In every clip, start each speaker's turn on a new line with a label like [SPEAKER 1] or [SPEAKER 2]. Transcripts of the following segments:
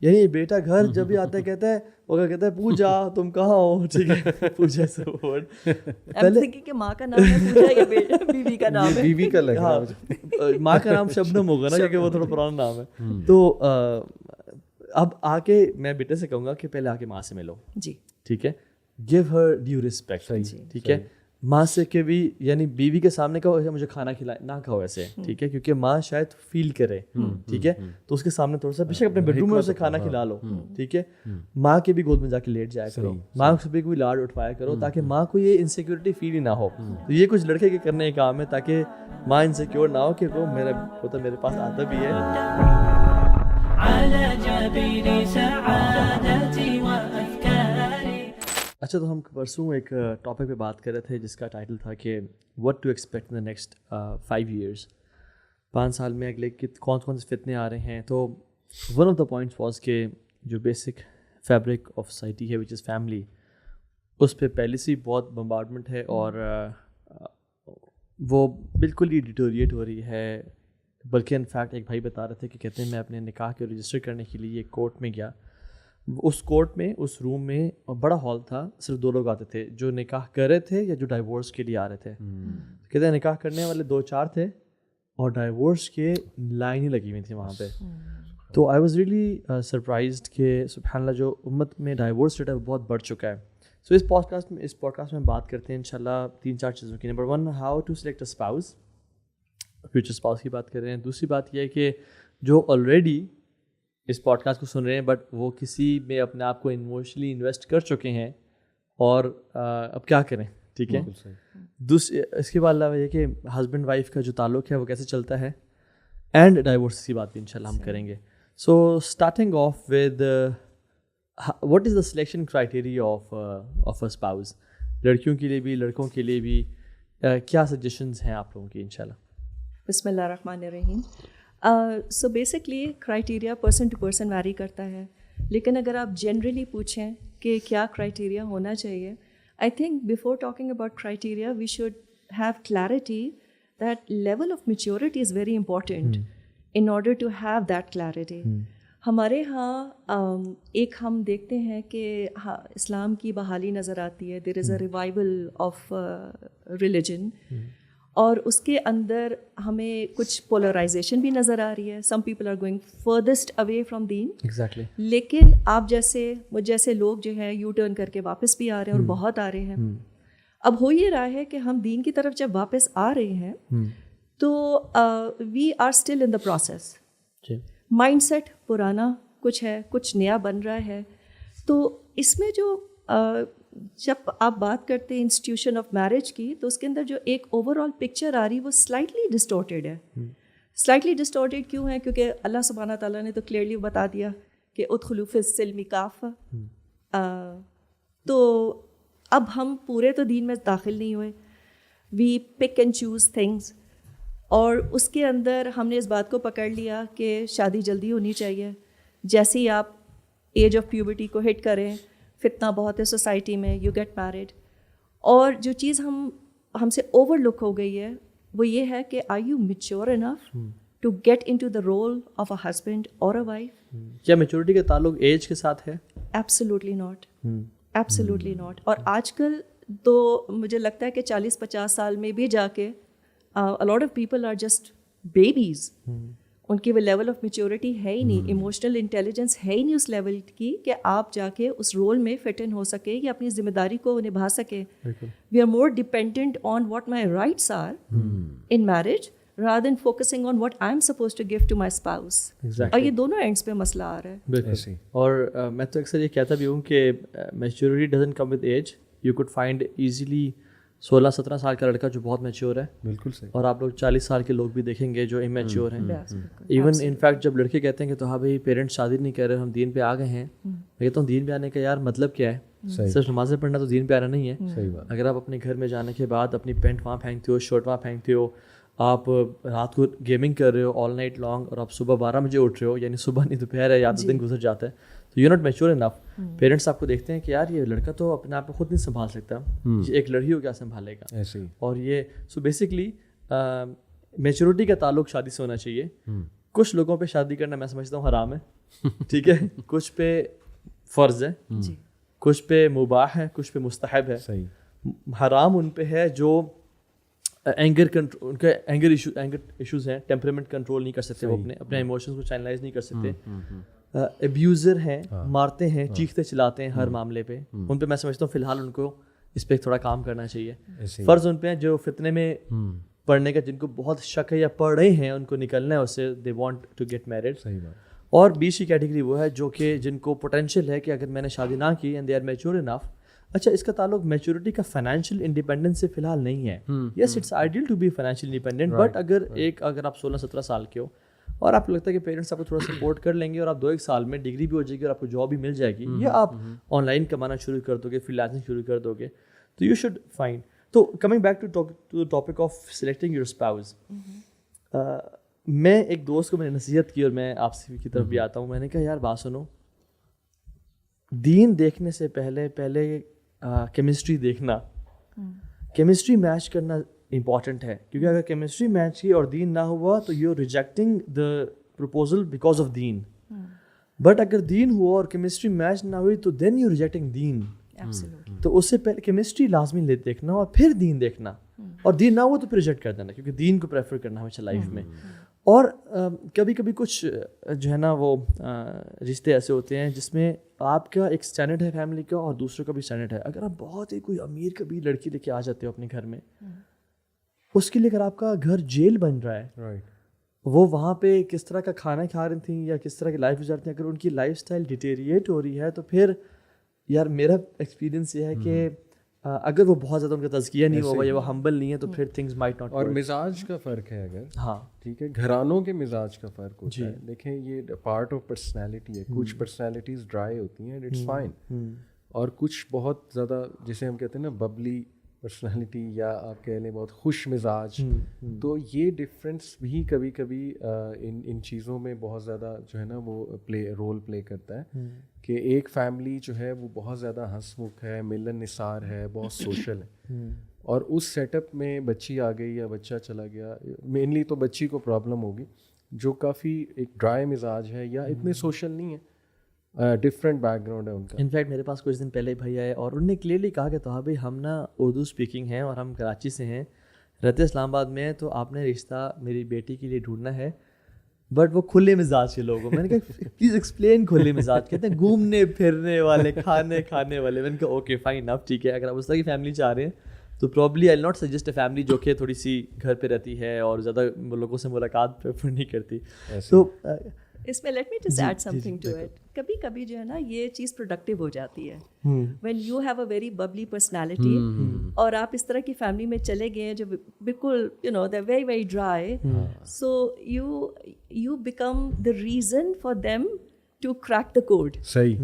[SPEAKER 1] یعنی بیٹا گھر جب بھی آتا ہے کہتا ہے وہ کہتا ہے پوجا تم کہاں ہو, ٹھیک ہے, پوجا سے ورڈ
[SPEAKER 2] پہلے کہ ماں کا نام ہے پوجا یا بیوی کا نام ہے,
[SPEAKER 3] بیوی کا لگ رہا
[SPEAKER 1] ہے, ماں کا نام شبنم ہوگا نا کیونکہ وہ تھوڑا پرانا نام ہے. تو اب آ کے میں بیٹے سے کہوں گا کہ پہلے آ کے ماں سے ملو,
[SPEAKER 2] جی
[SPEAKER 1] ٹھیک ہے, گیو ہر ڈیو رسپیکٹ, ٹھیک ہے. ماں سے کہ بھی یعنی بیوی کے سامنے کہو مجھے کھانا کھلائے نہ کہو ایسے, ٹھیک ہے, کیونکہ ماں شاید فیل کرے, ٹھیک ہے, تو اس کے سامنے تھوڑا سا بے شک اپنے بیڈ روم میں اسے کھانا کھلا لو, ٹھیک ہے. ماں کے بھی گود میں جا کے لیٹ جایا کرو, ماں سے بھی کوئی لاڈ اٹھوایا کرو تاکہ ماں کو یہ انسیکیورٹی فیل ہی نہ ہو. تو یہ کچھ لڑکے کے کرنے کا کام ہے تاکہ ماں انسیکیور نہ ہو کہ وہ میرا پوتا میرے پاس آتا بھی ہے. اچھا, تو ہم پرسوں ایک ٹاپک پہ بات کر رہے تھے جس کا ٹائٹل تھا کہ what to expect in the next 5 years, 5 سال میں اگلے کون کون سے فتنے آ رہے ہیں. تو one of the points was کہ جو بیسک فیبرک آف سوسائٹی ہے وچ از فیملی, اس پہ پہلے سے ہی بہت بمبارڈمنٹ ہے اور وہ بالکل ہی ڈیٹوریٹ ہو رہی ہے. بلکہ انفیکٹ ایک بھائی بتا رہے تھے کہ کہتے ہیں میں اپنے نکاح کے رجسٹر کرنے کے لیے ایک کورٹ میں گیا, اس کورٹ میں اس روم میں بڑا ہال تھا, صرف 2 لوگ آتے تھے جو نکاح کر رہے تھے یا جو ڈائیورس کے لیے آ رہے تھے. کہتے ہیں نکاح کرنے والے 2-4 تھے اور ڈائیورس کے لائن ہی لگی ہوئی تھی وہاں پہ. تو آئی واز ریئلی سرپرائزڈ کہ سبحان اللہ جو امت میں ڈائیورس ریٹ ہے وہ بہت بڑھ چکا ہے. سو اس پوڈکاسٹ میں بات کرتے ہیں انشاءاللہ 3-4 چیزوں کی. Number 1, how to select a spouse, future spouse کی بات کر رہے ہیں. دوسری بات یہ ہے کہ جو آلریڈی اس پوڈ کاسٹ کو سن رہے ہیں بٹ وہ کسی میں اپنے آپ کو ایموشنلی انویسٹ کر چکے ہیں اور اب کیا کریں, ٹھیک ہے. دوسری اس کے بعد علاوہ یہ کہ ہسبینڈ وائف کا جو تعلق ہے وہ کیسے چلتا ہے, اینڈ ڈائیورس کی بات بھی انشاءاللہ ہم کریں گے. So starting of with what is the selection criteria of a spouse, لڑکیوں کے لیے بھی لڑکوں کے لیے بھی کیا سجیشنز ہیں آپ لوگوں کی انشاءاللہ.
[SPEAKER 2] بسم اللہ الرحمن الرحیم. So basically criteria person to person vary کرتا ہے, لیکن اگر آپ جنرلی پوچھیں کہ کیا کرائٹیریا ہونا چاہیے, I think before talking about criteria we should have clarity that level of maturity is very important in order to have that clarity. ہمارے ہاں ایک ہم دیکھتے ہیں کہ اسلام کی بحالی نظر آتی ہے, دیر از اے ریوائول آف ریلیجن, اور اس کے اندر ہمیں کچھ پولرائزیشن بھی نظر آ رہی ہے. Some people are going farthest away from them,
[SPEAKER 1] exactly,
[SPEAKER 2] لیکن آپ جیسے مجھ جیسے لوگ جو ہیں یو ٹرن کر کے واپس بھی آ رہے ہیں اور بہت آ رہے ہیں. اب ہو یہ رہا ہے کہ ہم دین کی طرف جب واپس آ رہے ہیں تو we are still in the process. Mindset پرانا کچھ ہے, کچھ نیا بن رہا ہے. تو اس میں جو جب آپ بات کرتے ہیں انسٹیٹیوشن آف میرج کی, تو اس کے اندر جو ایک اوور آل پکچر آ رہی وہ سلائٹلی ڈسٹورٹیڈ ہے. سلائٹلی ڈسٹورٹیڈ کیوں ہے؟ کیونکہ اللہ سبحانہ تعالیٰ نے تو کلیئرلی بتا دیا کہ ادخلوا فی السلم کافہ. تو اب ہم پورے تو دین میں داخل نہیں ہوئے, وی پک اینڈ چوز تھنگس, اور اس کے اندر ہم نے اس بات کو پکڑ لیا کہ شادی جلدی ہونی چاہیے. جیسے ہی آپ ایج آف پیوبرٹی کو ہٹ کریں, فتنہ بہت ہے سوسائٹی میں, یو گیٹ میرڈ. اور جو چیز ہم سے اوور لک ہو گئی ہے وہ یہ ہے کہ are you mature enough to get in to the role of a husband اور اے وائف.
[SPEAKER 1] کیا میچورٹی کا تعلق ایج کے ساتھ ہے؟
[SPEAKER 2] Absolutely not, absolutely not. اور آج کل تو مجھے لگتا ہے کہ 40-50 سال میں بھی جا کے a lot of people are just babies. ان کی وہ لیول آف میچورٹی ہے ہی نہیں, ایموشنل انٹیلیجنس ہے ہی نہیں اس لیول کی کہ آپ جا کے اس رول میں فٹ ان ہو سکے یا اپنی ذمہ داری کو نبھا سکے. We are more dependent on what my rights are in marriage rather than focusing on what I'm supposed to give to my spouse. اور یہ دونوں اینڈس پہ مسئلہ آ رہا ہے.
[SPEAKER 1] بالکل. اور میں تو اکثر یہ کہتا بھی ہوں کہ maturity doesn't come with age. You could find easily 16-17 سال کا لڑکا جو بہت میچور ہے, بالکل صحیح, اور آپ لوگ 40 سال کے لوگ بھی دیکھیں گے جو امیچور ہیں. ایون انفیکٹ جب لڑکے کہتے ہیں کہ تو ہاں بھائی پیرنٹس شادی نہیں کر رہے, ہم دین پہ آ گئے ہیں, میں کہتا ہوں دین پہ آنے کا یار مطلب کیا ہے؟ صرف نمازیں پڑھنا تو دین پہ آنا نہیں ہے. اگر آپ اپنے گھر میں جانے کے بعد اپنی پینٹ وہاں پھینکتے ہو, شرٹ وہاں پھینکتے ہو, آپ رات کو گیمنگ کر رہے ہو آل نائٹ لانگ, اور آپ صبح 12 بجے اٹھ رہے ہو, یعنی صبح نہیں دوپہر ہے یا تو دن گزر جاتا ہے, تو you not mature enough. Parents آپ کو دیکھتے ہیں کہ یار یہ لڑکا تو اپنے آپ کو خود نہیں سنبھال سکتا, ایک لڑکی کو کیا سنبھالے گا ایسے ہی. اور یہ سو بیسکلی میچورٹی کا تعلق شادی سے ہونا چاہیے. کچھ لوگوں پہ شادی کرنا میں سمجھتا ہوں حرام ہے, ٹھیک ہے, کچھ پہ فرض ہے, کچھ پہ مباح ہے, کچھ پہ مستحب ہے. حرام ان پہ ہے جو اینگر کنٹرول, ان کے اینگر ایشوز ہیں, ٹیمپرامنٹ کنٹرول نہیں کر سکتے, وہ اپنے ایموشنز کو چینلائز نہیں کر سکتے, ابیوزر ہیں, مارتے ہیں, چیختے چلاتے ہیں ہر معاملے پہ. ان پہ میں سمجھتا ہوں فی الحال ان کو اس پہ تھوڑا کام کرنا چاہیے. فرض ان پہ ہیں جو فتنے میں پڑھنے کا, جن کو بہت شک ہے یا پڑھ رہے ہیں, ان کو نکلنا ہے اس سے, they want to get married. اور بیچ کی کیٹیگری وہ ہے جو کہ جن کو پوٹینشیل ہے کہ اگر میں نے شادی نہ کی and they are mature enough. اچھا, اس کا تعلق میچورٹی کا فائنینشیل انڈیپینڈنس سے فی الحال نہیں ہے. Yes, it's ideal to be financially independent, but اگر آپ 16-17 سال کے ہو اور آپ کو لگتا ہے کہ پیرنٹس آپ کو تھوڑا سپورٹ کر لیں گے اور آپ 2-1 سال میں ڈگری بھی ہو جائے گی اور آپ کو جاب بھی مل جائے گی, یا آپ آن لائن کمانا شروع کر دو گے, فری لانسنگ شروع کر دو گے, تو یو شوڈ فائنڈ. تو coming back to topic of selecting your spouse, میں ایک دوست کو میں نے نصیحت کی اور میں آپ کی طرف بھی آتا ہوں. میں نے کہا یار بات سنو, دین دیکھنے سے پہلے کیمسٹری دیکھنا, کیمسٹری میچ کرنا امپورٹنٹ ہے, کیونکہ اگر کیمسٹری میچ کی اور دین نہ ہوا تو you are rejecting the proposal because of دین. بٹ اگر دین ہوا اور کیمسٹری میچ نہ ہوئی تو دین یو ریجیکٹنگ دین. تو اس سے پہلے کیمسٹری لازمی دیکھنا اور پھر دین دیکھنا, اور دین نہ ہو تو پھر ریجیکٹ کر دینا, کیونکہ دین کو پریفر کرنا ہمیشہ لائف میں. اور کبھی کبھی کچھ جو ہے نا وہ رشتے ایسے ہوتے ہیں جس میں آپ کا ایک اسٹینڈرڈ ہے فیملی کا اور دوسروں کا بھی اسٹینڈرڈ ہے. اگر آپ بہت ہی کوئی امیر کبھی لڑکی لے کے آ جاتے ہو اپنے گھر میں, اس کے لیے اگر آپ کا گھر جیل بن رہا ہے, وہ وہاں پہ کس طرح کا کھانا کھا رہی تھیں یا کس طرح کی لائف گزارتی ہیں, اگر ان کی لائف اسٹائل ڈیٹیریٹ ہو رہی ہے تو پھر یار میرا ایکسپیرینس یہ ہے کہ اگر وہ بہت زیادہ ان کا تزکیہ نہیں ہوا یا وہ ہمبل نہیں ہے تو پھر تھنگز مائٹ ناٹ.
[SPEAKER 3] اور مزاج کا فرق ہے اگر,
[SPEAKER 1] ہاں
[SPEAKER 3] ٹھیک ہے, گھرانوں کے مزاج کا فرق ہوتا ہے. دیکھیں یہ پارٹ آف پرسنالٹی ہے. کچھ پرسنالٹیز ڈرائی ہوتی ہیں, اٹس فائن, اور کچھ بہت زیادہ جسے ہم کہتے ہیں نا ببلی پرسنالٹی, یا آپ کہہ لیں بہت خوش مزاج. تو یہ ڈفرینس بھی کبھی کبھی ان چیزوں میں بہت زیادہ جو ہے نا وہ رول پلے کرتا ہے کہ ایک فیملی جو ہے وہ بہت زیادہ ہنس مکھ ہے, ملن نثار ہے, بہت سوشل ہے, اور اس سیٹ اپ میں بچی آ گئی یا بچہ چلا گیا, مینلی تو بچی کو پرابلم ہوگی جو کافی ایک ڈرائی مزاج ہے یا اتنے سوشل نہیں ہے, ڈفرینٹ بیک گراؤنڈ ہے ان کا.
[SPEAKER 1] انفیکٹ میرے پاس کچھ دن پہلے بھائی آئے اور انہوں نے کلیئرلی کہا کہ تو بھائی ہم نا اردو اسپیکنگ ہیں اور ہم کراچی سے ہیں, رہتے اسلام آباد میں ہیں, تو آپ نے رشتہ میری بیٹی کے لیے ڈھونڈنا ہے, بٹ وہ کھلے مزاج کے لوگ. میں نے کہا پلیز ایکسپلین کھلے مزاج. کہتے ہیں گھومنے پھرنے والے, کھانے والے. میں نے کہا اوکے فائن اب ٹھیک ہے, اگر آپ اس طرح کی فیملی چاہ رہے ہیں تو probably I not suggest a family جو کہ تھوڑی سی گھر پہ رہتی ہے اور زیادہ لوگوں سے ملاقات پریفر نہیں کرتی. تو
[SPEAKER 2] اس میں let me just add something to it. کبھی کبھی جو ہے نا یہ چیز پروڈکٹیو ہو جاتی ہے when you have a very ببلی personality, اور آپ اس طرح کی فیملی میں چلے گئے ہیں جو بالکل you know they very very dry, so you become the reason for them to crack the code.
[SPEAKER 3] صحیح.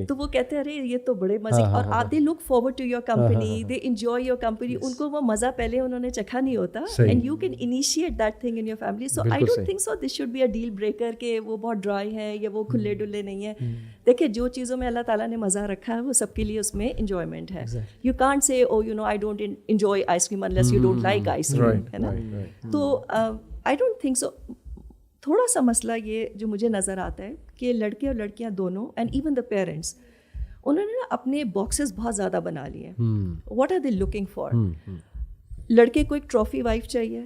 [SPEAKER 2] تو وہ کہتے ہیں ارے یہ تو بڑے مزے, اور they look forward to your company, they enjoy your company. ان کو وہ مزہ پہلے انہوں نے چکھا نہیں ہوتا, and you can initiate that thing in your family. So I don't think so this should be a deal breaker کہ وہ بہت ڈرائی ہیں یا وہ کھلے ڈلے نہیں ہیں. دیکھیں جو چیزوں میں اللہ تعالیٰ نے مزہ رکھا ہے وہ سب کے لیے اس میں انجوائمنٹ ہے. You can't say oh you know I don't enjoy ice cream unless you don't like ice cream, ہے نا. تو آئی ڈونٹ تھنک سو. تھوڑا سا مسئلہ یہ جو مجھے نظر آتا ہے کہ لڑکے اور لڑکیاں دونوں اینڈ ایون دا پیرنٹس, انہوں نے نا اپنے باکسز بہت زیادہ بنا لیے ہیں. What are they looking for? لڑکے کو ایک ٹرافی وائف چاہیے,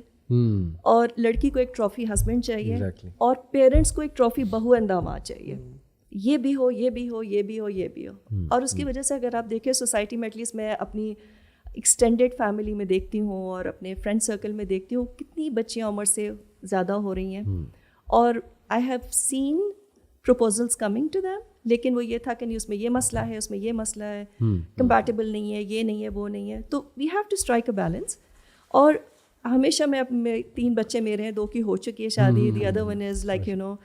[SPEAKER 2] اور لڑکی کو ایک ٹرافی ہسبینڈ چاہیے, اور پیرنٹس کو ایک ٹرافی بہو اینڈ داماد چاہیے. یہ بھی ہو, یہ بھی ہو, یہ بھی ہو, یہ بھی ہو. اور اس کی وجہ سے اگر آپ دیکھیں سوسائٹی میں, ایٹ لیسٹ میں اپنی ایکسٹینڈیڈ فیملی میں دیکھتی ہوں اور اپنے فرینڈ سرکل میں دیکھتی ہوں, کتنی بچیاں عمر سے زیادہ ہو رہی ہیں, اور I have seen proposals coming to them, لیکن وہ یہ تھا کہ نہیں اس میں یہ مسئلہ ہے, اس میں یہ مسئلہ ہے, کمپیٹیبل نہیں ہے, یہ نہیں ہے, وہ نہیں ہے. تو we have to strike a balance. اور ہمیشہ میں 3 بچے میرے ہیں, 2 کی ہو چکی ہے شادی, the other one is like you know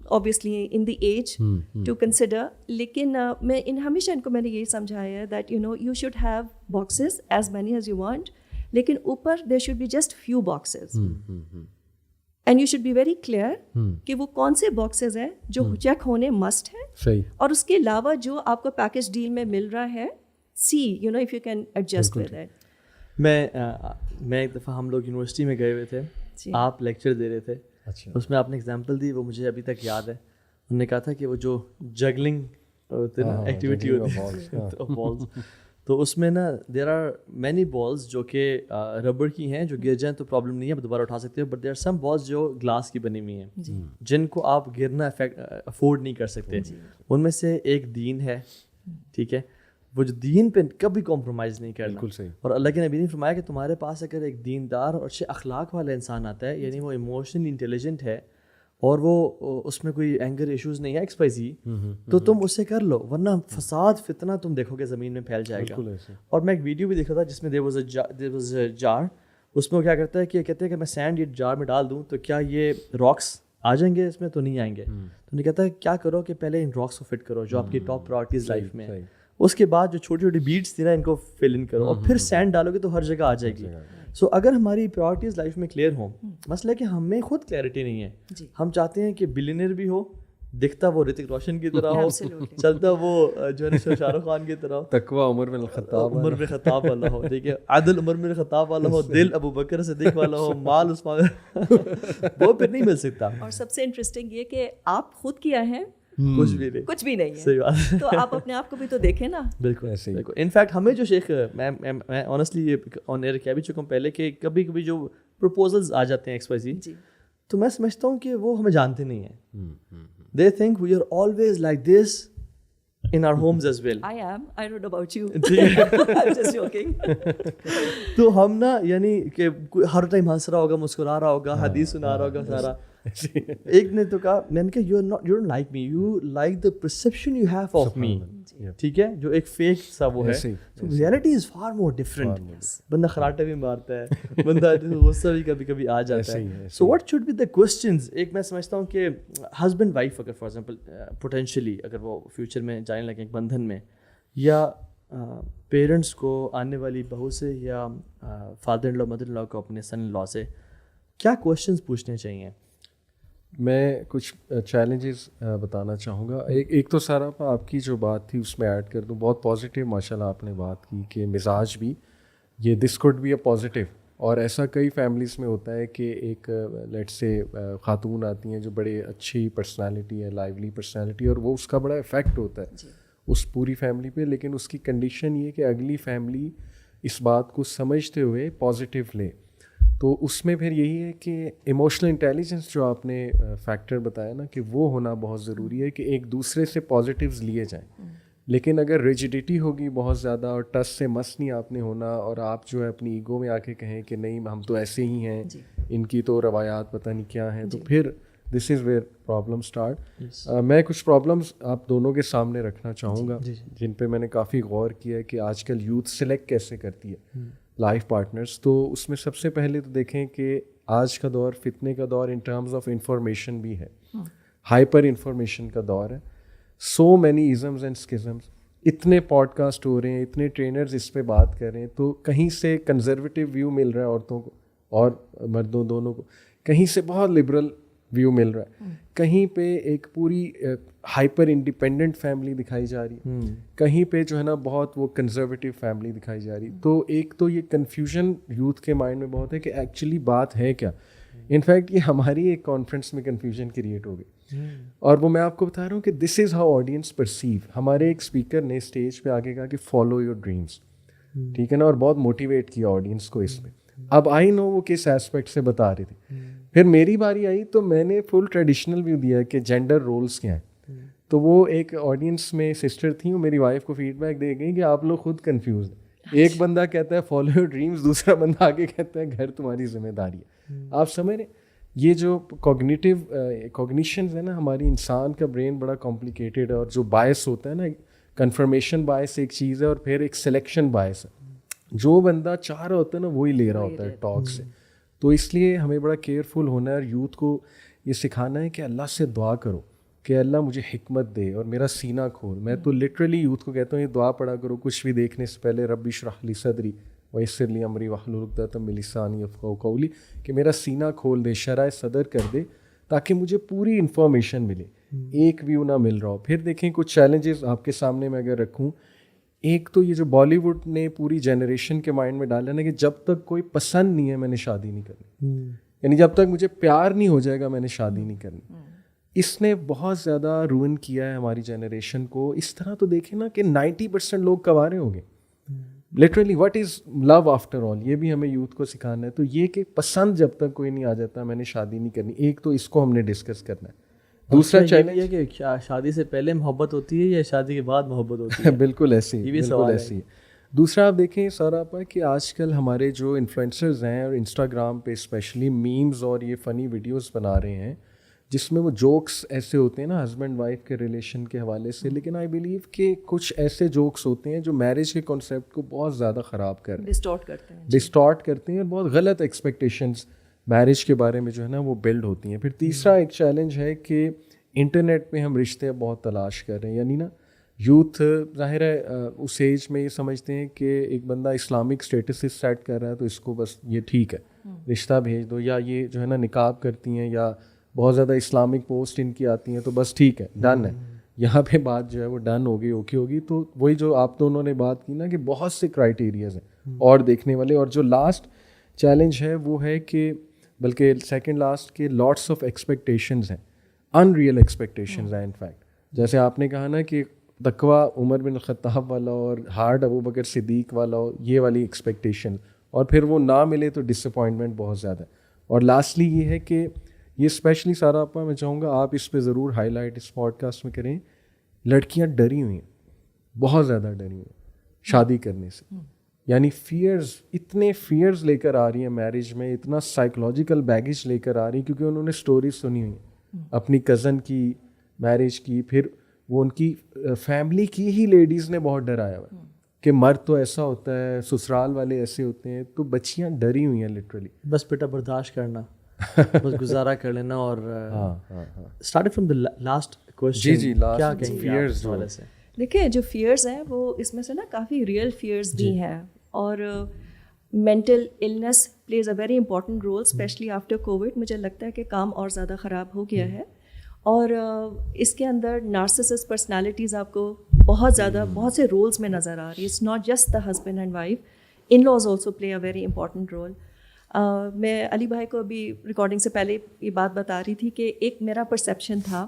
[SPEAKER 2] obviously in the age to consider. لیکن میں ہمیشہ ان کو میں نے یہی سمجھایا ہے that you know you should have boxes as many as you want, لیکن اوپر there should be just few boxes. And you should be very clear کہ وہ کون سے باکسز ہیں جو چیک ہونے مسٹ ہیں, اور اس کے علاوہ جو آپ کو پیکج ڈیل میں مل رہا ہے, see you know if you can adjust with it.
[SPEAKER 1] میں ایک دفعہ ہم لوگ یونیورسٹی میں گئے ہوئے تھے, آپ لیکچر دے رہے تھے,
[SPEAKER 3] اچھا.
[SPEAKER 1] اس میں آپ نے اگزامپل دی وہ مجھے ابھی تک یاد ہے. انہوں نے کہا تھا کہ وہ جو جگلنگ ایکٹیویٹی ہوتی ہے بالز, تو اس میں نا دیر آر مینی بالز جو کہ ربڑ کی ہیں, جو گر جائیں تو پرابلم نہیں ہے, آپ دوبارہ اٹھا سکتے ہو, but there are some balls جو گلاس کی بنی ہوئی ہیں جن کو آپ گرنا افورڈ نہیں کر سکتے. ان میں سے ایک دین ہے, ٹھیک ہے, وہ جو دین پہ کبھی کمپرومائز نہیں کرنا.
[SPEAKER 3] بالکل صحیح.
[SPEAKER 1] اور اللہ کے نبی نے فرمایا کہ تمہارے پاس اگر ایک دیندار اور اچھے اخلاق والا انسان آتا ہے, یعنی وہ ایموشنلی انٹیلیجنٹ ہے اور وہ اس میں کوئی اینگر ایشوز نہیں ہے ایکس وائی زی, تو تم اسے کر لو, ورنہ فساد فتنہ تم دیکھو گے زمین میں پھیل جائے گا. اور میں ایک ویڈیو بھی دیکھا تھا جس میں دیر واز اے جار, اس میں وہ کیا کرتا ہے کہ کہتے ہیں کہ میں سینڈ یہ جار میں ڈال دوں تو کیا یہ راکس آ جائیں گے اس میں, تو نہیں آئیں گے. تو نہیں کہتا ہے کیا کرو کہ پہلے ان راکس کو فٹ کرو جو آپ کی ٹاپ پرائرٹیز لائف میں ہے, اس کے بعد جو چھوٹی چھوٹی بیٹس تھی نا ان کو فل ان کرو, اور پھر سینڈ ڈالو گے تو ہر جگہ آ جائے گی. سو اگر ہماری پرائرٹیز لائف میں کلیئر ہوں, مسئلہ ہے کہ ہمیں خود کلیئرٹی نہیں ہے. ہم چاہتے ہیں کہ بلینئر بھی ہو, دکھتا وہ رتک روشن کی طرح ہو, چلتا وہ جو ہے شاہ رخ خان کی طرح ہو,
[SPEAKER 3] تقویٰ عمر بن
[SPEAKER 1] الخطاب والا ہو, ٹھیک ہے, عدل عمر بن الخطاب والا ہو, دل ابو بکر صدیق والا ہو, مال عثمان, وہ پھر نہیں مل سکتا.
[SPEAKER 2] اور سب سے انٹرسٹنگ یہ کہ آپ خود کیا ہے
[SPEAKER 1] کچھ بھی نہیں
[SPEAKER 2] ہے.
[SPEAKER 1] صحیح بات.
[SPEAKER 2] تو آپ اپنے آپ کو بھی تو دیکھیں نا.
[SPEAKER 1] بالکل ایسے ہی. انفیکٹ ہمیں جو شیخ, میں آنیسٹلی یہ آن ایئر کہہ بھی چکا ہوں پہلے کہ کبھی کبھی جو پروپوزلز آ جاتے ہیں ایکس وائی زی, تو میں سمجھتا ہوں کہ وہ ہمیں جانتے نہیں ہیں. They think we are always like this in our homes as well.
[SPEAKER 2] I am. I don't know about you. I'm just joking.
[SPEAKER 1] تو ہم نا یعنی کہ ہر ٹائم ہنس رہا ہوگا, مسکرا رہا ہوگا, حدیث سنا رہا ہوگا سارا. ایک نے تو کہا, میں نے کہا you don't like me, you like the perception you have of me, ٹھیک ہے, جو ایک فیک سا وہ ہے. Reality is for more different. بندہ خراٹے بھی مارتا ہے, بندہ غصہ بھی کبھی کبھی آ جاتا ہے. So what should be the questions. ایک میں سمجھتا ہوں کہ ہسبینڈ وائف اگر فار ایگزامپل پوٹینشلی اگر وہ فیوچر میں جانے لگیں ایک بندھن میں, یا پیرنٹس کو آنے والی بہو سے یا فادر ان لا مدر ان لا کو اپنے سن ان لا سے کیا کوسچنز پوچھنے چاہیے؟
[SPEAKER 3] میں کچھ چیلنجز بتانا چاہوں گا. ایک تو سارا آپ کی جو بات تھی اس میں ایڈ کر دوں, بہت پازیٹیو ماشاء اللہ آپ نے بات کی کہ مزاج بھی یہ دس کوڈ بھی اے پازیٹیو. اور ایسا کئی فیملیز میں ہوتا ہے کہ ایک لیٹ سے خاتون آتی ہیں جو بڑے اچھی پرسنالٹی ہے, لائیولی پرسنالٹی, اور وہ اس کا بڑا افیکٹ ہوتا ہے اس پوری فیملی پہ. لیکن اس کی کنڈیشن یہ کہ اگلی فیملی اس بات کو سمجھتے ہوئے پازیٹیو لے. تو اس میں پھر یہی ہے کہ ایموشنل انٹیلیجنس جو آپ نے فیکٹر بتایا نا کہ وہ ہونا بہت ضروری ہے کہ ایک دوسرے سے پازیٹیوز لیے جائیں. لیکن اگر ریجیڈیٹی ہوگی بہت زیادہ اور ٹس سے مس نہیں آپ نے ہونا, اور آپ جو ہے اپنی ایگو میں آ کے کہیں کہ نہیں ہم تو ایسے ہی ہیں, ان کی تو روایات پتہ نہیں کیا ہیں, تو پھر دس از ویئر پرابلم اسٹارٹ. میں کچھ پرابلمس آپ دونوں کے سامنے رکھنا چاہوں گا جن پہ میں نے کافی غور کیا ہے کہ آج کل یوتھ سلیکٹ کیسے کرتی ہے لائف پارٹنرس. تو اس میں سب سے پہلے تو دیکھیں کہ آج کا دور فتنے کا دور ان ٹرمز آف انفارمیشن بھی ہے, ہائپر انفارمیشن کا دور ہے. سو مینی ازمز اینڈ اسکزمز, اتنے پوڈ کاسٹ ہو رہے ہیں, اتنے ٹرینرز اس پہ بات کر رہے ہیں, تو کہیں سے کنزرویٹو ویو مل رہا ہے عورتوں کو اور مردوں دونوں کو, کہیں سے بہت لبرل ویو مل رہا ہے, کہیں پہ ایک پوری ہائپر انڈیپینڈنٹ فیملی دکھائی جا رہی ہے, کہیں پہ جو ہے نا بہت وہ کنزرویٹو فیملی دکھائی جا رہی. تو ایک تو یہ کنفیوژن یوتھ کے مائنڈ میں بہت ہے کہ ایکچولی بات ہے کیا. انفیکٹ یہ ہماری ایک کانفرنس میں کنفیوژن کریٹ ہو گئی, اور وہ میں آپ کو بتا رہا ہوں کہ دس از ہاؤ آڈینس پرسیو. ہمارے ایک اسپیکر نے اسٹیج پہ آگے کہا کہ فالو یور ڈریمس, ٹھیک ہے نا, اور بہت موٹیویٹ کیا آڈینس کو اس میں. اب آئی نو وہ کس ایسپیکٹ سے بتا رہے تھے. پھر میری باری آئی تو میں نے فل ٹریڈیشنل ویو دیا کہ جینڈر رولس کیا ہیں. تو وہ ایک آڈینس میں سسٹر تھیں, وہ میری وائف کو فیڈ بیک دے گئی کہ آپ لوگ خود کنفیوز ہیں. ایک بندہ کہتا ہے فالو یور ڈریمز, دوسرا بندہ آگے کہتا ہے گھر تمہاری ذمہ داری ہے. آپ سمجھ رہے ہیں یہ جو کوگنیشنز ہیں نا, ہماری انسان کا برین بڑا کمپلیکیٹڈ ہے, اور جو باعث ہوتا ہے نا, کنفرمیشن باعث ایک چیز ہے اور پھر ایک سلیکشن باعث ہے. جو بندہ چاہ رہا ہوتا ہے نا وہی لے رہا ہوتا ہے ٹاک سے. تو اس لیے ہمیں بڑا کیئرفل ہونا ہے, اور یوتھ کو یہ سکھانا ہے کہ اللہ سے دعا کرو کہ اللہ مجھے حکمت دے اور میرا سینہ کھول. میں تو لٹرلی یوتھ کو کہتا ہوں یہ دعا پڑھا کرو کچھ بھی دیکھنے سے پہلے, رب اشرح لی صدری ویسر لی امری واحلل عقدۃ من لسانی یفقہوا قولی, کہ میرا سینہ کھول دے, شرح صدر کر دے, تاکہ مجھے پوری انفارمیشن ملے, ایک ویو نہ مل رہا ہو. پھر دیکھیں کچھ چیلنجز آپ کے سامنے میں اگر رکھوں. ایک تو یہ جو بالی ووڈ نے پوری جنریشن کے مائنڈ میں ڈالا نا کہ جب تک کوئی پسند نہیں ہے میں نے شادی نہیں کرنی. یعنی جب تک مجھے پیار نہیں ہو جائے گا میں نے شادی نہیں کرنی. اس نے بہت زیادہ روئن کیا ہے ہماری جنریشن کو. اس طرح تو دیکھیں نا کہ 90% لوگ کنوارے ہوں گے. Literally what is love after all, یہ بھی ہمیں یوتھ کو سکھانا ہے. تو یہ کہ پسند جب تک کوئی نہیں آ جاتا میں نے شادی نہیں کرنی, ایک تو اس کو ہم نے ڈسکس کرنا ہے. دوسرا چیلنج
[SPEAKER 1] یہ کہ شادی سے پہلے محبت ہوتی ہے یا شادی کے بعد محبت ہوتی ہے؟
[SPEAKER 3] بالکل ایسی بالکل ایسی ہے. دوسرا آپ دیکھیں سارا پا کہ آج کل ہمارے جو انفلوئنسرز ہیں اور انسٹاگرام پہ اسپیشلی میمز اور یہ فنی ویڈیوز بنا رہے ہیں جس میں وہ جوکس ایسے ہوتے ہیں نا ہسبینڈ وائف کے ریلیشن کے حوالے سے, لیکن آئی بلیو کہ کچھ ایسے جوکس ہوتے ہیں جو میرج کے کانسیپٹ کو بہت زیادہ خراب کر رہے ہیں, ڈسٹارٹ کرتے ہیں اور بہت غلط ایکسپیکٹیشنز میرج کے بارے میں جو ہے نا وہ بلڈ ہوتی ہیں. پھر تیسرا ایک چیلنج ہے کہ انٹرنیٹ پہ ہم رشتے بہت تلاش کر رہے ہیں. یعنی نا یوتھ ظاہر ہے اس ایج میں یہ سمجھتے ہیں کہ ایک بندہ اسلامک اسٹیٹس سیٹ کر رہا ہے تو اس کو بس یہ ٹھیک ہے رشتہ بھیج دو, یا یہ جو ہے نا نکاب کرتی ہیں یا بہت زیادہ اسلامک پوسٹ ان کی آتی ہیں تو بس ٹھیک ہے ڈن ہے. یہاں پہ بات جو ہے وہ ڈن ہو گئی اوکے ہوگی. تو وہی جو آپ دونوں نے بات کی نا کہ بہت سے کرائٹیریاز ہیں اور دیکھنے والے. اور جو لاسٹ چیلنج ہے وہ ہے کہ بلکہ سیکنڈ لاسٹ کے لاٹس آف ایکسپیکٹیشنز ہیں, ان ریئل ایکسپیکٹیشنز ہیں. انفیکٹ جیسے آپ نے کہا نا کہ تقویٰ عمر بن الخطاب والا اور ہارڈ ابو بکر صدیق والا, یہ والی ایکسپیکٹیشن, اور پھر وہ نہ ملے تو ڈس اپوائنٹمنٹ بہت زیادہ. اور لاسٹلی یہ ہے کہ یہ اسپیشلی سارا اپا میں چاہوں گا آپ اس پہ ضرور ہائی لائٹ اس پوڈ کاسٹ میں کریں. لڑکیاں ڈری ہوئی ہیں, بہت زیادہ ڈری ہوئی ہیں شادی کرنے سے. یعنی فیئرز, اتنے فیئرز لے کر آ رہی ہیں میرج میں, اتنا سائیکولوجیکل بیگیج لے کر آ رہی ہیں کیونکہ انہوں نے سٹوریز سنی ہوئی ہیں اپنی کزن کی میرج کی. پھر وہ ان کی فیملی کی ہی لیڈیز نے بہت ڈرایا ہوا کہ مرد تو ایسا ہوتا ہے, سسرال والے ایسے ہوتے ہیں. تو بچیاں ڈری ہوئی ہیں لٹرلی.
[SPEAKER 1] بس بیٹا برداشت کرنا, بس گزارا کر لینا. اور start from the last question, کیا کہیں فیئرز والے سے؟
[SPEAKER 2] دیکھیں جو فیئرز ہیں وہ اس میں سے نا کافی ریئل فیئرز بھی ہیں, اور mental illness plays a very important role especially after covid. مجھے لگتا ہے کہ کام اور زیادہ خراب ہو گیا ہے, اور اس کے اندر نارسسسٹ پرسنالٹیز آپ کو بہت زیادہ بہت سے رولز میں نظر آ رہی ہے. It's not just the husband and wife, in laws also play a very important role. میں علی بھائی کو ابھی ریکارڈنگ سے پہلے یہ بات بتا رہی تھی کہ ایک میرا پرسیپشن تھا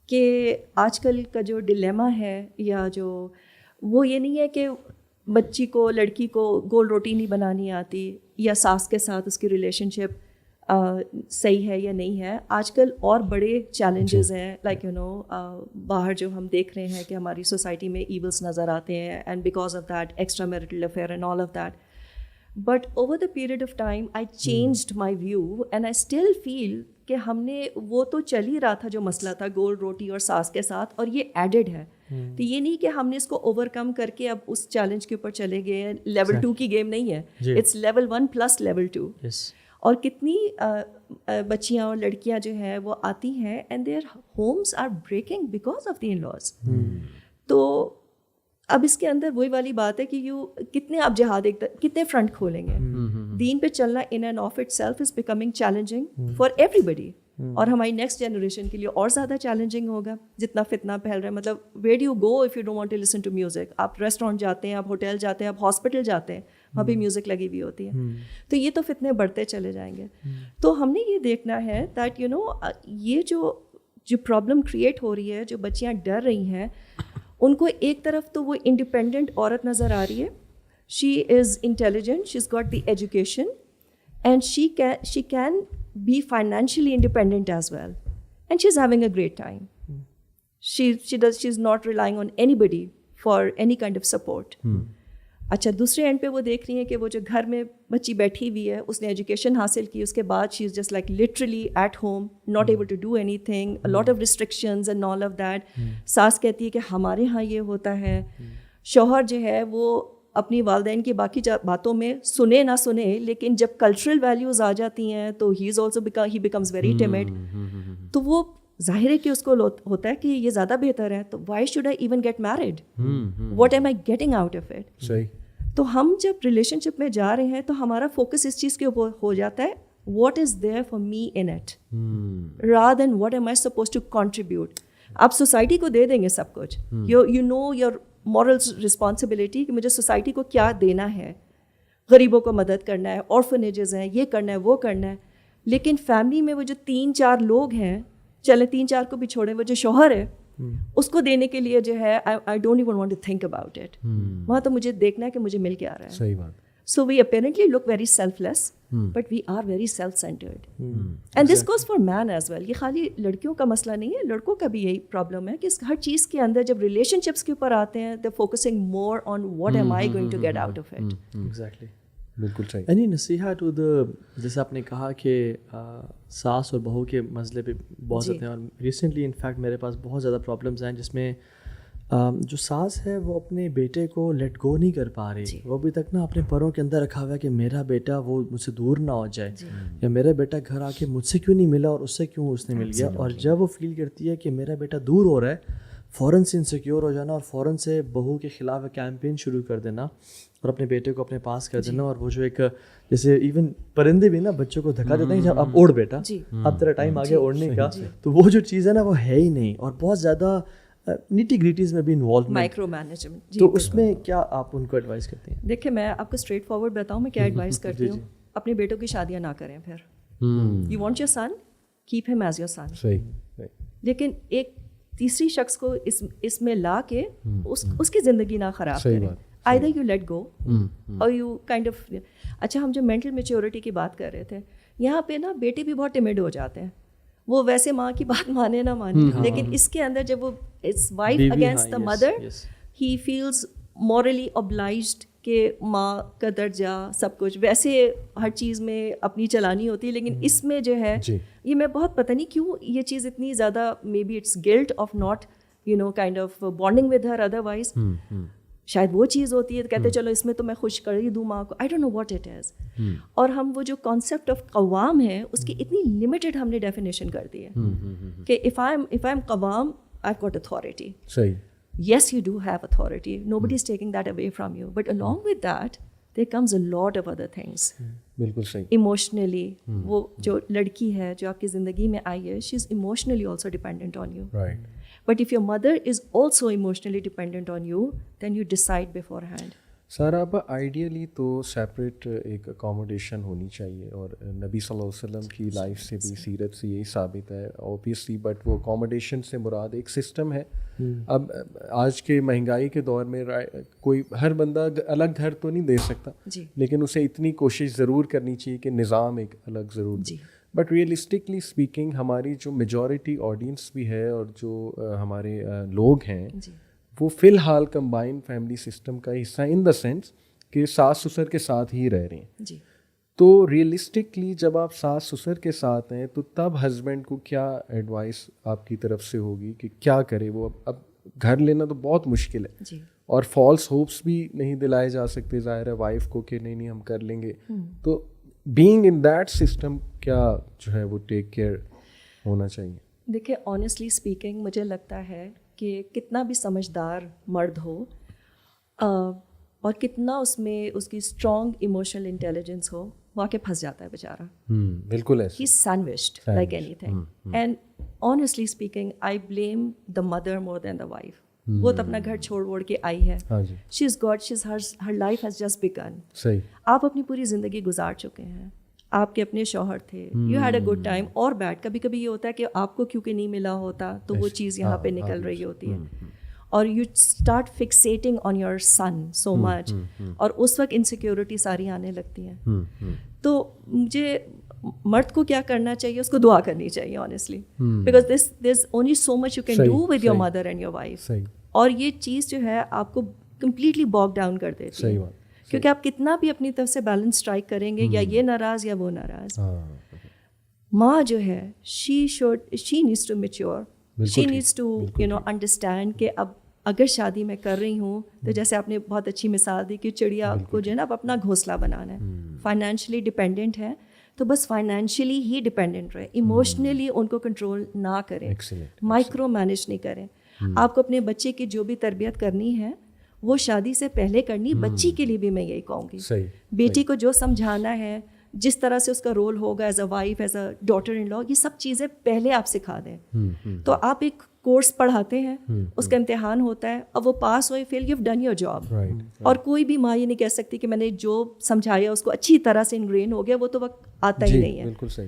[SPEAKER 2] کہ آج کل کا جو ڈلیما ہے یا جو وہ یہ نہیں ہے کہ بچی کو لڑکی کو گول روٹی نہیں بنانی آتی یا ساس کے ساتھ اس کی ریلیشن شپ صحیح ہے یا نہیں ہے. آج کل اور بڑے چیلنجز ہیں, لائک یو نو باہر جو ہم دیکھ رہے ہیں کہ ہماری سوسائٹی میں ایولس نظر آتے ہیں, and because of that extra marital affair and all of that. But over the period of time I changed my view and I still feel کہ ہم نے وہ تو چل ہی رہا تھا جو مسئلہ تھا گول روٹی اور ساس کے ساتھ, اور یہ ایڈڈ ہے. تو یہ نہیں کہ ہم نے اس کو اوور کم کر کے اب اس چیلنج کے اوپر چلے گئے ہیں. لیول 2 کی گیم نہیں ہے, اٹس لیول 1 پلس لیول 2. اور کتنی بچیاں اور لڑکیاں جو ہیں وہ آتی ہیں and their homes are breaking because of the in laws. تو اب اس کے اندر وہی والی بات ہے کہ کتنے آپ جہاد کتنے فرنٹ کھولیں گے. دین پہ چلنا in and of itself is becoming challenging for ایوری بڈی, اور ہماری نیکسٹ جنریشن کے لیے اور زیادہ چیلنجنگ ہوگا جتنا فتنہ پھیل رہا ہے. مطلب where do you go if you don't want to listen to music? آپ ریسٹورینٹ جاتے ہیں, آپ ہوٹل جاتے ہیں, آپ ہاسپٹل جاتے ہیں, وہاں پہ میوزک لگی ہوئی ہوتی ہے. تو یہ تو فتنے بڑھتے چلے جائیں گے. تو ہم نے یہ دیکھنا ہے دیٹ یو نو یہ جو پرابلم کریٹ ہو رہی ہے, جو بچیاں ڈر رہی ہیں, ان کو ایک طرف تو وہ انڈیپینڈنٹ عورت نظر آ رہی ہے, she is intelligent, she has got the education, and she can be financially independent as well, and she's having a great time. She's not relying on anybody for any kind of support. اچھا دوسرے and پہ وہ دیکھ رہی ہیں کہ وہ جو گھر میں بچی بیٹھی ہوئی ہے, اس نے ایجوکیشن حاصل کی, اس کے بعد she is just like literally at home, not able to do anything, lot of restrictions and all of that. ساس کہتی ہے کہ ہمارے ہاں یہ ہوتا ہے. شوہر جو ہے وہ اپنی والدین کی باقی باتوں میں سنے نہ سنے, لیکن جب کلچرل ویلیوز آ جاتی ہیں تو he is also he becomes very tamed. تو وہ ظاہر ہے کہ اس کو ہوتا ہے کہ یہ زیادہ بہتر ہے, تو why should I even get married, what am I getting out of it. تو ہم جب ریلیشن شپ میں جا رہے ہیں تو ہمارا فوکس اس چیز کے اوپر ہو جاتا ہے, what is there for me in it, rather than what am I suppose to contribute. آپ سوسائٹی کو دے دیں گے سب کچھ, you know your moral responsibility کہ مجھے سوسائٹی کو کیا دینا ہے, غریبوں کو مدد کرنا ہے, آرفنیجز ہیں, یہ کرنا ہے وہ کرنا ہے. لیکن فیملی میں وہ جو 3-4 لوگ ہیں, چلے 3-4 کو بھی چھوڑیں, وہ جو شوہر ہے اس کو دینے کے لیے جو ہے I don't even want to think about it. وہاں تو مجھے دیکھنا ہے کہ مجھے مل کے آ رہا ہے.
[SPEAKER 3] صحیح بات.
[SPEAKER 2] So we apparently look very selfless, but we are very self-centered. And this goes for man as well. یہ خالی لڑکیوں کا مسئلہ نہیں ہے, لڑکوں کا بھی یہی پرابلم ہے کہ ہر چیز کے اندر جب ریلیشن شپس کے اوپر آتے ہیں, they're focusing more on what am I going to get out of it.
[SPEAKER 1] Exactly.
[SPEAKER 3] بالکل صحیح.
[SPEAKER 1] اینی نصیحت ٹو دا, جیسے آپ نے کہا کہ ساس اور بہو کے مسئلے پہ بہت زیادہ ہیں, اور ریسنٹلی انفیکٹ میرے پاس بہت زیادہ پرابلمس ہیں جس میں جو ساس ہے وہ اپنے بیٹے کو لیٹ گو نہیں کر پا رہی. وہ ابھی تک نا اپنے پروں کے اندر رکھا ہوا ہے کہ میرا بیٹا وہ مجھ سے دور نہ ہو جائے, یا میرا بیٹا گھر آ کے مجھ سے کیوں نہیں ملا اور اس سے کیوں اس نے مل گیا. اور جب وہ فیل کرتی ہے کہ میرا بیٹا دور ہو رہا ہے, فوراً سے انسیکیور ہو جانا اور فوراً سے بہو کے خلاف کیمپین شروع کر دینا اور اپنے بیٹے کو اپنے پاس کر دینا. اور وہ جو ایک جیسے ایون پرندے بھی نا بچوں کو دھکا دیتے ہیں جب اب اوڑ بیٹا, اب تیرا ٹائم آ گیا اوڑنے کا, تو وہ جو چیز ہے نا وہ ہے ہی نہیں. اور بہت زیادہ نیٹی گریٹیز میں بھی انوالو,
[SPEAKER 2] مائکرو مینجمنٹ.
[SPEAKER 1] تو اس میں کیا آپ ان کو ایڈوائز کرتے ہیں؟
[SPEAKER 2] دیکھیں میں آپ کو اسٹریٹ فارورڈ بتاؤں میں کیا ایڈوائز کرتی ہوں. اپنے بیٹوں کی شادیاں نہ کریں. پھر you want your son, keep him as your son.
[SPEAKER 3] صحیح.
[SPEAKER 2] لیکن ایک تیسری شخص کو اس میں لا کے اس کی زندگی نہ خراب کریں. either you let go or you kind of. اچھا, ہم جو مینٹل میچیورٹی کی بات کر رہے تھے, یہاں پہ نا بیٹے بھی بہت ٹمڈ ہو جاتے ہیں. وہ ویسے ماں کی بات مانے نہ مانے, لیکن اس کے اندر جب وہ it's wife against the mother, he feels morally obliged کہ ماں کا درجہ سب کچھ ویسے ہر چیز میں اپنی چلانی ہوتی ہے. لیکن اس میں جو ہے یہ میں بہت پتہ نہیں کیوں یہ چیز اتنی زیادہ, maybe it's guilt of not kind of bonding with her, otherwise شاید وہ چیز ہوتی ہے. کہتے چلو اس میں تو میں خوش کر ہی دوں ماں کو, I don't know what it is. اور ہم وہ جو کانسیپٹ آف قوام ہے اس کی اتنی لمیٹڈ ہم نے ڈیفینیشن کر دی ہے کہ if I'm قوام, I've got authority.
[SPEAKER 3] صحیح.
[SPEAKER 2] Yes, you do have authority. Nobody is taking that away from you. But along with that, there comes a lot of other things.
[SPEAKER 3] بالکل صحیح.
[SPEAKER 2] Emotionally, وہ جو لڑکی ہے جو آپ کی زندگی میں آئی ہے, she is emotionally also dependent on you.
[SPEAKER 3] Right.
[SPEAKER 2] But if your mother is also emotionally dependent on you, then you decide beforehand.
[SPEAKER 3] سارا اب آئیڈیلی تو سیپریٹ ایک اکاموڈیشن ہونی چاہیے, اور نبی صلی اللہ علیہ وسلم کی لائف سے بھی, سیرت سے یہی ثابت ہے اوبیسلی. بٹ وہ اکاموڈیشن سے مراد ایک سسٹم ہے. اب آج کے مہنگائی کے دور میں کوئی ہر بندہ الگ گھر تو نہیں دے سکتا, لیکن اسے اتنی کوشش ضرور کرنی چاہیے کہ نظام ایک الگ ضرور دے. بٹ ریئلسٹکلی اسپیکنگ ہماری جو میجورٹی آڈینس بھی ہے اور جو ہمارے لوگ ہیں وہ فی الحال کمبائن فیملی سسٹم کا حصہ, ان دا سینس کہ ساس سسر کے ساتھ ہی رہ رہے ہیں. تو ریئلسٹکلی جب آپ ساس سسر کے ساتھ ہیں تو تب ہسبینڈ کو کیا ایڈوائس آپ کی طرف سے ہوگی کہ کیا کرے وہ؟ اب گھر لینا تو بہت مشکل ہے, اور فالس ہوپس بھی نہیں دلائے جا سکتے ظاہر ہے وائف کو کہ نہیں ہم کر لیں گے. تو بینگ ان دیٹ سسٹم کیا جو ہے وہ ٹیک کیئر ہونا چاہیے؟
[SPEAKER 2] دیکھیں آنیسٹلی اسپیکنگ مجھے لگتا ہے کہ کتنا بھی سمجھدار مرد ہو اور کتنا اس میں اس کی اسٹرانگ ایموشنل انٹیلیجنس ہو, وہ آ کے پھنس جاتا ہے بیچارہ.
[SPEAKER 3] بالکل ایسے,
[SPEAKER 2] he is sandwiched like anything. And honestly speaking I blame the mother more than the wife. وہ تو اپنا گھر چھوڑ ووڑ کے آئی ہے, she is God, she is her life has just begun.
[SPEAKER 3] صحیح.
[SPEAKER 2] آپ اپنی پوری زندگی گزار چکے ہیں, آپ کے اپنے شوہر تھے, you had a good time اور بیڈ. کبھی کبھی یہ ہوتا ہے کہ آپ کو کیونکہ نہیں ملا ہوتا تو وہ چیز یہاں پہ نکل رہی ہوتی ہے, اور you start fixating on your son so much, اور اس وقت انسیکیورٹی ساری آنے لگتی ہیں. تو مجھے مرد کو کیا کرنا چاہیے, اس کو دعا کرنی چاہیے honestly, because there is only so much you can do with your mother and your wife. اور یہ چیز جو ہے آپ کو کمپلیٹلی باک ڈاؤن کر دیتی ہے, کیونکہ آپ کتنا بھی اپنی طرف سے بیلنس اسٹرائک کریں گے, یا یہ ناراض یا وہ ناراض. ماں جو ہے she needs to mature, she needs to understand کہ اب اگر شادی میں کر رہی ہوں تو جیسے آپ نے بہت اچھی مثال دی کہ چڑیا کو جو ہے نا اب اپنا گھونسلہ بنانا ہے. فائنینشلی ڈپینڈنٹ ہے تو بس فائنینشلی ہی ڈپینڈنٹ رہے, ایموشنلی ان کو کنٹرول نہ کریں, مائکرو مینیج نہیں کریں. آپ کو اپنے بچے کی جو بھی تربیت کرنی ہے وہ شادی سے پہلے کرنی. بچی کے لیے بھی میں یہی کہوں گی, بیٹی کو جو سمجھانا ہے, جس طرح سے اس کا رول ہوگا as a wife, as a daughter in law, یہ سب چیزیں پہلے آپ سکھا دیں. تو آپ ایک کورس پڑھاتے ہیں, اس کا امتحان ہوتا ہے, اب وہ پاس ہوئے fail, you have done your job. اور کوئی بھی ماں یہ نہیں کہہ سکتی کہ میں نے جو سمجھایا اس کو اچھی طرح سے انگرین ہو گیا, وہ تو وقت آتا ہی نہیں ہے.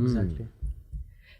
[SPEAKER 1] Exactly.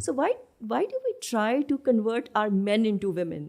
[SPEAKER 2] So why do we try to convert our men into women?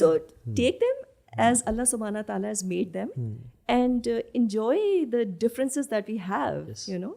[SPEAKER 2] So take them as Allah subhanahu wa ta'ala has made them and enjoy the differences that we have, you know.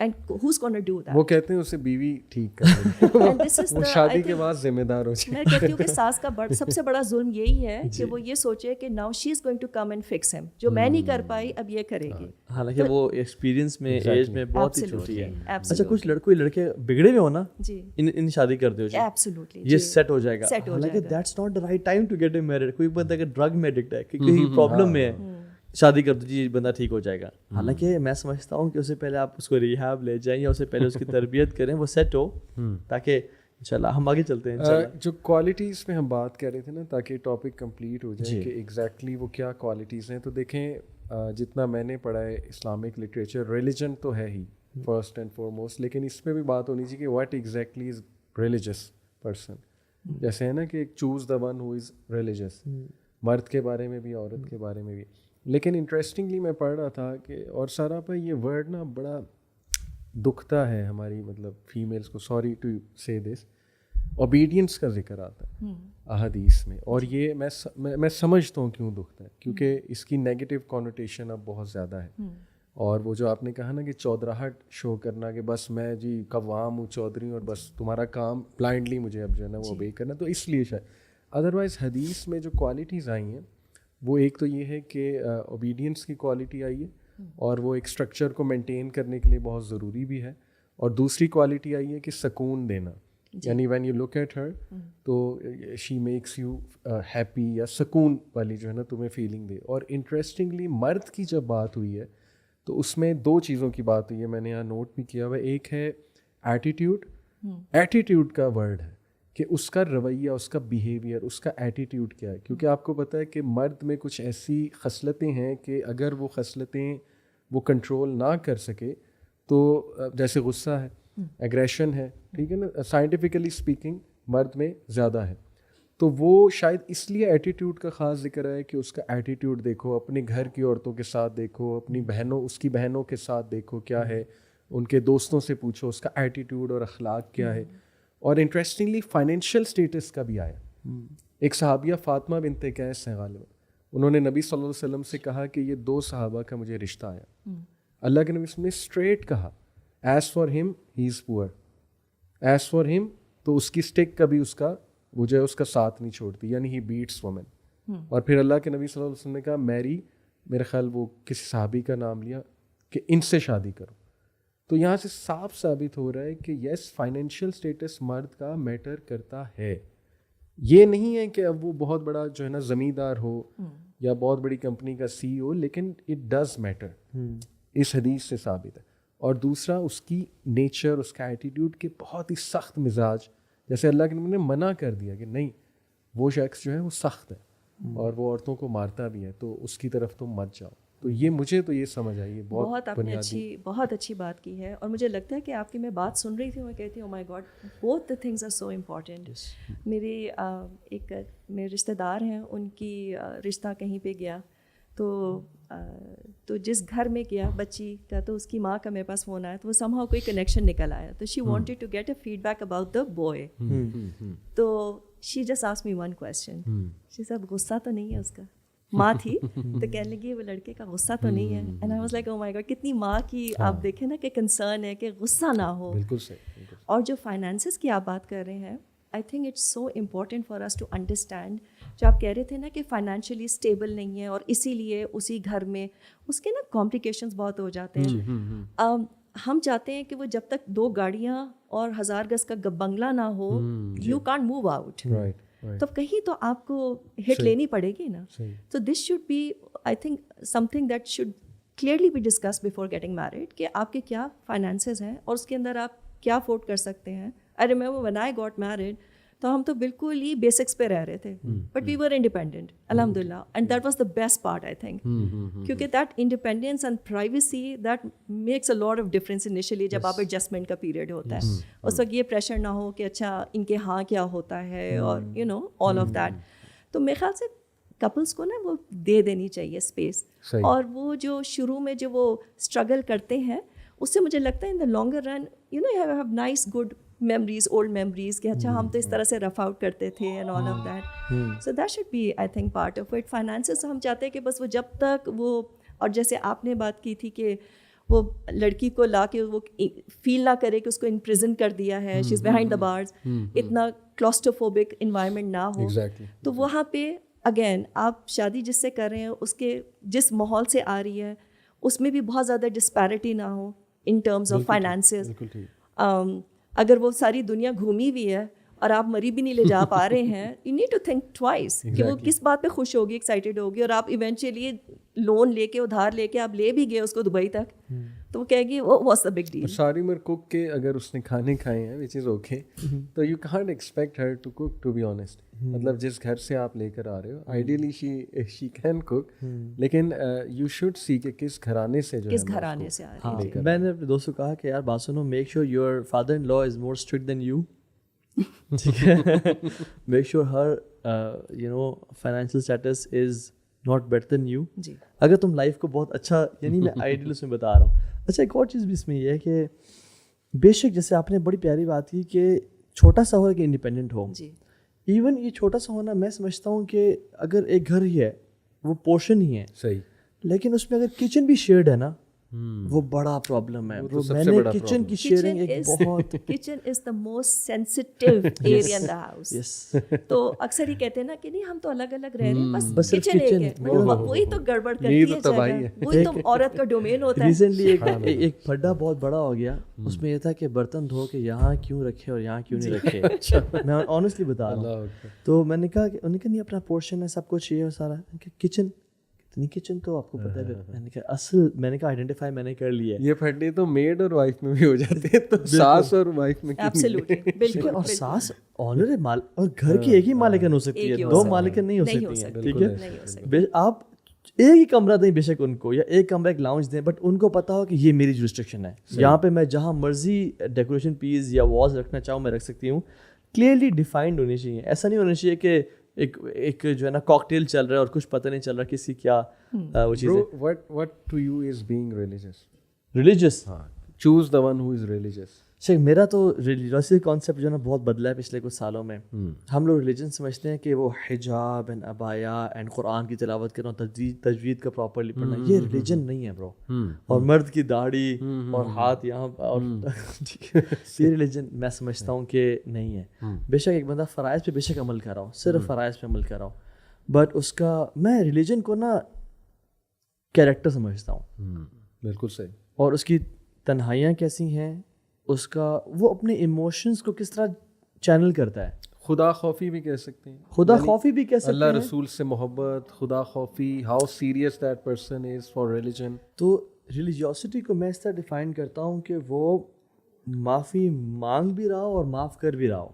[SPEAKER 2] and who's going to do that?
[SPEAKER 3] وہ کہتے ہیں اسے بیوی ٹھیک کر دے
[SPEAKER 2] And this is
[SPEAKER 3] وہ
[SPEAKER 2] the,
[SPEAKER 3] شادی
[SPEAKER 2] I
[SPEAKER 3] کے
[SPEAKER 2] think,
[SPEAKER 3] بعد ذمہ دار ہو جائے.
[SPEAKER 2] میں کہتی ہوں کہ ساس کا سب سے بڑا ظلم یہی ہے کہ وہ یہ سوچے کہ now she is going to come and fix him, جو میں نہیں کر پائی اب یہ کرے گی.
[SPEAKER 1] حالانکہ وہ ایکسپیرینس میں ایج میں بہت ہی چھوٹی ہے. اچھا کچھ لڑکے بگڑے ہوئے ہو نا,
[SPEAKER 2] جی
[SPEAKER 1] ان شادی کر دو جی,
[SPEAKER 2] ایبسلیٹلی
[SPEAKER 1] یہ سیٹ ہو جائے گا. حالانکہ that's not the right time to get married. کوئی بندہ اگر ڈرگ میں ایڈکٹ ہے, کوئی پرابلم میں ہے, شادی کر دو جی بندہ ٹھیک ہو جائے گا. حالانکہ میں سمجھتا ہوں کہ اس سے پہلے آپ اس کو ریہیب لے جائیں یا اس سے پہلے اس کی تربیت کریں, وہ سیٹ ہو, تاکہ انشاءاللہ ہم آگے چلتے ہیں.
[SPEAKER 3] جو کوالٹیز میں ہم بات کر رہے تھے نا, تاکہ ٹاپک کمپلیٹ ہو جائے کہ ایگزیکٹلی وہ کیا کوالٹیز ہیں. تو دیکھیں جتنا میں نے پڑھا ہے اسلامک لٹریچر, ریلیجن تو ہے ہی فرسٹ اینڈ فارموسٹ, لیکن اس میں بھی بات ہونی چاہیے کہ what exactly is religious person. جیسے ہے نا کہ ایک choose the one who is religious, مرد کے بارے میں بھی عورت کے بارے میں بھی. لیکن انٹرسٹنگلی میں پڑھ رہا تھا کہ, اور سارا پہ یہ ورڈ نا بڑا دکھتا ہے ہماری مطلب فیمیلس کو, سوری ٹو سے دس, اوبیڈینس کا ذکر آتا ہے احادیث میں. اور یہ میں سمجھتا ہوں کیوں دکھتا ہے, کیونکہ اس کی نیگیٹو کونوٹیشن اب بہت زیادہ ہے. اور وہ جو آپ نے کہا نا کہ چودراہٹ شو کرنا کہ بس میں جی قوام ہوں, چودھری ہوں, اور بس تمہارا کام بلائنڈلی مجھے اب جو ہے نا وہ اوبے کرنا, تو اس لیے شاید. ادروائز حدیث میں جو کوالٹیز آئی ہیں وہ ایک تو یہ ہے کہ اوبیڈینس کی کوالٹی آئی ہے, اور وہ ایک اسٹرکچر کو مینٹین کرنے کے لیے بہت ضروری بھی ہے. اور دوسری کوالٹی آئی ہے کہ سکون دینا, یعنی when you look at her تو شی میکس یو ہیپی, یا سکون والی جو ہے نا تمہیں فیلنگ دے. اور انٹرسٹنگلی مرد کی جب بات ہوئی ہے تو اس میں دو چیزوں کی بات ہوئی ہے, میں نے یہاں نوٹ بھی کیا ہوا. ایک ہے ایٹیٹیوڈ. ایٹیٹیوڈ کا ورڈ ہے کہ اس کا رویہ, اس کا بیہیویئر, اس کا ایٹیٹیوڈ کیا ہے. کیونکہ آپ کو پتہ ہے کہ مرد میں کچھ ایسی خصلتیں ہیں کہ اگر وہ خصلتیں وہ کنٹرول نہ کر سکے تو, جیسے غصہ ہے, ایگریشن ہے, ٹھیک ہے نا, سائنٹیفکلی اسپیکنگ مرد میں زیادہ ہے. تو وہ شاید اس لیے ایٹیٹیوڈ کا خاص ذکر ہے کہ اس کا ایٹیٹیوڈ دیکھو, اپنے گھر کی عورتوں کے ساتھ دیکھو, اپنی بہنوں, اس کی بہنوں کے ساتھ دیکھو کیا ہے, ان کے دوستوں سے پوچھو اس کا ایٹیٹیوڈ اور اخلاق کیا ہے. اور انٹرسٹنگلی فائنینشیل اسٹیٹس کا بھی آیا. ایک صحابیہ فاطمہ بنت قیس ہیں غالباً, انہوں نے نبی صلی اللہ علیہ وسلم سے کہا کہ یہ دو صحابہ کا مجھے رشتہ آیا. اللہ کے نبی نے اسٹریٹ کہا, ایز فار ہم ہی از پور, ایز فار ہم, تو اس کی اسٹک کبھی اس کا وہ جو ہے اس کا ساتھ نہیں چھوڑتی, یعنی ہی بیٹس وومن. اور پھر اللہ کے نبی صلی اللہ علیہ وسلم نے کہا میری, میرے خیال وہ کسی صحابی کا نام لیا, کہ ان سے شادی کرو. تو یہاں سے صاف ثابت ہو رہا ہے کہ یس, فائنینشیل اسٹیٹس مرد کا میٹر کرتا ہے. یہ نہیں ہے کہ اب وہ بہت بڑا جو ہے نا زمیندار ہو یا بہت بڑی کمپنی کا سی او, لیکن اٹ ڈز میٹر, اس حدیث سے ثابت ہے. اور دوسرا اس کی نیچر, اس کا ایٹیٹیوڈ کہ بہت ہی سخت مزاج, جیسے اللہ کے نبی نے منع کر دیا کہ نہیں وہ شخص جو ہے وہ سخت ہے اور وہ عورتوں کو مارتا بھی ہے, تو اس کی طرف تم مت جاؤ. تو یہ مجھے تو یہ سمجھ آئی,
[SPEAKER 2] بہت آپ نے بہت اچھی بات کی ہے. اور مجھے لگتا ہے کہ آپ کی میں بات سن رہی تھی, میں کہتی ہوں my God, both the things are so important. میری ایک میرے رشتہ دار ہیں, ان کی رشتہ کہیں پہ گیا, تو جس گھر میں گیا بچی کا, تو اس کی ماں کا میرے پاس فون آیا, تو وہ سم ہاؤ کوئی کنیکشن نکل آیا, تو she wanted to get a feedback about the boy. تو she just asked me one question, she said غصہ تو نہیں ہے اس کا, ماں تھی تو کہنے لگی وہ لڑکے کا غصہ تو نہیں ہے. And I was like oh my God, کتنی ماں کی آپ دیکھیں نا کہ کنسرن ہے کہ غصہ نہ ہو.
[SPEAKER 3] بالکل صحیح.
[SPEAKER 2] اور جو فائنانسز کی آپ بات کر رہے ہیں, I think it's so important for us to understand. جو آپ کہہ رہے تھے نا کہ فائنینشلی اسٹیبل نہیں ہے, اور اسی لیے اسی گھر میں اس کے نا کمپلیکیشنز بہت ہو جاتے ہیں. ہم چاہتے ہیں کہ وہ جب تک 2 گاڑیاں اور 1000 گز کا بنگلہ نہ ہو, یو کانٹ موو آؤٹ. تو کہیں تو آپ کو ہٹ لینی پڑے گی نا. تو this should be, I think, something that should clearly be discuss before getting married, کہ آپ کے کیا فائنانسز ہیں اور اس کے اندر آپ کیا افورڈ کر سکتے ہیں. I remember when I got married, تو ہم تو بالکل ہی بیسکس پہ رہ رہے تھے, بٹ وی ور انڈیپینڈنٹ الحمد للہ, and that was the best part I think, کیونکہ that independence and privacy that makes a lot of difference initially. جب آپ ایڈجسٹمنٹ کا پیریڈ ہوتا ہے, اس وقت یہ پریشر نہ ہو کہ اچھا ان کے ہاں کیا ہوتا ہے, اور you know all of that. تو میرے خیال سے کپلس کو نا وہ دے دینی چاہیے اسپیس, اور وہ جو شروع میں جو وہ اسٹرگل کرتے ہیں, اس سے مجھے لگتا ہے in the longer run you know you have nice good memories, old memories, کہ اچھا ہم تو اس طرح سے رف آؤٹ کرتے تھے and all of that. So that should be I think part of it. Finances ہم چاہتے ہیں کہ بس وہ جب تک وہ, اور جیسے آپ نے بات کی تھی کہ وہ لڑکی کو لا کے وہ فیل نہ کرے کہ اس کو انپریزن کر دیا ہے, she is behind the bars, اتنا کلاسٹروفوبک انوائرمنٹ نہ ہو. تو وہاں پہ اگین آپ شادی جس سے کر رہے ہیں اس کے جس ماحول سے آ رہی ہے اس میں بھی بہت زیادہ ڈسپیرٹی نہ ہو ان ٹرمز آف فائنانسز. اگر وہ ساری دنیا گھومی ہوئی ہے اور آپ مری بھی نہیں لے جا پا رہے ہیں, you need to think twice کہ وہ کس بات پہ خوش ہوگی, ایکسائٹیڈ ہوگی, اور آپ ایونچولی لون لے کے ادھار لے کے آپ لے بھی گئے اس کو دبئی تک, تو وہ کہے گی واٹس دا بگ ڈیل.
[SPEAKER 3] ساری عمر کوک کے اگر اس نے کھانے کھائے ہیں وچ از اوکے, تو you can't expect her to cook, to be honest. مطلب جس گھر سے آپ لے کر آ رہے ہو آئیڈیلی شی کین کوک, لیکن یو شوڈ سی کہ کس گھرانے سے, جو
[SPEAKER 2] کس گھرانے سے آ رہی ہے.
[SPEAKER 1] میں نے اپنے دوست کو کہا کہ یار بات سنو, make sure your father in law is more strict than you. ٹھیک ہے, make sure her financial status is not better than you. اگر تم لائف کو بہت اچھا, یعنی میں آئیڈیل اس میں بتا رہا ہوں. اچھا ایک اور چیز بھی اس میں یہ ہے کہ بے شک جیسے آپ نے بڑی پیاری بات کی کہ چھوٹا سا ہو کہ انڈیپینڈنٹ ہو. ایون یہ چھوٹا سا ہونا میں سمجھتا ہوں کہ اگر ایک گھر ہی ہے وہ پورشن ہی ہے صحیح, لیکن اس میں اگر کچن بھی شیئرڈ ہے نا وہ بڑا پرابلم ہے. میں نے کچن کی شیئرنگ ایک بہت,
[SPEAKER 2] kitchen is the most sensitive area in the house. تو اکثر ہی کہتے ہیں نا کہ نہیں ہم تو الگ الگ رہ رہے ہیں, بس کچن ایک ہے, وہی تو گڑبڑ کرتی ہے جگہ, وہی تو عورت کا ڈومین ہوتا ہے.
[SPEAKER 1] ریسنٹلی ایک پھڈا بہت بڑا ہو گیا, اس میں یہ تھا کہ برتن دھو کے یہاں کیوں رکھے اور یہاں کیوں نہیں رکھے. میں آنیسٹلی بتا رہا ہوں. تو میں نے کہا کہ انہوں نے کہا نہیں اپنا پورشن ہے, سب کچھ چاہیے اور سارا. کچن کچن تو آپ کو پتہ ہے. میں نے کہا اصل, میں نے کہا آئیڈینٹیفائی میں نے کر لیا ہے.
[SPEAKER 3] یہ پھڈے تو میڈ اور وائف میں بھی ہو جاتے ہیں, تو ساس اور وائف میں
[SPEAKER 2] ایبسلیوٹلی بالکل.
[SPEAKER 1] اور ساس آنر ہے مال, اور گھر کی ایک ہی مالکن ہو سکتی ہے, دو مالکن نہیں ہو سکتی ہیں. ٹھیک ہے, آپ ایک ہی کمرہ دیں بے شک ان کو, یا ایک کمرہ ایک لاؤنج دیں, بٹ ان کو پتا ہو کہ یہ میری جورسڈکشن ہے, یہاں پہ میں جہاں مرضی ڈیکوریشن پیس یا والز رکھنا چاہوں میں رکھ سکتی ہوں. کلیئرلی ڈیفائنڈ ہونی چاہیے. ایسا نہیں ہونا چاہیے کہ ایک جو ہے نا کاکٹیل چل رہا ہے اور کچھ پتہ نہیں چل رہا کسی کیا وہ چیز ہے.
[SPEAKER 3] what to you is being
[SPEAKER 1] religious.
[SPEAKER 3] choose the one who is religious.
[SPEAKER 1] میرا تو ریلیجیوسٹی کانسیپٹ جو ہے نا بہت بدلا ہے پچھلے کچھ سالوں میں. ہم لوگ ریلیجن سمجھتے ہیں کہ وہ حجاب اینڈ ابایا اینڈ قرآن کی تلاوت کرنا, تجوید کا پراپرلی پڑھنا, یہ ریلیجن نہیں ہے برو. اور مرد کی داڑھی اور ہاتھ یہاں, اور یہ ریلیجن میں سمجھتا ہوں کہ نہیں ہے. بے شک ایک بندہ فرائض پہ بے شک عمل کر رہا ہو, صرف فرائض پہ عمل کر رہا ہو, بٹ اس کا میں ریلیجن کو نا کیریکٹر سمجھتا ہوں.
[SPEAKER 3] بالکل صحیح.
[SPEAKER 1] اور اس کی تنہائیاں کیسی ہیں, اس کا وہ اپنے ایموشنز کو کس طرح چینل کرتا ہے.
[SPEAKER 3] خدا خوفی بھی کہہ سکتے ہیں,
[SPEAKER 1] خدا خوفی بھی کہہ سکتے ہیں,
[SPEAKER 3] اللہ رسول سے محبت, خدا خوفی, how serious that person is for religion.
[SPEAKER 1] تو ریلیجیوسٹی کو میں اس طرح ڈیفائن کرتا ہوں کہ وہ معافی مانگ بھی رہا ہو اور معاف کر بھی رہا ہو.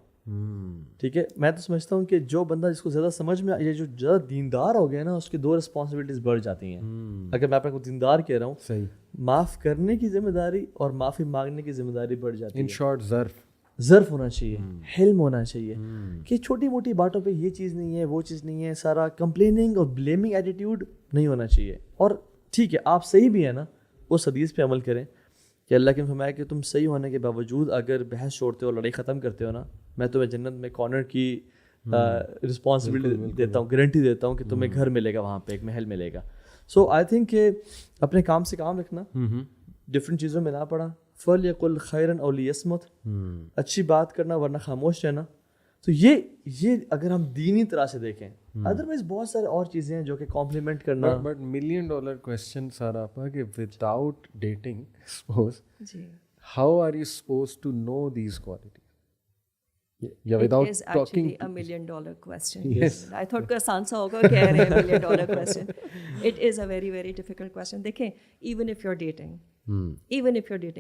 [SPEAKER 1] ٹھیک ہے, میں تو سمجھتا ہوں کہ جو بندہ جس کو زیادہ سمجھ میں, یہ جو زیادہ دیندار ہو گیا نا, اس کی 2 رسپانسبلٹیز بڑھ جاتی ہیں. اگر میں اپنے کو دیندار کہہ رہا ہوں,
[SPEAKER 3] صحیح,
[SPEAKER 1] معاف کرنے کی ذمہ داری اور معافی مانگنے کی ذمہ داری بڑھ جاتی ہے.
[SPEAKER 3] ان شارٹ
[SPEAKER 1] ظرف ہونا چاہیے, حلم ہونا چاہیے, کہ چھوٹی موٹی باتوں پہ یہ چیز نہیں ہے وہ چیز نہیں ہے, سارا کمپلیننگ اور بلیمنگ ایٹیٹیوڈ نہیں ہونا چاہیے. اور ٹھیک ہے آپ صحیح بھی ہیں نا, اس حدیث پہ عمل کریں کہ اللہ کے فرمایا کہ تم صحیح ہونے کے باوجود اگر بحث چھوڑتے ہو, لڑائی ختم کرتے ہو نا, میں تمہیں جنت میں کارنر کی رسپانسبلٹی دیتا ہوں, گارنٹی دیتا ہوں کہ تمہیں گھر ملے گا, وہاں پہ ایک محل ملے گا. سو آئی تھنک کہ اپنے کام سے کام رکھنا, ڈفرینٹ چیزوں میں نہ پڑا, فَلْيَقُلْ خَيْرًا أَوْ لِيَصْمُتْ, اچھی بات کرنا ورنہ خاموش رہنا. تو یہ اگر ہم دینی طرح سے دیکھیں, ادروائز بہت سارے اور چیزیں ہیں جو کہ کمپلیمنٹ کرنا.
[SPEAKER 3] بٹ $1,000,000 کویسچن سارا آپ کہ without dating suppose how are you suppose to know these qualities, یا without talking.
[SPEAKER 2] $1 million question. Yes. I thought کا آسان سا ہوگا, کہہ رہے ہیں $1 million question. It is a very very difficult question. دیکھیں even if you're dating,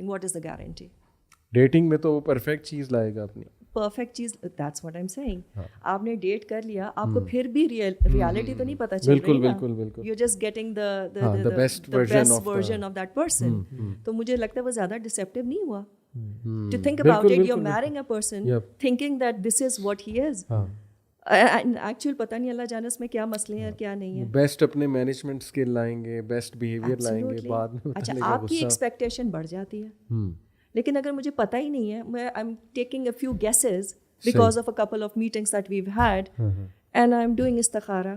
[SPEAKER 2] what is the guarantee?
[SPEAKER 3] Dating میں تو وہ پرفیکٹ چیز لائے گا اپنی,
[SPEAKER 2] پرفیکٹ چیز, that's what I'm saying. آپ نے ڈیٹ کر لیا, آپ کو پھر بھی ریالٹی تو نہیں پتہ چل رہی نا.
[SPEAKER 3] بالکل بالکل.
[SPEAKER 2] You're just getting the best version of that person. تو مجھے لگتا ہے وہ زیادہ ڈسیپٹیو نہیں ہوا. To think about it, you're marrying a person thinking that this is what he is. Actual پتہ نہیں اللہ جانے اس میں کیا مسئلے ہیں اور کیا نہیں ہے.
[SPEAKER 3] بیسٹ اپنے مینجمنٹ اسکل لائیں گے, بیسٹ بیہیویئر لائیں گے, بعد میں
[SPEAKER 2] اچھا آپ کی ایکسپیکٹیشن بڑھ جاتی ہے, لیکن اگر مجھے پتہ ہی نہیں ہے, میں I am taking a few guesses because of a couple of meetings that we've had and I am doing استخارہ.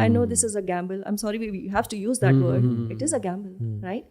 [SPEAKER 2] I know this is a gamble. I'm sorry we have to use that word. It is a gamble, right?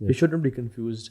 [SPEAKER 1] He shouldn't be confused.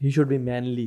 [SPEAKER 1] He should be manly.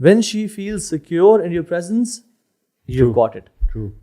[SPEAKER 1] When she feels secure in your presence, you've got it. True.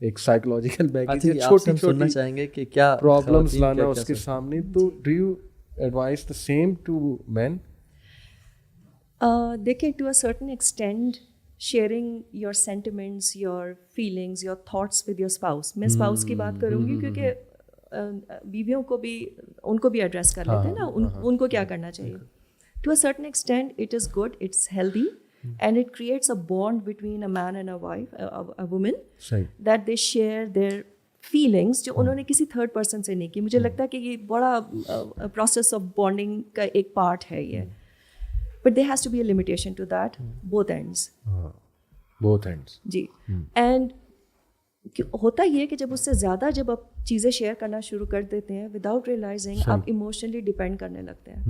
[SPEAKER 3] ایک psychological baggage
[SPEAKER 1] چھوٹی چھوٹی سننا چاہیں گے کہ کیا
[SPEAKER 3] problems لانا اس کے سامنے. تو do you advise the same to men?
[SPEAKER 2] دیکھیں to a certain extend sharing your sentiments, your feelings, your thoughts with your spouse. میں اسپاؤس کی بات کروں گی کیونکہ بیویوں کو بھی ان کو بھی ایڈریس کر لیتے ہیں نا, ان کو کیا کرنا چاہیے. To a certain extent it is good, it's healthy, and it creates a bond between a man and a wife, a woman, that they share their feelings جو انہوں نے کسی تھرڈ پرسن سے نہیں کی. مجھے لگتا ہے کہ یہ بڑا پروسیس آف بانڈنگ کا ایک پارٹ ہے یہ. But there has to be a limitation to that, both ends. جی. اینڈ ہوتا یہ ہے کہ جب اس سے زیادہ جب آپ چیزیں شیئر کرنا شروع کر دیتے ہیں وداؤٹ ریئلائزنگ, آپ ایموشنلی ڈپینڈ کرنے لگتے ہیں.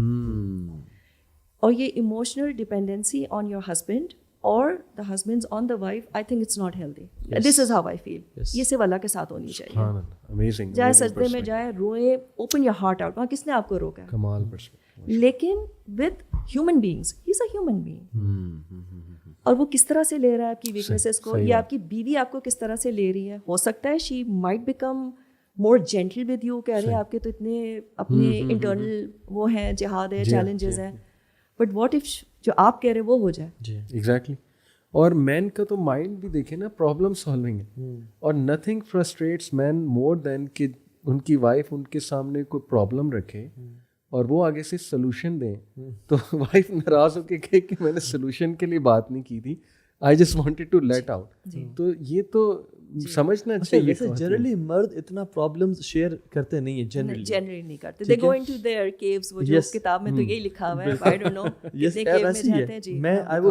[SPEAKER 2] اور یہ emotional dependency on your husband اور the husbands on the wife, I think it's not healthy. This is how I feel. یہ صرف اللہ کے ساتھ ہونی چاہیے. جائے سجدے میں جائے, روئے, اوپن یور ہارٹ آؤٹ. وہاں کس نے آپ کو روکا ہے؟ لیکن with human beings, he is a human being. اور وہ کس طرح سے لے رہا ہے آپ کی ویکنیسز کو, یا آپ کی بیوی آپ کو کس طرح سے لے رہی ہے. ہو سکتا ہے she might become more gentle with you, کہہ رہے ہیں آپ کے تو اتنے اپنے انٹرنل وہ ہیں, جہاد ہے, چیلنجز ہیں. بٹ واٹ اف جو آپ کہہ رہے وہ ہو جائے.
[SPEAKER 3] جی ایگزیکٹلی. اور مین کا تو مائنڈ بھی دیکھیں نا, پرابلم سالونگ ہے, اور نتھنگ فرسٹریٹس مین مور دین کہ ان کی وائف ان کے سامنے کوئی پرابلم رکھے اور وہ آگے سے سلوشن دیں, تو وائف ناراض ہو کے کہے کہ میں نے سلوشن کے لیے بات نہیں کی تھی, I just wanted to let out. تو یہ تو سمجھنا چاہیے.
[SPEAKER 1] جنرلی مرد اتنا پرابلمز شیئر کرتے نہیں ہیں,
[SPEAKER 2] جنرلی نہیں کرتے. دے گو انٹو دیئر کیوز. وہ جو کتاب میں تو یہی لکھا ہوا ہے, آئی ڈونٹ نو کتنے کیو میں جاتے ہیں. جی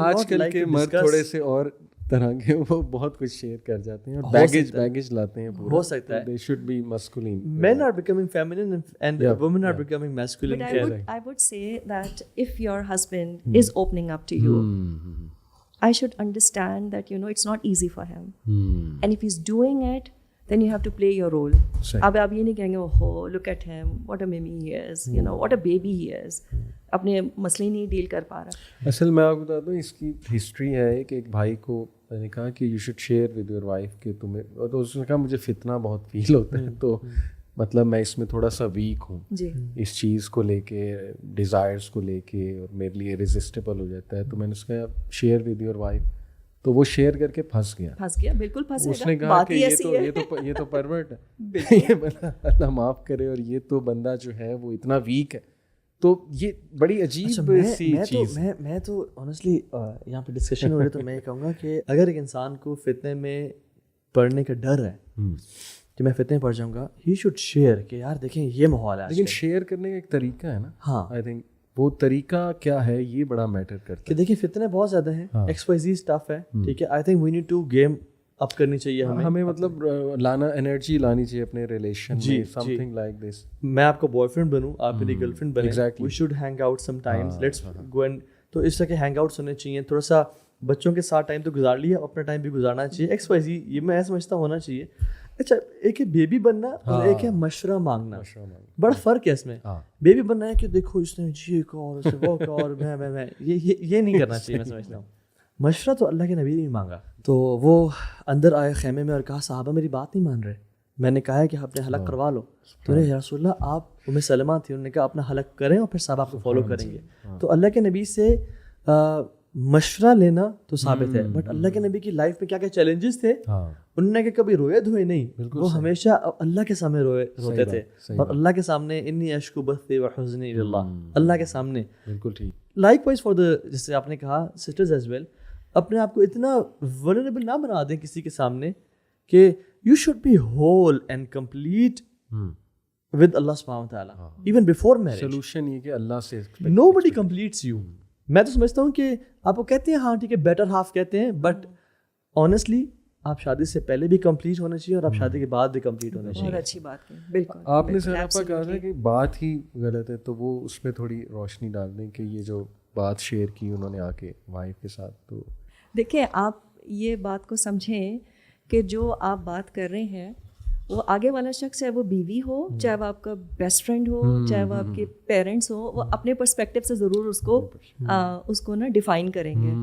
[SPEAKER 3] آج کل کے مرد تھوڑے سے اور طرح کے, وہ بہت کچھ شیئر کر جاتے ہیں اور بیگیج لاتے ہیں.
[SPEAKER 1] ہو سکتا ہے
[SPEAKER 3] they should be masculine.
[SPEAKER 1] Men are becoming feminine and women are becoming masculine.
[SPEAKER 2] But I would say that if your husband is opening up to you, I should understand that, you know, it's not easy for him. And if he's doing it, then you have to play your role. اب آپ یہ نہیں کہیں گے oh look at him, what a mimi he is, you know, what a baby he is. اپنے مسئلے نہیں deal کر پا رہا.
[SPEAKER 3] اصل میں آپ کو بتا دوں, اس کی ہسٹری ہے کہ ایک بھائی کو میں نے کہا کہ you should share with your wife کہ تمہیں, تو اس نے کہا مجھے فتنہ بہت فیل ہوتا ہے, تو مطلب میں اس میں تھوڑا سا ویک ہوں اس چیز کو لے کے, ڈیزائرس کو لے کے, اور میرے لیے ریزسٹیبل ہو جاتا ہے. تو میں نے اس کا شیئر ود یور وائف, تو وہ شیئر کر کے پھنس گیا.
[SPEAKER 2] بالکل پھنسے گا.
[SPEAKER 3] اس نے کہا کہ یہ تو پرورٹ ہے, یہ بندہ اللہ معاف کرے, اور یہ تو بندہ جو ہے وہ اتنا ویک ہے. تو یہ بڑی عجیب سی چیز.
[SPEAKER 1] میں تو آنیسٹلی یہاں پہ ڈسکشن ہو رہی ہے, تو میں یہ کہوں گا کہ اگر ایک انسان کو فتنے میں پڑنے کا ڈر ہے کہ میں فتنے پڑ جاؤں گا, ہی شوڈ شیئر کہ یار دیکھیں یہ ماحول ہے.
[SPEAKER 3] لیکن شیئر کرنے کا ایک طریقہ ہے نا.
[SPEAKER 1] ہاں,
[SPEAKER 3] آئی تھنک وہ طریقہ کیا ہے یہ بڑا میٹر کرتا ہے.
[SPEAKER 1] کہ دیکھیں فتنے بہت زیادہ ہیں, ایکس وائی زی اسٹف ہے, ٹھیک ہے. I think we need to game up کرنی چاہیے
[SPEAKER 3] ہمیں مطلب لانا, انرجی لانی چاہیے اپنے ریلیشن میں, سم تھنگ لائک دس.
[SPEAKER 1] میں آپ کا بوائے فرینڈ بنوں, آپ میری گرل فرینڈ بنیں, we should hang out sometimes, let's go and. تو اس طرح کے ہینگ آؤٹس ہونے چاہیے. تھوڑا سا بچوں کے ساتھ ٹائم تو گزار لیا, اپنا ٹائم بھی گزارنا چاہیے. ایکس وائی زی یہ میں سمجھتا ہونا چاہیے. اچھا, ایک ہے بیبی بننا اور ایک ہے مشورہ مانگنا. بڑا فرق ہے اس میں. بیبی بننا ہے کہ دیکھو اس نے یہ کہا اور اس نے وہ کہا اور میں یہ نہیں کرنا چاہیے. میں سمجھتا ہوں مشورہ تو اللہ کے نبی نے بھی مانگا. تو وہ اندر آئے خیمے میں اور کہا صحابہ میری بات نہیں مان رہے. میں نے کہا ہے کہ اپنے حلق کروا لو. تو یا رسول اللہ آپ ام سلمہ تھی, انہوں نے کہا اپنا حلق کریں اور پھر صحابہ آپ کو فالو کریں گے. تو اللہ کے نبی سے مشورہ لینا تو ثابت ہے, بٹ اللہ کے نبی کی لائف میں کیا کیا چیلنجز تھے, انہوں نے کہ کبھی روئے دھوئے نہیں, وہ ہمیشہ اللہ کے سامنے روتے تھے, اور اللہ کے سامنے انی اشکو بثی و حزنی اللہ, اللہ کے سامنے.
[SPEAKER 3] بالکل ٹھیک.
[SPEAKER 1] لائک وائز فار دا, جیسے آپ نے کہا سسٹرز ایز ویل, اپنے آپ کو اتنا ولنریبل نہ بنا دیں کسی کے سامنے کہ you should be whole and complete with اللہ سبحانہ و تعالیٰ ایون بیفور میرج.
[SPEAKER 3] سولوشن یہ کہ اللہ سے
[SPEAKER 1] نو بڈی کمپلیٹس یو. میں تو سمجھتا ہوں کہ آپ کو کہتے ہیں ہاں ٹھیک ہے بیٹر ہاف کہتے ہیں, بٹ آنیسٹلی آپ شادی سے پہلے بھی کمپلیٹ ہونا چاہیے اور آپ شادی کے بعد بھی کمپلیٹ ہونا چاہیے.
[SPEAKER 2] بہت اچھی بات ہے. بالکل
[SPEAKER 3] آپ نے سر آپ کہا تھا کہ بات ہی غلط ہے, تو وہ اس پہ تھوڑی روشنی ڈال دیں کہ یہ جو بات شیئر کی انہوں نے آ کے وائف کے ساتھ. تو
[SPEAKER 2] دیکھیں آپ یہ بات کو سمجھیں کہ جو آپ بات کر رہے ہیں وہ آگے والا شخص, چاہے وہ بیوی ہو, چاہے وہ آپ کا بیسٹ فرینڈ ہو, چاہے وہ آپ کے پیرنٹس ہو, وہ اپنے پرسپیکٹیو سے ضرور اس کو نا ڈیفائن کریں گے.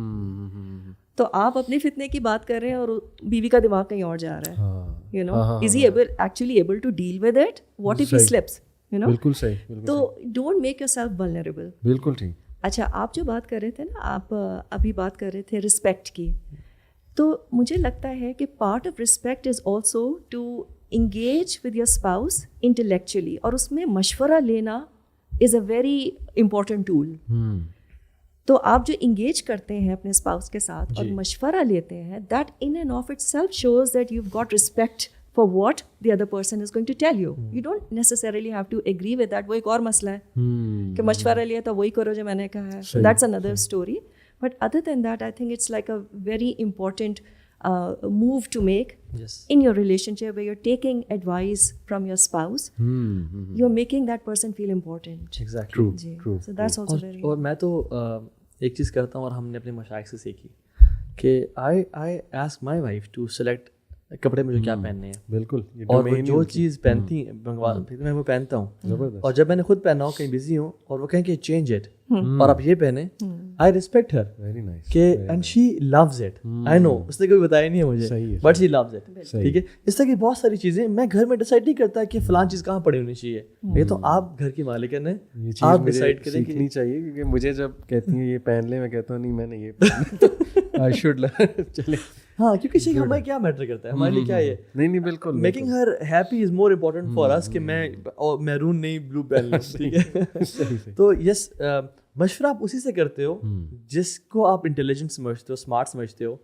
[SPEAKER 2] تو آپ اپنے فتنے کی بات کر رہے ہیں اور بیوی کا دماغ کہیں اور جا رہا ہے. you know, is he actually able to deal with it? What if he slips, you know?
[SPEAKER 3] بالکل صحیح.
[SPEAKER 2] تو don't make yourself vulnerable.
[SPEAKER 3] بالکل ٹھیک.
[SPEAKER 2] اچھا, آپ جو بات کر رہے تھے نا, آپ ابھی بات کر رہے تھے رسپیکٹ کی, تو مجھے لگتا ہے کہ part of respect is also to engage with your spouse intellectually, اور اس میں مشورہ لینا is a very important tool. تو آپ جو انگیج کرتے ہیں اپنے اسپاؤس کے ساتھ اور مشورہ لیتے ہیں, that in and of itself shows that you got respect for what the other person is going to tell you. You don't necessarily have to agree with that. وہ ایک اور مسئلہ ہے کہ مشورہ لیا تو وہی کرو جو میں نے کہا ہے, that's another story. But other than that I think it's like a very important move to make in your relationship where you're taking advice from your spouse. You're making that person feel important.
[SPEAKER 1] Exactly.
[SPEAKER 3] True.
[SPEAKER 2] So that's also very.
[SPEAKER 1] اور میں تو ایک چیز کرتا ہوں, اور ہم نے اپنے مشائخ سے سیکھی, کہ I ask my wife to select کپڑے مجھے کیا پہننے ہیں.
[SPEAKER 3] بالکل.
[SPEAKER 1] اور وہ جو چیز پہنتی ہیں میں وہ پہنتا ہوں. اور جب میں نے خود پہنا ہو, کہیں بزی ہوں, اور وہ کہیں کہ چینج اٹ اور آپ یہ پہنیں, I respect Hare.
[SPEAKER 3] Very nice.
[SPEAKER 1] کہ اینڈ شی لوز اٹ. آئی نو اس نے کبھی بتایا نہیں ہے مجھے, بٹ شی لوز اٹ. ٹھیک ہے. اس طرح کی بہت ساری چیزیں میں گھر میں ڈیسائڈ نہیں کرتا کہ فلان چیز کہاں پڑی ہونی چاہیے. یہ تو آپ گھر کی مالکن ہیں, آپ ڈیسائڈ کریں.
[SPEAKER 3] سیکھنی چاہیے, کیونکہ مجھے جب کہتی ہیں یہ پہن لے, میں کہتا ہوں نہیں میں نے یہ پہنا, آئی شوڈ لرن. چلے.
[SPEAKER 1] ہاں, کیونکہ ہمیں کیا میٹر کرتا ہے, ہمارے لیے کیا ہے.
[SPEAKER 3] نہیں بالکل.
[SPEAKER 1] Making her happy is more important for us کہ میں میرون نہیں بلو پہن لوں. ٹھیک ہے. تو یس, مشورہ آپ اسی سے کرتے ہو جس کو آپ انٹیلیجنٹ سمجھتے ہو, اسمارٹ سمجھتے ہو.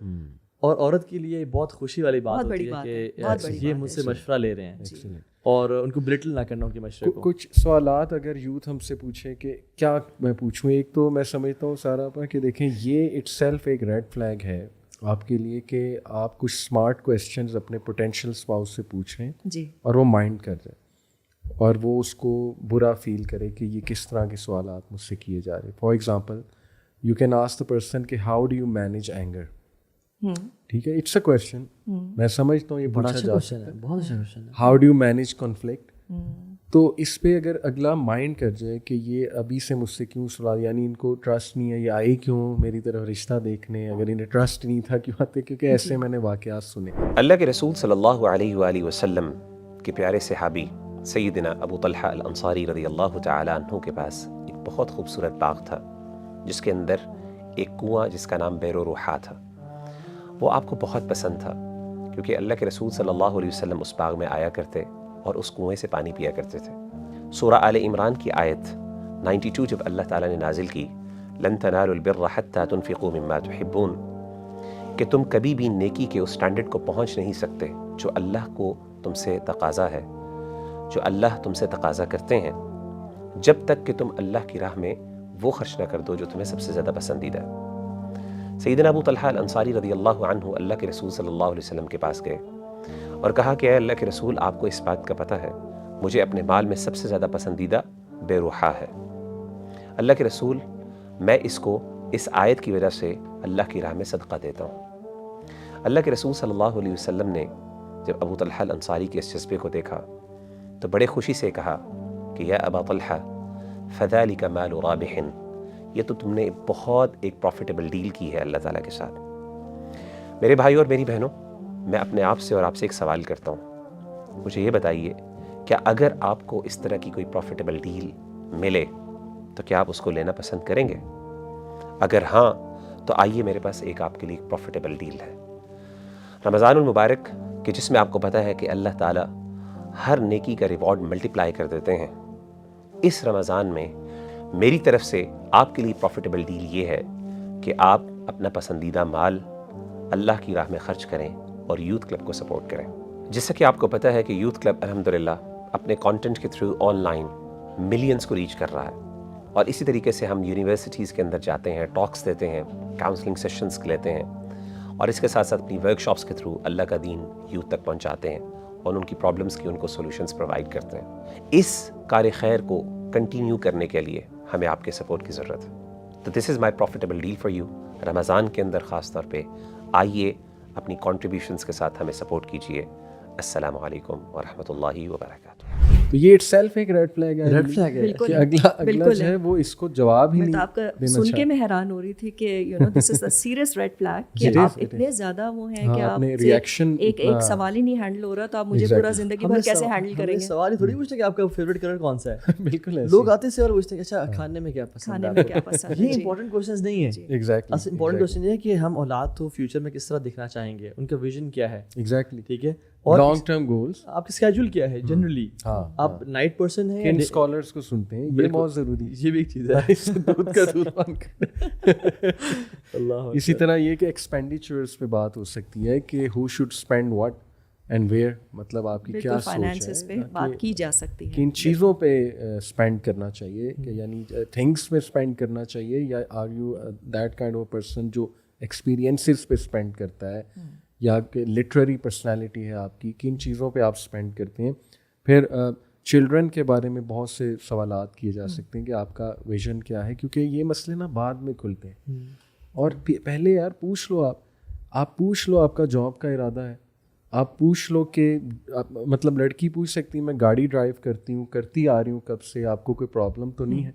[SPEAKER 1] اور عورت کے لیے بہت خوشی والی بات ہوتی ہے کہ یہ مجھ سے مشورہ لے رہے ہیں, اور ان کو بلٹل نہ کرنا ان کے مشورے کو.
[SPEAKER 3] کچھ سوالات اگر یوتھ ہم سے پوچھیں کہ کیا میں پوچھوں, ایک تو میں سمجھتا ہوں سارا پا کہ دیکھیں یہ اٹ سیلف ایک ریڈ فلیگ ہے آپ کے لیے کہ آپ کچھ اسمارٹ کویسچنز اپنے پوٹینشیل اسپاؤس سے پوچھ رہے ہیں
[SPEAKER 2] جی,
[SPEAKER 3] اور وہ مائنڈ کر رہے ہیں, اور وہ اس کو برا فیل کرے کہ یہ کس طرح کے سوالات مجھ سے کیے جا رہے ہیں. For example you can ask the person کہ how do you manage anger. ٹھیک ہے, اٹس اے کویسچن, میں سمجھتا ہوں یہ
[SPEAKER 1] بڑا
[SPEAKER 3] پوچھا
[SPEAKER 1] اچھا
[SPEAKER 3] جا
[SPEAKER 1] کویسچن
[SPEAKER 3] سکتا
[SPEAKER 1] ہے, بہت اچھا کویسچن ہے.
[SPEAKER 3] How do you manage conflict. تو اس پہ اگر اگلا مائنڈ کر جائے کہ یہ ابھی سے مجھ سے کیوں سوال, یعنی ان کو ٹرسٹ نہیں ہے, یہ آئے کیوں میری طرف رشتہ دیکھنے, اگر انہیں ٹرسٹ نہیں تھا کیوں آتے, کیونکہ ایسے میں نے واقعات سنے.
[SPEAKER 4] اللہ کے رسول صلی اللہ علیہ وآلہ وسلم کے پیارے صحابی سیدنا ابو طلحہ الانصاری رضی اللہ تعالیٰ عنہ کے پاس ایک بہت خوبصورت باغ تھا, جس کے اندر ایک کنواں جس کا نام بئر روحا تھا. وہ آپ کو بہت پسند تھا, کیونکہ اللہ کے رسول صلی اللہ علیہ وسلم اس باغ میں آیا کرتے اور اس کنویں سے پانی پیا کرتے تھے. سورہ آل عمران کی آیت 92 جب اللہ تعالیٰ نے نازل کی, لن تنالوا البر حتى تنفقوا مما تحبون, کہ تم کبھی بھی نیکی کے اس سٹینڈرڈ کو پہنچ نہیں سکتے جو اللہ کو تم سے تقاضا ہے, جو اللہ تم سے تقاضا کرتے ہیں, جب تک کہ تم اللہ کی راہ میں وہ خرچ نہ کر دو جو تمہیں سب سے زیادہ پسندیدہ ہے. سیدنا ابو طلحہ الانصاری رضی اللہ عنہ اللہ کے رسول صلی اللہ علیہ وسلم کے پاس گئے اور کہا کہ اے اللہ کے رسول, آپ کو اس بات کا پتہ ہے مجھے اپنے مال میں سب سے زیادہ پسندیدہ بے روحا ہے. اللہ کے رسول, میں اس کو اس آیت کی وجہ سے اللہ کی راہ میں صدقہ دیتا ہوں. اللہ کے رسول صلی اللہ علیہ وسلم نے جب ابو طلحہ الانصاری کے اس جذبے کو دیکھا تو بڑے خوشی سے کہا کہ یا ابا طلحہ فذلک مال رابح, یہ تو تم نے بہت ایک پروفیٹیبل ڈیل کی ہے اللہ تعالیٰ کے ساتھ. میرے بھائیو اور میری بہنوں, میں اپنے آپ سے اور آپ سے ایک سوال کرتا ہوں, مجھے یہ بتائیے کیا اگر آپ کو اس طرح کی کوئی پروفیٹیبل ڈیل ملے تو کیا آپ اس کو لینا پسند کریں گے؟ اگر ہاں تو آئیے میرے پاس ایک آپ کے لیے ایک پروفیٹیبل ڈیل ہے. رمضان المبارک, کہ جس میں آپ کو پتہ ہے کہ اللہ تعالیٰ ہر نیکی کا ریوارڈ ملٹیپلائی کر دیتے ہیں, اس رمضان میں میری طرف سے آپ کے لیے پروفیٹیبل ڈیل یہ ہے کہ آپ اپنا پسندیدہ مال اللہ کی راہ میں خرچ کریں اور یوتھ کلب کو سپورٹ کریں. جیسا کہ آپ کو پتہ ہے کہ یوتھ کلب الحمدللہ اپنے کانٹینٹ کے تھرو آن لائن ملینز کو ریچ کر رہا ہے, اور اسی طریقے سے ہم یونیورسٹیز کے اندر جاتے ہیں, ٹاکس دیتے ہیں, کاؤنسلنگ سیشنز لیتے ہیں, اور اس کے ساتھ ساتھ اپنی ورک شاپس کے تھرو اللہ کا دین یوتھ تک پہنچاتے ہیں اور ان کی پرابلمس کی ان کو سولوشنز پرووائڈ کرتے ہیں. اس کار خیر کو کنٹینیو کرنے کے لیے ہمیں آپ کے سپورٹ کی ضرورت ہے. تو دس از مائی پروفیٹیبل ڈیل فار یو. رمضان کے اندر خاص طور پہ آئیے اپنی کنٹریبیوشنز کے ساتھ ہمیں سپورٹ کیجیے. السلام علیکم ورحمۃ اللہ وبرکاتہ.
[SPEAKER 3] تو یہ اٹ سیلف ایک ریڈ فلیگ ہے.
[SPEAKER 1] ریڈ فلیگ ہے
[SPEAKER 3] کہ اگلا جو ہے وہ اس کو جواب ہی نہیں
[SPEAKER 2] میں تو آپ کا سن کے میں حیران ہو رہی تھی کہ you know this is a serious red flag کہ آپ اتنے زیادہ وہ ہیں کہ آپ
[SPEAKER 3] ریئیکشن
[SPEAKER 2] ایک سوال ہی نہیں ہینڈل ہو رہا تو آپ مجھے پورا زندگی بھر کیسے ہینڈل کریں گے.
[SPEAKER 1] سوال ہی تھوڑی پوچھتے کہ آپ کا فیوریٹ کلر کون سا ہے.
[SPEAKER 3] بالکل
[SPEAKER 1] لوگ آتے سے اور پوچھتے ہیں اچھا کھانے میں کیا پسند ہے. یہ امپورٹنٹ کوشچنز نہیں ہیں.
[SPEAKER 3] ایگزیکٹلی
[SPEAKER 1] اصل امپورٹنٹ کوشچن یہ ہے کہ ہم اولاد کو فیوچر میں کس طرح دکھنا چاہیں گے, ان کا ویژن کیا ہے.
[SPEAKER 3] ایگزیکٹلی
[SPEAKER 1] ٹھیک ہے.
[SPEAKER 3] اور لانگ ٹرم گولز
[SPEAKER 1] آپ کا اسکیجول کیا ہے جنرلی. آپ نائٹ پرسن ہیں,
[SPEAKER 3] کن اسکالرس کو سنتے ہیں, یہ بہت ضروری ہے.
[SPEAKER 1] یہ بھی ایک چیز ہے,
[SPEAKER 3] دودھ کا دودھ بن کر.
[SPEAKER 1] اللہ.
[SPEAKER 3] اسی طرح یہ کہ ایکسپینڈیچرس پہ بات ہو سکتی ہے کہ who should spend what and where, مطلب آپ کی کیا
[SPEAKER 2] فائنانسز پہ بات کی جا سکتی ہے.
[SPEAKER 3] کن چیزوں پہ اسپینڈ کرنا چاہیے, کہ یعنی تھنگس پہ اسپینڈ کرنا چاہیے, یا are you that kind of person جو ایکسپیرینسز پہ اسپینڈ کرتا ہے, یا کہ لٹریری پرسنالٹی ہے آپ کی, کن چیزوں پہ آپ اسپینڈ کرتے ہیں. پھر چلڈرن کے بارے میں بہت سے سوالات کیے جا سکتے ہیں کہ آپ کا ویژن کیا ہے, کیونکہ یہ مسئلے نا بعد میں کھلتے ہیں. اور پہلے یار پوچھ لو, آپ پوچھ لو آپ کا جاب کا ارادہ ہے, آپ پوچھ لو کہ مطلب لڑکی پوچھ سکتی ہے میں گاڑی ڈرائیو کرتی آ رہی ہوں کب سے, آپ کو کوئی پرابلم تو نہیں ہے.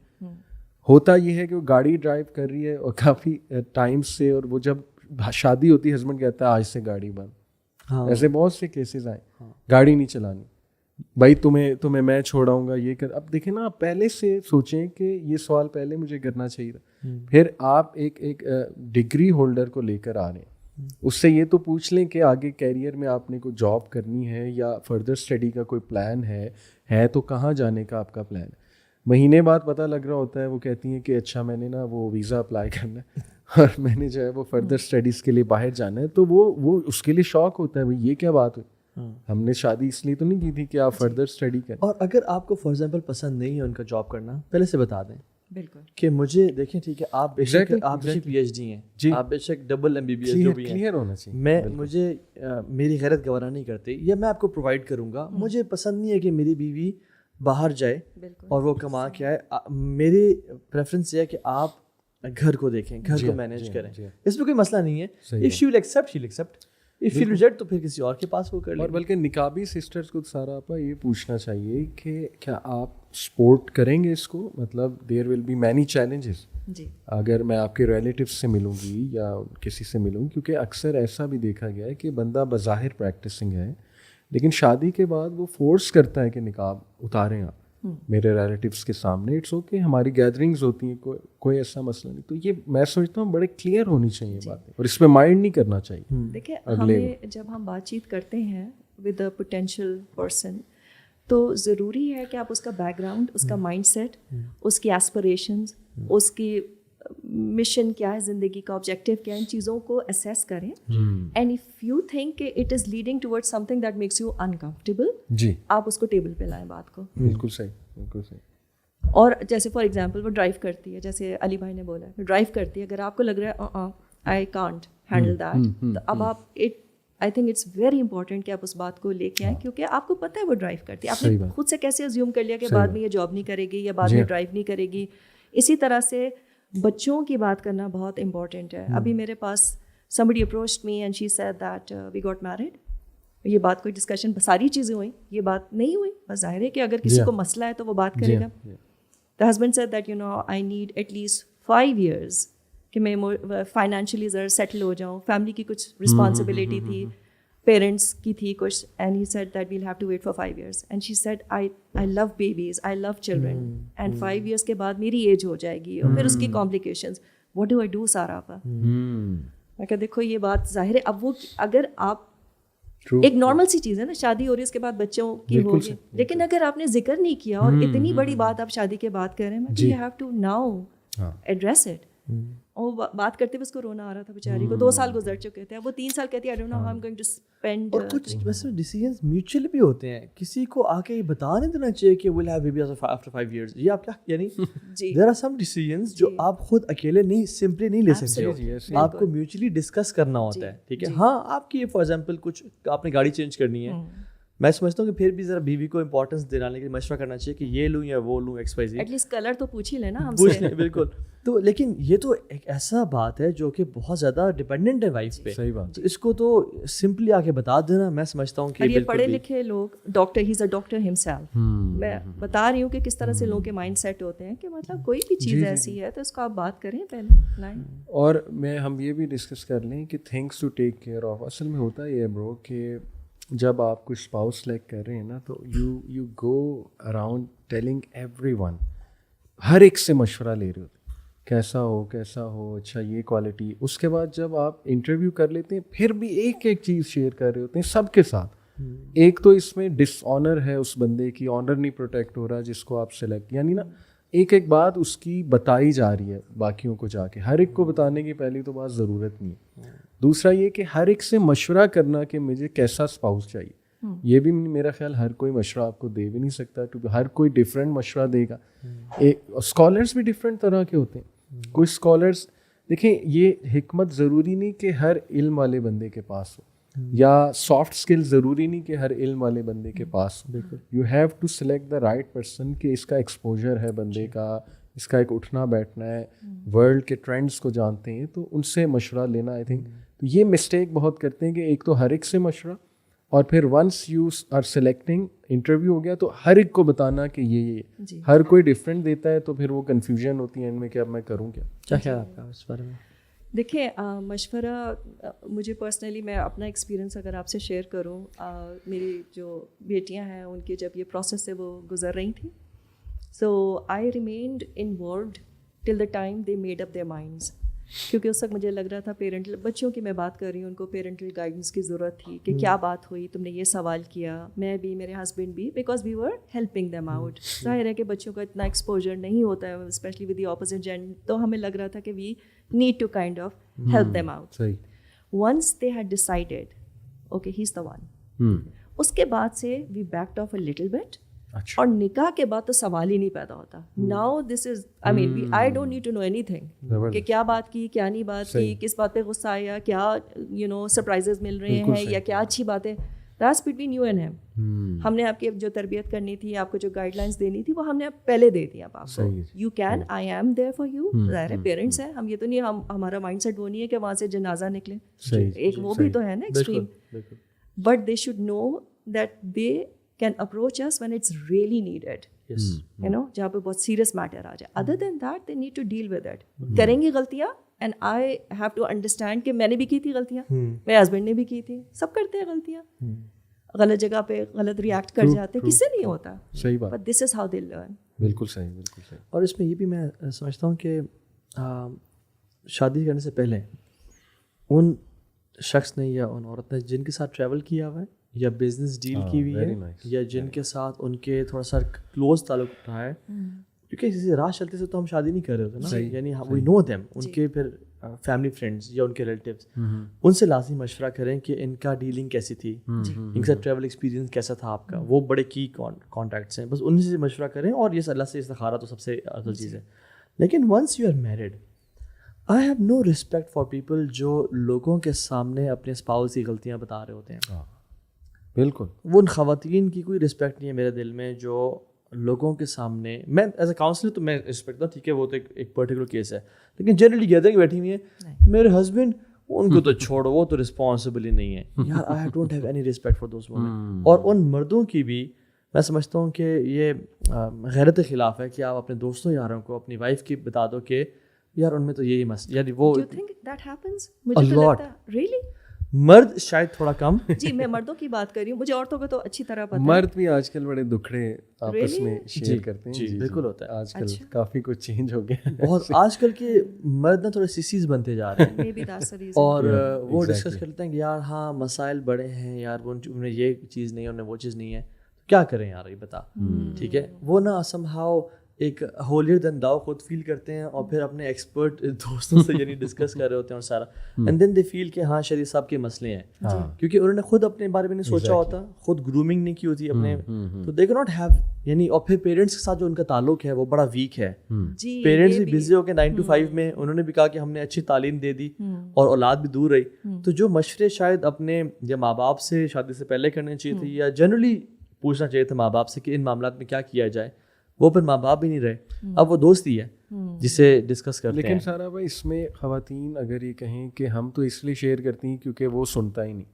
[SPEAKER 3] ہوتا یہ ہے کہ وہ گاڑی ڈرائیو کر رہی ہے اور کافی ٹائم سے, اور وہ جب شادی ہوتی ہے ہسبینڈ کہتا ہے آج سے گاڑی بند. ایسے بہت سے کیسز آئے, گاڑی نہیں چلانی بھائی, تمہیں میں چھوڑاؤں گا یہ کر. اب دیکھیں نا, آپ پہلے سے سوچیں کہ یہ سوال پہلے مجھے کرنا چاہیے تھا. پھر آپ ایک ڈگری ہولڈر کو لے کر آ رہے ہیں, اس سے یہ تو پوچھ لیں کہ آگے کیریئر میں آپ نے کوئی جاب کرنی ہے یا فردر اسٹڈی کا کوئی پلان ہے تو کہاں جانے کا آپ کا پلان ہے. مہینے بعد پتہ لگ رہا ہوتا ہے, وہ کہتی ہیں کہ اچھا میں نے نا وہ ویزا اپلائی کرنا ہے اور میں نے جو ہے وہ فردر اسٹڈیز کے لیے باہر جانا ہے. تو وہ اس کے لیے شوق ہوتا ہے, بھائی یہ کیا بات ہوئی, ہم نے شادی اس لیے تو نہیں کی تھی کہ آپ فردر اسٹڈی کریں.
[SPEAKER 1] اور اگر آپ کو فار ایگزامپل پسند نہیں ہے ان کا جاب کرنا, پہلے سے بتا دیں
[SPEAKER 2] بالکل
[SPEAKER 1] کہ مجھے دیکھیں ٹھیک ہے, آپ بے شک پی ایچ ڈی ہیں, آپ بے شک ڈبل MBBS جو بھی ہیں,
[SPEAKER 3] کلیئر ہونا چاہیے.
[SPEAKER 1] مجھے میری غیرت گوارا نہیں کرتی, یا میں آپ کو پرووائڈ کروں گا. مجھے پسند نہیں ہے کہ میری بیوی باہر جائے اور وہ کما کے آئے. میری پریفرنس یہ ہے کہ آپ گھر کو دیکھیں, گھر کو مینیج کریں. اس میں کوئی مسئلہ نہیں ہے. If she will accept she will accept, if she reject تو پھر کسی اور کے پاس وہ کر لیں.
[SPEAKER 3] اور بلکہ نکابی سسٹرز کو سارا آپ یہ پوچھنا چاہیے کہ کیا آپ سپورٹ کریں گے اس کو, مطلب دیر ول بی مینی چیلنجز. اگر میں آپ کے ریلیٹیو سے ملوں گی یا کسی سے ملوں, کیونکہ اکثر ایسا بھی دیکھا گیا ہے کہ بندہ بظاہر پریکٹسنگ ہے لیکن شادی کے بعد وہ فورس کرتا ہے کہ نقاب اتاریں آپ میرے ریلیٹیوس کے سامنے. اٹس اوکے, ہماری گیدرنگز ہوتی ہیں, کوئی ایسا مسئلہ نہیں. تو یہ میں سمجھتا ہوں بڑے کلیئر ہونی چاہیے باتیں, اور اس پہ مائنڈ نہیں کرنا چاہیے.
[SPEAKER 2] دیکھیں ہمیں جب ہم بات چیت کرتے ہیں ود اے پوٹینشیل پرسن, تو ضروری ہے کہ آپ اس کا بیک گراؤنڈ, اس کا مائنڈ سیٹ, اس کی ایسپریشنز, اس کی مشن کیا ہے زندگی کا, آبجیکٹیو کیا ہے, ان چیزوں کو اسیس کریں. اینڈ اف یو تھنک کہ it is leading toward something that makes you uncomfortable,
[SPEAKER 3] جی
[SPEAKER 2] آپ اس کو ٹیبل پہ لائیں بات کو.
[SPEAKER 3] بالکل صحیح, بالکل صحیح.
[SPEAKER 2] اور جیسے فار ایگزامپل وہ ڈرائیو کرتی ہے, جیسے علی بھائی نے بولا ہے ڈرائیو کرتی ہے, اگر آپ کو لگ رہا ہے آئی کانٹ ہینڈل دیٹ, تو اب آپ I think it's very important کہ آپ اس بات کو لے کے آئیں, کیونکہ آپ کو پتہ ہے وہ ڈرائیو کرتی ہے. آپ نے خود سے کیسے ازیوم کر لیا کہ بعد میں یہ جاب نہیں کرے گی یا بعد میں ڈرائیو نہیں کرے گی. اسی طرح سے بچوں کی بات کرنا بہت امپورٹنٹ ہے. ابھی میرے پاس somebody approached me and she said that we got married. یہ بات کوئی ڈسکشن, ساری چیزیں ہوئیں, یہ بات نہیں ہوئی. بس ظاہر ہے کہ اگر کسی کو مسئلہ ہے تو وہ بات کرے گا. The husband said that I need at least 5 years کہ میں فائنینشلی ذرا سیٹل ہو جاؤں, فیملی کی کچھ رسپانسبلٹی تھی, پیرنٹس کی تھی کچھ, and he said that we'll have to wait for 5 years. And she said I love babies, I love children, and 5 years کے بعد میری ایج ہو جائے گی اور پھر اس کی complications. What do I do سارا آپا؟ میں کہا دیکھو یہ بات ظاہر ہے, اب وہ اگر آپ ایک نارمل سی چیز ہے نا, شادی ہو رہی ہے, اس کے بعد بچوں کی ہوگی, لیکن اگر آپ نے ذکر نہیں کیا اور اتنی بڑی بات آپ شادی کے بعد کر رہے ہیں, you have to now address it. اور بات کرتے ہوئے اس کو رونا آ رہا تھا بیچاری کو, 2 سال گزر چکے تھے, اب وہ 3 سال کہتی ہے I don't know how I'm going to spend.
[SPEAKER 1] اور کچھ ویسے ڈیسیژنز میوچل بھی ہوتے ہیں, کسی کو آ کے یہ بتا نہیں دینا چاہیے کہ we'll have baby after 5 years. یہ آپ کیا یعنی there are some decisions جو آپ خود اکیلے نہیں سمپلی نہیں لے سکتے ہو, آپ کو میوچلی ڈسکس کرنا ہوتا ہے. ٹھیک ہے, ہاں آپ کی فار ایگزامپل کچھ آپ نے گاڑی چینج کرنی ہے, میں سمجھتا ہوں کہ پھر بھی ذرا بیوی کو امپورٹنس دلانے کے لیے مشورہ کرنا چاہیے کہ یہ لوں یا وہ لوں X Y Z.
[SPEAKER 2] At least colour تو پوچھ ہی لینا ہم
[SPEAKER 1] پوچھ
[SPEAKER 2] سے.
[SPEAKER 1] لیں بالکل. تو لیکن یہ تو ایک ایسا بات ہے جو کہ بہت زیادہ ڈپینڈنٹ ہے وائف پہ.
[SPEAKER 3] صحیح بات.
[SPEAKER 1] اس کو تو سمپلی آ کے بتا دینا. میں سمجھتا ہوں کہ
[SPEAKER 2] یہ پڑھے لکھے لوگ, ڈاکٹر, ہی از اے ڈاکٹر ہمسیلف. میں بتا رہی ہوں کہ کس طرح سے لوگوں کے مائنڈ سیٹ ہوتے ہیں کہ مطلب کوئی بھی چیز ایسی ہے تو اس کو آپ بات کریں پہلے لائیں.
[SPEAKER 3] اور ہم یہ بھی ڈسکس کر لیں کہ things to take care of. اصل میں ہوتا یہ ہے برو کہ جب آپ کوئی اسپاؤس سلیکٹ کر رہے ہیں نا تو you go around telling everyone, ہر ایک سے مشورہ لے رہے ہوتے کیسا ہو, اچھا یہ کوالٹی. اس کے بعد جب آپ انٹرویو کر لیتے ہیں پھر بھی ایک ایک چیز شیئر کر رہے ہوتے ہیں سب کے ساتھ. ایک تو اس میں ڈس آنر ہے اس بندے کی, آنر نہیں پروٹیکٹ ہو رہا جس کو آپ سلیکٹ, یعنی نا ایک ایک بات اس کی بتائی جا رہی ہے باقیوں کو جا کے. ہر ایک کو بتانے کی پہلی تو بات ضرورت نہیں ہے. دوسرا یہ کہ ہر ایک سے مشورہ کرنا کہ مجھے کیسا اسپاؤس چاہیے. یہ بھی میرا خیال ہر کوئی مشورہ آپ کو دے بھی نہیں سکتا کیونکہ ہر کوئی ڈفرینٹ مشورہ دے گا. اسکالرس بھی ڈفرینٹ طرح کے ہوتے ہیں. کوئی اسکالرس دیکھیں, یہ حکمت ضروری نہیں کہ ہر علم والے بندے کے پاس ہو, یا سافٹ اسکل ضروری نہیں کہ ہر علم والے بندے کے پاس ہو. You have to select the right person کہ اس کا ایکسپوجر ہے بندے کا, اس کا ایک اٹھنا بیٹھنا ہے, ورلڈ کے ٹرینڈس کو جانتے ہیں, تو ان سے مشورہ لینا. آئی تھنک تو یہ مسٹیک بہت کرتے ہیں کہ ایک تو ہر ایک سے مشورہ, اور پھر once you are selecting, interview ہو گیا تو ہر ایک کو بتانا کہ یہ ہر کوئی ڈفرینٹ دیتا ہے, تو پھر وہ کنفیوژن ہوتی ہے ان میں کہ اب میں کروں کیا.
[SPEAKER 1] کیا خیال آپ کا اس بارے میں؟
[SPEAKER 2] دیکھیں مشورہ, مجھے پرسنلی میں اپنا ایکسپیرینس اگر آپ سے شیئر کروں, میری جو بیٹیاں ہیں ان کے جب یہ پروسیس سے وہ گزر رہی تھیں, so I remained involved till the time they made up their minds. کیونکہ اس وقت مجھے لگ رہا تھا پیرنٹل, بچوں کی میں بات کر رہی ہوں, ان کو پیرنٹل گائیڈنس کی ضرورت تھی کہ کیا بات ہوئی, تم نے یہ سوال کیا, میں بھی, میرے ہسبینڈ بھی, because we were helping them out. ظاہر ہے کہ بچوں کا اتنا ایکسپوجر نہیں ہوتا ہے especially with the opposite gender, تو ہمیں لگ رہا تھا کہ we need to kind of help them out. Once they had decided, okay, he's the one. اس کے بعد سے we backed off a little bit. اور نکاح کے بعد تو سوال ہی نہیں پیدا ہوتا. Now this is, I mean, I don't need to know anything. کہ کیا بات کی, کیا نہیں بات کی, کس بات پہ غصہ آیا, کیا سرپرائزز مل رہے ہیں, یا کیا اچھی باتیں. That's between you and him. ہم نے آپ کی جو تربیت کرنی تھی, آپ کو جو گائیڈ لائنس دینی تھی, وہ ہم نے پہلے دے دی. اب آپ کو you can, I am there for you. ظاہر ہے پیرنٹس ہیں ہم, یہ تو نہیں ہمارا مائنڈ سیٹ وہ نہیں ہے کہ وہاں سے جنازہ نکلے, ایک وہ بھی تو ہے نا extreme. But they should know that they can approach us when it's really needed, you know, جہاں پہ بہت سیریس میٹر آ جائے. Other than that they need to deal with it. کریں گے غلطیاں, and I have to understand کہ میں نے بھی کی تھی غلطیاں, میرے ہسبینڈ نے بھی کی تھی, سب کرتے ہیں غلطیاں, غلط جگہ پہ غلط ریئیکٹ کر جاتے, کس سے نہیں ہوتا.
[SPEAKER 3] صحیح بات.
[SPEAKER 2] But this is how they learn.
[SPEAKER 3] بالکل صحیح, بالکل صحیح.
[SPEAKER 1] اور اس میں یہ بھی میں سمجھتا ہوں کہ شادی کرنے سے پہلے ان شخص نے یا ان عورت نے جن کے ساتھ ٹریول کیا ہوا ہے, یا بزنس ڈیل کی ہوئی ہے, یا جن کے ساتھ ان کے تھوڑا سا کلوز تعلق رہا ہے, کیونکہ اسی راہ چلتے سے تو ہم شادی نہیں کر رہے ہوتے نا, یعنی وی نو دیم, ان کے پھر فیملی فرینڈس یا ان کے ریلیٹیوس, ان سے لازمی مشورہ کریں کہ ان کا ڈیلنگ کیسی تھی, ان کے ساتھ ٹریول ایکسپیرینس کیسا تھا آپ کا, وہ بڑے کی کانٹیکٹس ہیں, بس ان سے مشورہ کریں. اور یہ اللہ سے استخارہ تو سب سے افضل چیز ہے. لیکن once you are married, I have no respect for people جو لوگوں کے سامنے اپنے اسپاؤس کی غلطیاں بتا رہے ہوتے ہیں.
[SPEAKER 3] بالکل,
[SPEAKER 1] وہ ان خواتین کی کوئی رسپیکٹ نہیں ہے میرے دل میں جو لوگوں کے سامنے, میں ایز اے کاؤنسلر تو میں رسپیکٹ دوں, ٹھیک ہے وہ تو ایک پرٹیکولر کیس ہے, لیکن جنرلی گیدرنگ بیٹھی ہوئی ہے, میرے ہسبینڈ, ان کو تو چھوڑو, وہ تو رسپانسبل ہی نہیں ہے. یار I don't have any respect for those women. اور ان مردوں کی بھی میں سمجھتا ہوں کہ یہ غیرت کے خلاف ہے کہ آپ اپنے دوستوں یاروں کو, اپنی وائف کی بتا دو کہ یار ان میں تو یہی مسئلہ, یعنی وہ مرد شاید تھوڑا کم.
[SPEAKER 2] جی میں مردوں کی بات کر رہی ہوں, مجھے عورتوں کو تو اچھی طرح پتہ ہے.
[SPEAKER 3] مرد بھی آج کل بڑے دکھڑے آپس میں شیئر کرتے ہیں.
[SPEAKER 1] جی بالکل ہوتا ہے,
[SPEAKER 3] آج کل کافی کچھ چینج ہو گیا
[SPEAKER 1] بہت. آج کل کے مرد نا تھوڑے سیسیز بنتے جا رہے ہیں, اور وہ ڈسکس کرتے ہیں کہ یار ہاں مسائل بڑے ہیں یار, انہیں یہ چیز نہیں ہے, انہیں وہ چیز نہیں ہے, کیا کریں یار یہ بتا, ٹھیک ہے. وہ نا سم ہاؤ ایک holier than thou خود فیل کرتے ہیں اور پھر اپنے ایکسپرٹ دوستوں سے یعنی ڈسکس کر رہے ہوتے ہیں اور سارا اینڈ دین دے فیل کہ ہاں شریف صاحب کے مسئلے ہیں کیونکہ انہوں نے خود اپنے بارے میں نہیں سوچا ہوتا, خود گرومنگ نہیں کی ہوتی اپنے, تو دے کین ناٹ ہیو یعنی. اور پھر پیرنٹس کے ساتھ جو ان کا تعلق ہے وہ بڑا ویک ہے. پیرنٹس بھی بزی ہو کے 9 to 5 میں, انہوں نے بھی کہا کہ ہم نے اچھی تعلیم دے دی اور اولاد بھی دور رہی, تو جو مشورے شاید اپنے یا ماں باپ سے شادی سے پہلے کرنے چاہیے تھے یا جنرلی پوچھنا چاہیے تھا ماں باپ سے کہ ان معاملات میں کیا کیا جائے, وہ پھر ماں باپ بھی نہیں رہے, اب وہ دوست ہی ہے جسے ڈسکس کرتے ہیں.
[SPEAKER 3] لیکن سارا بھائی اس میں خواتین اگر یہ کہیں کہ ہم تو اس لیے شیئر کرتی ہیں کیونکہ وہ سنتا ہی نہیں,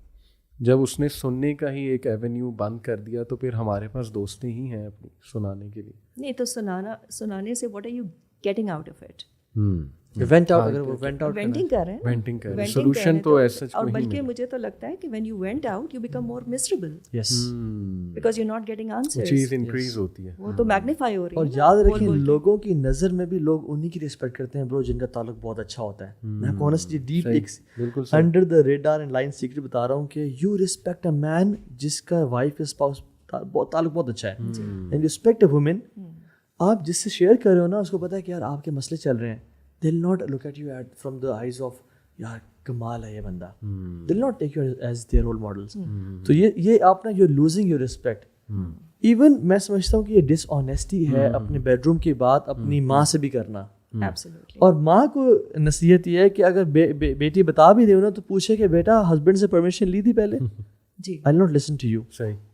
[SPEAKER 3] جب اس نے سننے کا ہی ایک ایونیو بند کر دیا تو پھر ہمارے پاس دوستیں ہی ہیں اپنی سنانے کے لیے.
[SPEAKER 2] نہیں تو سنانے سے what are you getting out of it?
[SPEAKER 1] Vent out, اگر وہ
[SPEAKER 2] وینٹنگ کر رہے ہیں,
[SPEAKER 3] وینٹنگ کر رہے ہیں, سولوشن تو ایسا
[SPEAKER 2] اور بلکہ مجھے تو لگتا ہے کہ when you went out you become more miserable.
[SPEAKER 1] Yes.
[SPEAKER 2] Because you're not getting answers.
[SPEAKER 3] چیز انکریز ہوتی ہے.
[SPEAKER 2] وہ تو میگنیفائی ہو رہی ہے.
[SPEAKER 1] اور یاد رکھیں لوگوں کی نظر میں بھی لوگ انہی کی رسپیکٹ کرتے ہیں برو جن کا تعلق بہت اچھا ہوتا ہے. میں آپ کو honestly ڈیپ ایک under the radar and line secret بتا رہا ہوں کہ یو ریسپیکٹ اے مین جس کا وائف اسپاؤس تعلق بہت اچھا ہے, and you respect a woman, آپ جس سے شیئر کر رہے ہو نا اس کو پتا ہے کہ یار آپ کے مسئلے چل رہے ہیں, they'll not look at you from the eyes of یار کمال ہے یہ بندہ, they'll not take you as their role models. تو یہ آپ نا you're losing your respect. Even میں سمجھتا ہوں کہ یہ ڈس آنیسٹی ہے اپنے بیڈ روم کی بات اپنی ماں سے بھی کرنا. اور ماں کو نصیحت یہ ہے کہ اگر بیٹی بتا بھی دے نا تو پوچھے کہ بیٹا ہسبینڈ سے پرمیشن لی تھی پہلے,
[SPEAKER 2] جی
[SPEAKER 1] I'll not listen to you.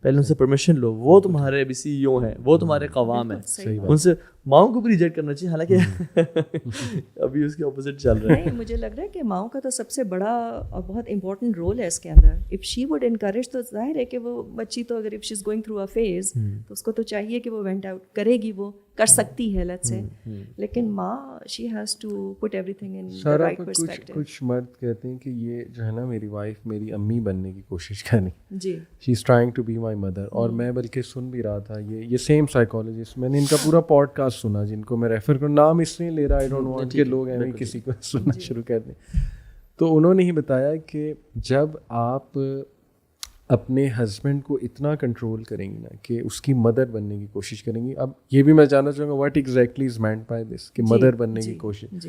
[SPEAKER 1] پہلے ان سے پرمیشن لو, وہ تمہارے ابھی CEO ہیں, وہ تمہارے قوام ہیں, ان سے ماؤں کو بھی ریجیکٹ کرنا چاہیے, حالانکہ ابھی اس کے اپوزٹ چل رہا ہے.
[SPEAKER 2] مجھے لگ رہا ہے کہ ماؤں کا تو سب سے بڑا اور بہت امپورٹنٹ رول ہے اس کے اندر. اف شی وڈ انکریج تو ظاہر ہے کہ وہ بچی تو اگر if she is going through a phase تو اس کو تو چاہیے کہ وہ وینٹ آؤٹ کرے گی, وہ کر سکتی ہے لیٹس سے, لیکن ماں she has to put everything in the right perspective.
[SPEAKER 3] کچھ مرد کہتے ہیں کہ یہ جو ہے نا میری وائف میری امی بننے کی کوشش کرنی,
[SPEAKER 2] جی
[SPEAKER 3] she is trying to be my mother. اور میں بلکہ سن بھی رہا تھا یہ سیم سائیکالوجسٹ, میں نے ان کا پورا پوڈ کاسٹ سنا جن کو میں ریفر کروں, نام اس لیے لے رہا آئی ڈونٹ وانٹ کہ لوگ ایویں کسی کو سننا شروع کر دیں. تو انہوں نے ہی بتایا کہ جب آپ اپنے ہسبینڈ کو اتنا کنٹرول کریں گی نا کہ اس کی مدر بننے کی کوشش کریں گی. اب یہ بھی میں جاننا چاہوں گا what exactly is meant by this کہ مدر بننے کی کوشش.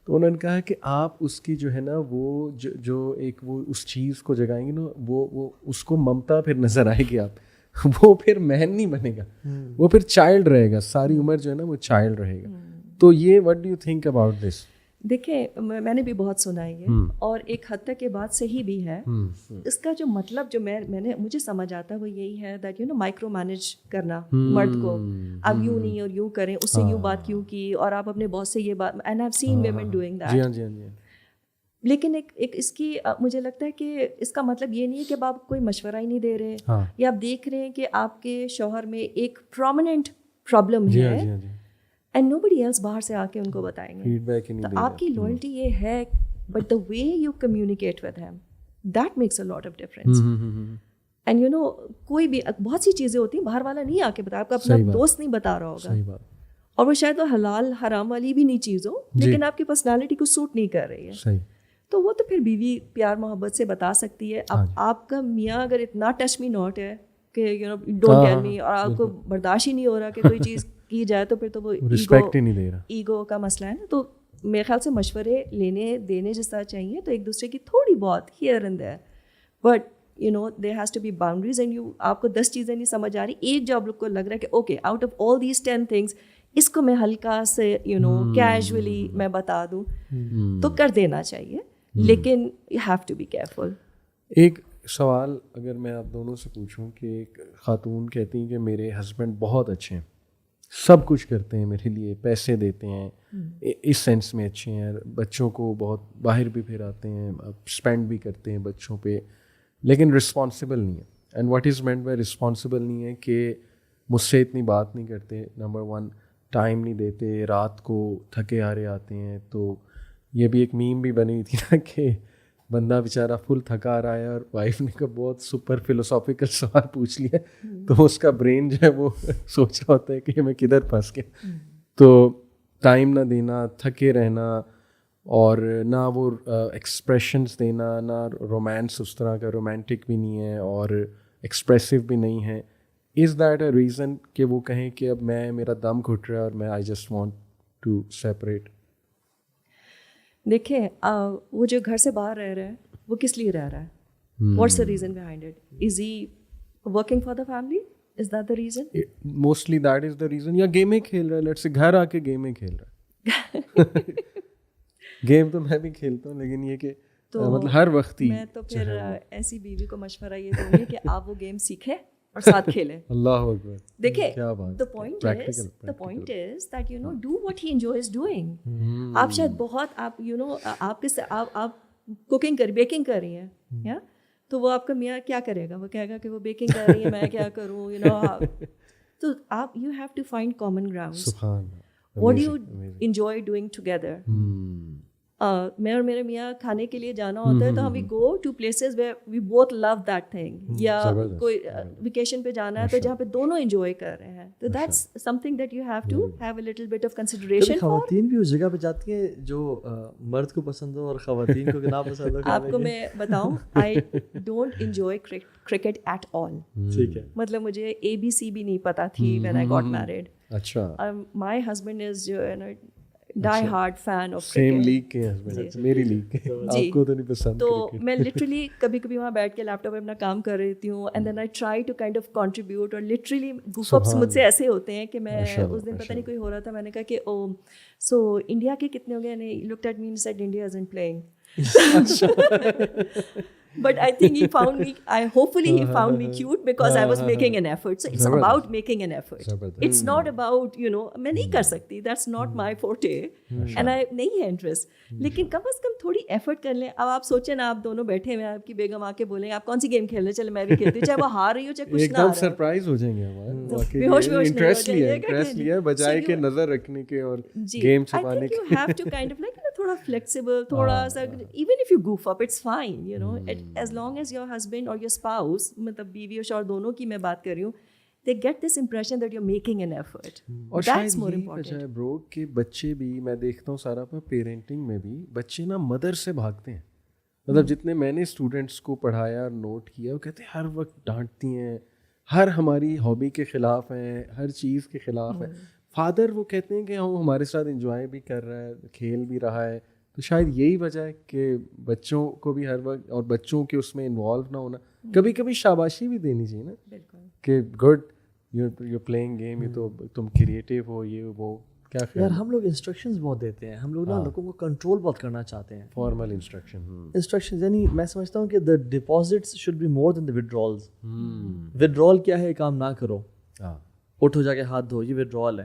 [SPEAKER 3] تو انہوں نے کہا کہ آپ اس کی جو ہے نا وہ جو ایک وہ اس چیز کو جگائیں گے نا, وہ اس کو ممتا پھر نظر آئے گی, آپ وہ پھر مین نہیں بنے گا, وہ پھر چائلڈ رہے گا, ساری عمر جو ہے نا وہ چائلڈ رہے گا. تو یہ what do you think about this?
[SPEAKER 2] دیکھیں میں نے بھی بہت سنا ہے اور ایک حد تک یہ بات صحیح بھی ہے. اس کا جو مطلب جو میں نے مجھے سمجھ آتا ہے وہ یہی ہے that you know micromanage کرنا مرد کو, اب یوں نہیں اور یوں کریں, اس سے یوں بات کیوں کی, اور آپ اپنے باس سے یہ بات, and I have scene women doing that. لیکن ایک اس کی مجھے لگتا ہے کہ اس کا مطلب یہ نہیں ہے کہ آپ کوئی مشورہ ہی نہیں دے رہے, یا آپ دیکھ رہے ہیں کہ آپ کے شوہر میں ایک پرومیننٹ پرابلم ہے اینڈ نو بڈی ایلس باہر سے آ کے ان کو بتائیں گے. تو آپ کی لوئلٹی یہ ہے, but the way you communicate with him that makes a lot of difference. And you know کوئی بھی بہت سی چیزیں ہوتی ہیں باہر والا نہیں آ کے بتا, آپ کا اپنا دوست نہیں بتا رہا ہوگا, اور وہ شاید وہ حلال حرام والی بھی نہیں چیز ہو, لیکن آپ کی پرسنالٹی کو سوٹ نہیں کر رہی ہے, تو وہ تو پھر بیوی پیار محبت سے بتا سکتی ہے. اب آپ کا میاں اگر اتنا ٹچ می ناٹ ہے کہ you know don't tell me, اور آپ کو برداشت ہی نہیں ہو رہا کہ کوئی چیز کی جائے, تو پھر تو وہ
[SPEAKER 3] رسپیکٹ ہی نہیں دے رہا,
[SPEAKER 2] ایگو کا مسئلہ ہے نا. تو میرے خیال سے مشورے لینے دینے جس طرح چاہیے, تو ایک دوسرے کی تھوڑی بہت here and there, but you know there has to be boundaries. And you آپ کو 10 چیزیں نہیں سمجھ آ رہی, ایک جو آپ لوگ کو لگ رہا ہے کہ okay out of all these 10 things اس کو میں ہلکا سے یو نو کیجولی میں بتا دوں, تو کر دینا چاہیے, لیکن you have to be careful.
[SPEAKER 3] ایک سوال اگر میں آپ دونوں سے پوچھوں کہ ایک خاتون کہتی ہیں کہ میرے ہسبینڈ بہت اچھے ہیں, سب کچھ کرتے ہیں میرے لیے, پیسے دیتے ہیں, اس سینس میں اچھے ہیں, بچوں کو بہت باہر بھی پھراتے ہیں, اسپینڈ بھی کرتے ہیں بچوں پہ, لیکن رسپانسبل نہیں ہے. And what is meant by responsible نہیں ہے کہ مجھ سے اتنی بات نہیں کرتے, نمبر 1 ٹائم نہیں دیتے, رات کو تھکے ہارے آتے ہیں. تو یہ بھی ایک میم بھی بنی تھی نا کہ بندہ بیچارہ فل تھکا آ رہا ہے اور وائف نے کا بہت سپر فلوسافیکل سوال پوچھ لیا, تو اس کا برین جو ہے وہ سوچ رہا ہوتا ہے کہ میں کدھر پھنس گیا. تو ٹائم نہ دینا, تھکے رہنا, اور نہ وہ ایکسپریشنس دینا, نہ رومانس اس طرح کا رومانٹک بھی نہیں ہے اور ایکسپریسو بھی نہیں ہے. از دیٹ اے ریزن کہ وہ کہیں کہ اب میرا دم گھٹ رہا ہے اور میں I just want to separate?
[SPEAKER 2] دیکھیں وہ جو گھر سے باہر رہ رہا ہے وہ کس لیے رہ رہا ہے؟ What's the reason behind it? Is he working for the family? Is that the reason?
[SPEAKER 3] Mostly that is the reason. یا گیمیں کھیل رہا ہے, لیٹس سے گھر آ کے گیمیں کھیل رہا ہے. گیم تو میں بھی کھیلتا ہوں, لیکن یہ کہ مطلب ہر وقت ہی.
[SPEAKER 2] میں تو پھر ایسی بیوی کو مشورہ یہ دوں گی کہ آپ وہ گیم سیکھیں اور ساتھ کھیلیں.
[SPEAKER 3] اللہ اکبر.
[SPEAKER 2] دیکھیں the point is that you know do what he enjoys doing. آپ شاید بہت آپ you know آپ کوکنگ بیکنگ کر رہی ہیں یا تو وہ آپ کا میاں کیا کرے گا؟ وہ کہے گا کہ وہ بیکنگ کر رہی ہے, میں کیا کروں, you know. تو آپ you have to find common grounds.
[SPEAKER 3] سبحان اللہ.
[SPEAKER 2] What do you enjoy doing together? میں اور میرے میاں کھانے کے لیے جانا ہوتا ہے تو ہم we go to places where we both love that thing. یا کوئی ویکیشن پہ جانا ہے تو جہاں پہ دونوں انجوائے کر رہے ہیں, تو that's something that you have to have a little bit of consideration.
[SPEAKER 1] خواتین بھی اس جگہ پہ جاتی ہیں جو مرد کو پسند ہو اور خواتین کو نہ پسند ہو.
[SPEAKER 2] آپ کو میں بتاؤں, I don't enjoy cricket at all.
[SPEAKER 1] ٹھیک ہے,
[SPEAKER 2] مطلب مجھے ABC بھی نہیں پتا تھی وین آئی گاٹ میریڈ.
[SPEAKER 3] اچھا.
[SPEAKER 2] مائی ہسبینڈ از جو ہے نا die hard fan of
[SPEAKER 3] same league کے ہسبینڈ, میری لیگ. آپ کو تو نہیں پسند.
[SPEAKER 2] تو میں لٹرلی کبھی کبھی وہاں بیٹھ کے لیپ ٹاپ پہ اپنا کام کر رہی ہوں, and then I try to kind of contribute. اور لٹرلی گوف اپس مجھ سے ایسے ہوتے ہیں کہ میں اس دن پتہ نہیں کوئی ہو رہا تھا, میں نے کہا کہ او سو انڈیا کے کتنے ہو گئے, نے looked at me and said India isn't playing. But I think he found me, hopefully he found me cute because I was making an effort. So it's about making an effort. It's not about, you know, میں نہیں کر سکتی, that's not my forte and I نہیں ہے interest. لیکن کم از کم تھوڑی effort کر لیں. اب آپ سوچیں نا, آپ دونوں بیٹھے ہوئے ہیں, آپ کی بیگم آ کے بولیں آپ کون سی گیم کھیل رہے ہیں, چلے میں بھی کھیلتی ہوں, چاہے وہ ہار رہی ہو چاہے کچھ نہ ہو.
[SPEAKER 3] ایک دم سرپرائز ہو جائیں گے ہمارے.
[SPEAKER 2] انٹرسٹ
[SPEAKER 3] لیا بجائے کہ نظر رکھنے کے اور گیم چھپانے کے.
[SPEAKER 2] You have to kind of like تھوڑا flexible, تھوڑا سا, even if you goof up it's fine, you know, as long as your husband or your spouse, مطلب بیوی اور شوہر دونوں کی میں بات کر رہی ہوں, they get this impression that you're making an effort.
[SPEAKER 3] اور that's more important. اور شاید برو کہ بچے بھی, میں دیکھتا ہوں سارا پہ پیرنٹنگ میں بھی بچے نا مدر سے بھاگتے ہیں. مطلب جتنے میں نے اسٹوڈنٹس کو پڑھایا اور نوٹ کیا, وہ کہتے ہیں ہر وقت ڈانٹتی ہیں, ہر ہماری ہابی کے خلاف ہیں, ہر چیز کے خلاف ہیں. فادر وہ کہتے ہیں کہ ہم ہمارے ساتھ انجوائے بھی کر رہا ہے, کھیل بھی رہا ہے. تو شاید یہی وجہ ہے کہ بچوں کو بھی ہر وقت, اور بچوں کے اس میں انوالو نہ ہونا, کبھی کبھی شاباشی بھی دینی چاہیے نا کہ گڈ یو پلئنگ گیم, یہ تو تم کریٹیو ہو, یہ وہ. کیا خیال؟
[SPEAKER 1] یار ہم لوگ انسٹرکشنز بہت دیتے ہیں, ہم لوگ نا لوگوں کو کنٹرول بہت کرنا چاہتے ہیں.
[SPEAKER 3] فارمل انسٹرکشنز,
[SPEAKER 1] یعنی میں سمجھتا ہوں کہ the deposits should be more than the withdrawals. Withdrawal کیا ہے, کام نہ کرو, اٹھو جا کے ہاتھ دھو, یہ ودرال ہے.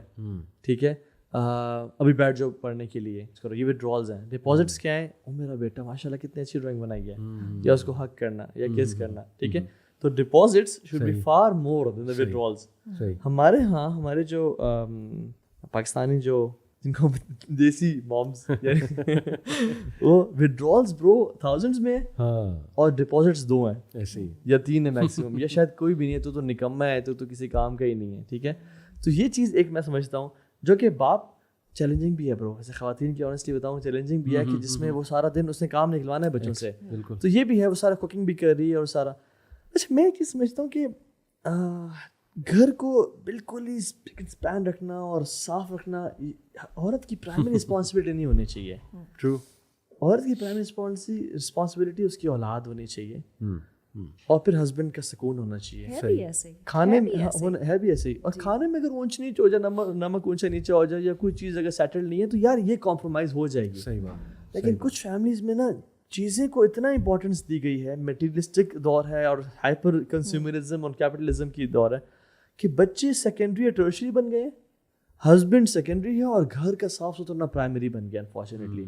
[SPEAKER 1] ٹھیک ہے, ابھی بیٹھ جاؤ پڑھنے کے لیے کرو, یہ ودرالز ہیں. ڈپازٹس کیا ہیں, او میرا بیٹا ماشاء اللہ کتنی اچھی ڈرائنگ بنائی ہے, یا اس کو حق کرنا یا کس کرنا. ٹھیک ہے, تو deposits should be for more than the ودرالز. ہمارے ہاں ہمارے جو پاکستانی جو جن کو دیسی مامس وہ ودرالز برو تھاؤزنڈس میں اور ڈپازٹس 2 ہیں ایسے یا 3 ہیں میکسیمم, یا شاید کوئی بھی نہیں ہے. تو نکما ہے, تو کسی کام کا ہی نہیں ہے. ٹھیک ہے, تو یہ چیز ایک میں سمجھتا ہوں جو کہ باپ چیلنجنگ بھی ہے برو. ویسے خواتین کی آنیسٹلی بتاؤں چیلنجنگ بھی ہے کہ جس میں وہ سارا دن اس نے کام نکلوانا ہے بچوں سے. تو یہ بھی ہے, وہ سارا کوکنگ بھی کر رہی ہے اور سارا. اچھا میں یہ سمجھتا ہوں کہ گھر کو بالکل ہی اسپین رکھنا اور صاف رکھنا عورت کی پرائمری رسپانسبلٹی نہیں ہونی چاہیے.
[SPEAKER 3] ٹرو.
[SPEAKER 1] عورت کی پرائمری رسپانسبلٹی اس کی اولاد ہونی چاہیے, اور پھر ہسبینڈ کا سکون ہونا چاہیے. کھانے میں ہے بھی ایسے ہی, اور کھانے میں اگر اونچ نیچ ہو جائے, نمک اونچا نیچے ہو جائے, یا کوئی چیز اگر سیٹل نہیں ہے, تو یار یہ کمپرومائز ہو جائے گی.
[SPEAKER 3] صحیح بات.
[SPEAKER 1] لیکن کچھ فیملیز میں نا چیزیں کو اتنا امپورٹنس دی گئی ہے, میٹیریلسٹک دور ہے اور ہائپر کنزیومرزم اور کیپٹلزم کی دور ہے, کہ بچے سیکنڈری یا ٹرشری بن گئے, ہسبینڈ سیکنڈری ہے, اور گھر کا صاف ستھرا پرائمری بن گیا انفارچونیٹلی.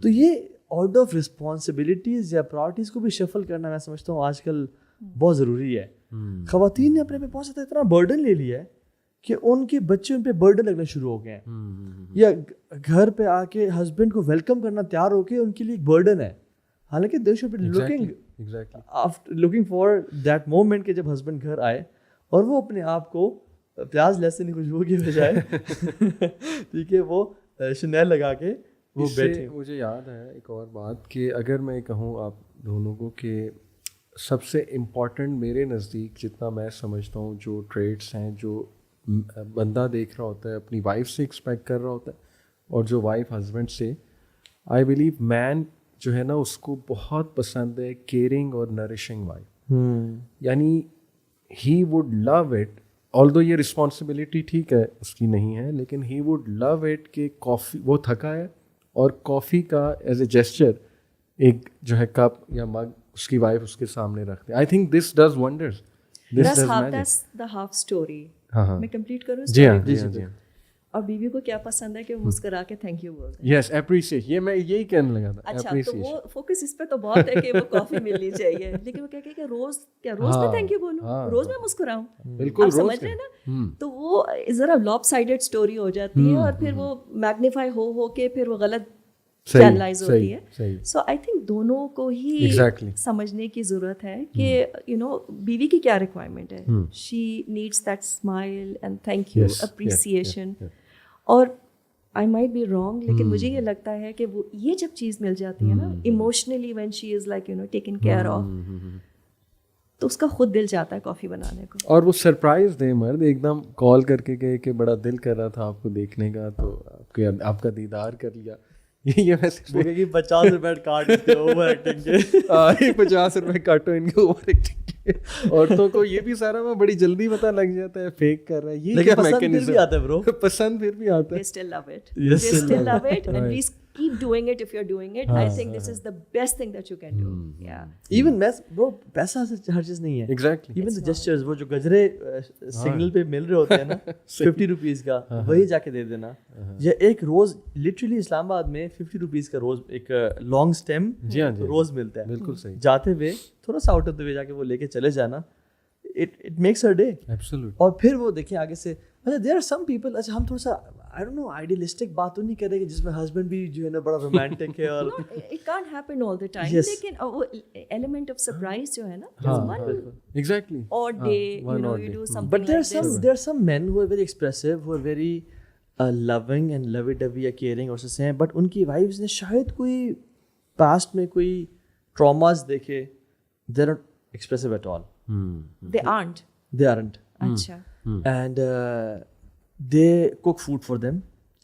[SPEAKER 1] تو یہ آرڈر آف رسپانسبلٹیز یا پرائرٹیز کو بھی شفل کرنا میں سمجھتا ہوں آج کل بہت ضروری ہے. خواتین نے اپنے پہ بہت زیادہ اتنا برڈن لے لیا ہے کہ ان کے بچے ان پہ برڈن لگنا شروع ہو گئے ہیں, یا گھر پہ آ کے ہسبینڈ کو ویلکم کرنا تیار ہو کے ان کے لیے ایک برڈن ہے. حالانکہ they should be looking for that moment کہ جب ہسبینڈ گھر آئے اور وہ اپنے آپ کو پیاز لہسن کی خوشبو کی بجائے ٹھیک ہے وہ شنیل لگا کے وہ بیٹھے.
[SPEAKER 3] مجھے یاد ہے ایک اور بات کہ اگر میں کہوں آپ دونوں کو کہ سب سے امپورٹنٹ میرے نزدیک جتنا میں سمجھتا ہوں جو ٹریٹس ہیں جو بندہ دیکھ رہا ہوتا ہے اپنی وائف سے ایکسپیکٹ کر رہا ہوتا ہے اور جو وائف ہسبینڈ سے, آئی بلیو مین جو ہے نا اس کو بہت پسند ہے کیئرنگ اور نرشنگ وائف. یعنی ہی وڈ لو اٹ, آلدو یہ رسپانسبلٹی ٹھیک ہے اس کی نہیں ہے, لیکن ہی وڈ لو اٹ کہ کافی وہ تھکا ہے اور کافی کا ایز اے جیسچر ایک جو ہے کپ یا مگ اس کی وائف اس کے سامنے رکھتے. I think this does wonders.
[SPEAKER 2] That's the half story. میں کمپلیٹ کروں.
[SPEAKER 3] جی ہاں جی ہاں جی ہاں.
[SPEAKER 2] اور بیوی کو کیا پسند ہے کہ وہ مسکرا کے تھینک یو بولتے ہیں.
[SPEAKER 3] یس اپریشیٹ, یہ میں یہی کہنے لگا تھا.
[SPEAKER 2] اچھا تو وہ فوکس اس پہ تو بہت ہے کہ وہ کافی ملنی چاہیے, لیکن وہ کہتے ہیں کہ روز میں تھینک یو بولوں, روز میں مسکراؤں.
[SPEAKER 3] بالکل
[SPEAKER 2] سمجھ رہے ہیں نا, تو وہ ذرا لاپ سائڈڈ اسٹوری ہو جاتی ہے اور پھر وہ میگنیفائی ہو کے پھر وہ غلط چینلائز ہوتی ہے. سو آئی تھنک دونوں کو ہی سمجھنے کی ضرورت ہے کہ بیوی کی کیا ریکوائرمنٹ ہے. She needs that smile and thank you appreciation. اور آئی مائٹ بی رانگ, لیکن مجھے یہ لگتا ہے کہ وہ یہ جب چیز مل جاتی ہے نا emotionally when she is like taken care of, تو اس کا خود دل چاہتا ہے کافی بنانے کو.
[SPEAKER 3] اور وہ سرپرائز دے مرد ایک دم کال کر کے کہے کہ بڑا دل کر رہا تھا آپ کو دیکھنے کا, تو آپ کا دیدار کر لیا. یہ ویسے
[SPEAKER 1] 50 روپے کاٹ اوور ایکٹنگ کے
[SPEAKER 3] 50 روپے کاٹو ان کے اوور ایکٹنگ کے. عورتوں کو یہ بھی سارا میں بڑی جلدی پتہ لگ جاتا ہے فیک کر رہا ہے. یہ کیا میکینزم آتا ہے برو, پسند پھر بھی آتا ہے.
[SPEAKER 2] They still love it. They still love it, and please keep doing it if you're doing it. I think this is the best thing that you can do. Yeah.
[SPEAKER 1] Even bro پیسہ سے ہر چیز نہیں ہے.
[SPEAKER 3] Exactly.
[SPEAKER 1] Even the gestures, وہ جو گجرے signal پہ مل رہے ہوتے ہیں نا 50 روپیز کا, وہی جا کے دے دینا. یا ایک روز لٹرلی اسلام آباد میں 50 روپیز کا روز ایک لانگ اسٹیم روز ملتا ہے. بالکل صحیح. جاتے ہوئے تھوڑا سا آؤٹ آف دا وے جا کے وہ لے کے چلے جانا, it makes her day.
[SPEAKER 3] Absolutely.
[SPEAKER 1] اور پھر وہ دیکھیں آگے سے there are some people, اچھا ہم تھوڑا سا I don't know idealistic بات تو نہیں کر رہے کہ جس میں ہسبینڈ بھی جو ہے نا بڑا رومانٹک ہے اور
[SPEAKER 2] it can't happen all the time, لیکن وہ element of surprise جو ہے نا,
[SPEAKER 3] exactly,
[SPEAKER 2] odd day, you do something.
[SPEAKER 1] But there are some men who are very expressive, who are very loving and lovey-dovey یا caring اور سے ہیں, but in کی وائفز نے شاید کوئی پاسٹ میں کوئی ٹراماز دیکھے, they're not expressive at all.
[SPEAKER 2] They aren't. اچھا.
[SPEAKER 1] And they cook food for them.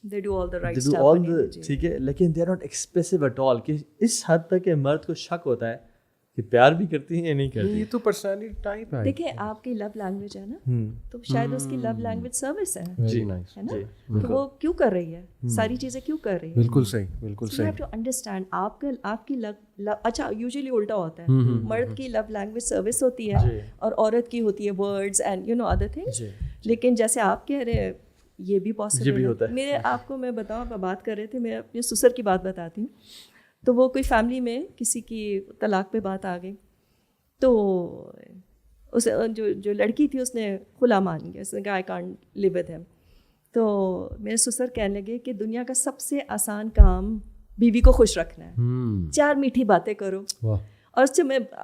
[SPEAKER 2] They do all the right
[SPEAKER 1] stuff. They do all the ٹھیک ہے, لیکن they are not expressive at all. کہ اس حد تک کہ مرد کو شک ہوتا ہے کہ پیار بھی کرتی ہیں یا نہیں کرتی.
[SPEAKER 3] یہ تو پرسنالٹی ٹائپ ہے.
[SPEAKER 2] دیکھیں آپ کی لو لینگویج ہے نا, تو شاید اس کی لو لینگویج سروس ہے, ہے نا, کہ وہ کیوں کر رہی ہے ساری چیزیں کیوں کر رہی ہے.
[SPEAKER 3] بالکل صحیح, بالکل صحیح.
[SPEAKER 2] یو ہیو ٹو انڈرسٹینڈ آپ کی لو, اچھا یوزلی الٹا ہوتا ہے, مرد کی لو لینگویج سروس ہوتی ہے اور عورت کی ہوتی ہے ورڈز اینڈ ادر تھنگس. لیکن جیسے آپ کہہ رہے ہیں یہ بھی پاسبل ہوتا ہے. میرے آپ کو میں بتاؤں, آپ بات کر رہے تھے, میں اپنے سسر کی بات بتاتی ہوں. تو وہ کوئی فیملی میں کسی کی طلاق پہ بات آ گئی, تو اس جو لڑکی تھی اس نے خلا مان گیا, اس نے کہا آئی کانٹ لیو ود ہم. تو میرے سسر کہنے لگے کہ دنیا کا سب سے آسان کام بیوی کو خوش رکھنا ہے, 4 میٹھی باتیں کرو. اور اس سے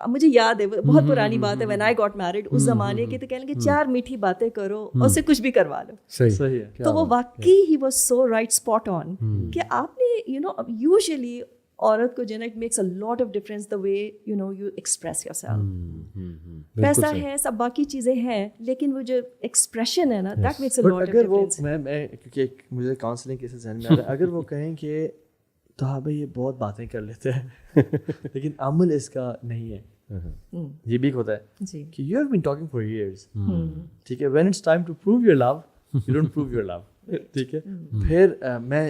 [SPEAKER 2] مجھے یاد ہے, بہت پرانی بات ہے, وین آئی گاٹ میرڈ اس زمانے کی, تو کہنے لگے 4 میٹھی باتیں کرو اور اسے کچھ بھی کروا لو.
[SPEAKER 3] صحیح ہے.
[SPEAKER 2] تو وہ واقعی he was so right spot on کہ آپ نے یوزلی عورت کو جو ہے نا, it makes a lot of difference the way you express yourself. پیسہ ہے, سب باقی چیزیں ہیں, لیکن وہ جو ایکسپریشن ہے نا, that makes a lot of difference.
[SPEAKER 1] اگر میں کیونکہ مجھے کاؤنسلنگ کیسے ذہن میں آ رہا ہے, اگر وہ کہیں کہ تو ہاں بھائی یہ بہت باتیں کر لیتے ہیں لیکن عمل اس کا نہیں ہے, یہ بھی ہوتا ہے کہ you have been talking for years, ٹھیک ہے, when it's time to prove your love you don't prove your love, ٹھیک ہے. پھر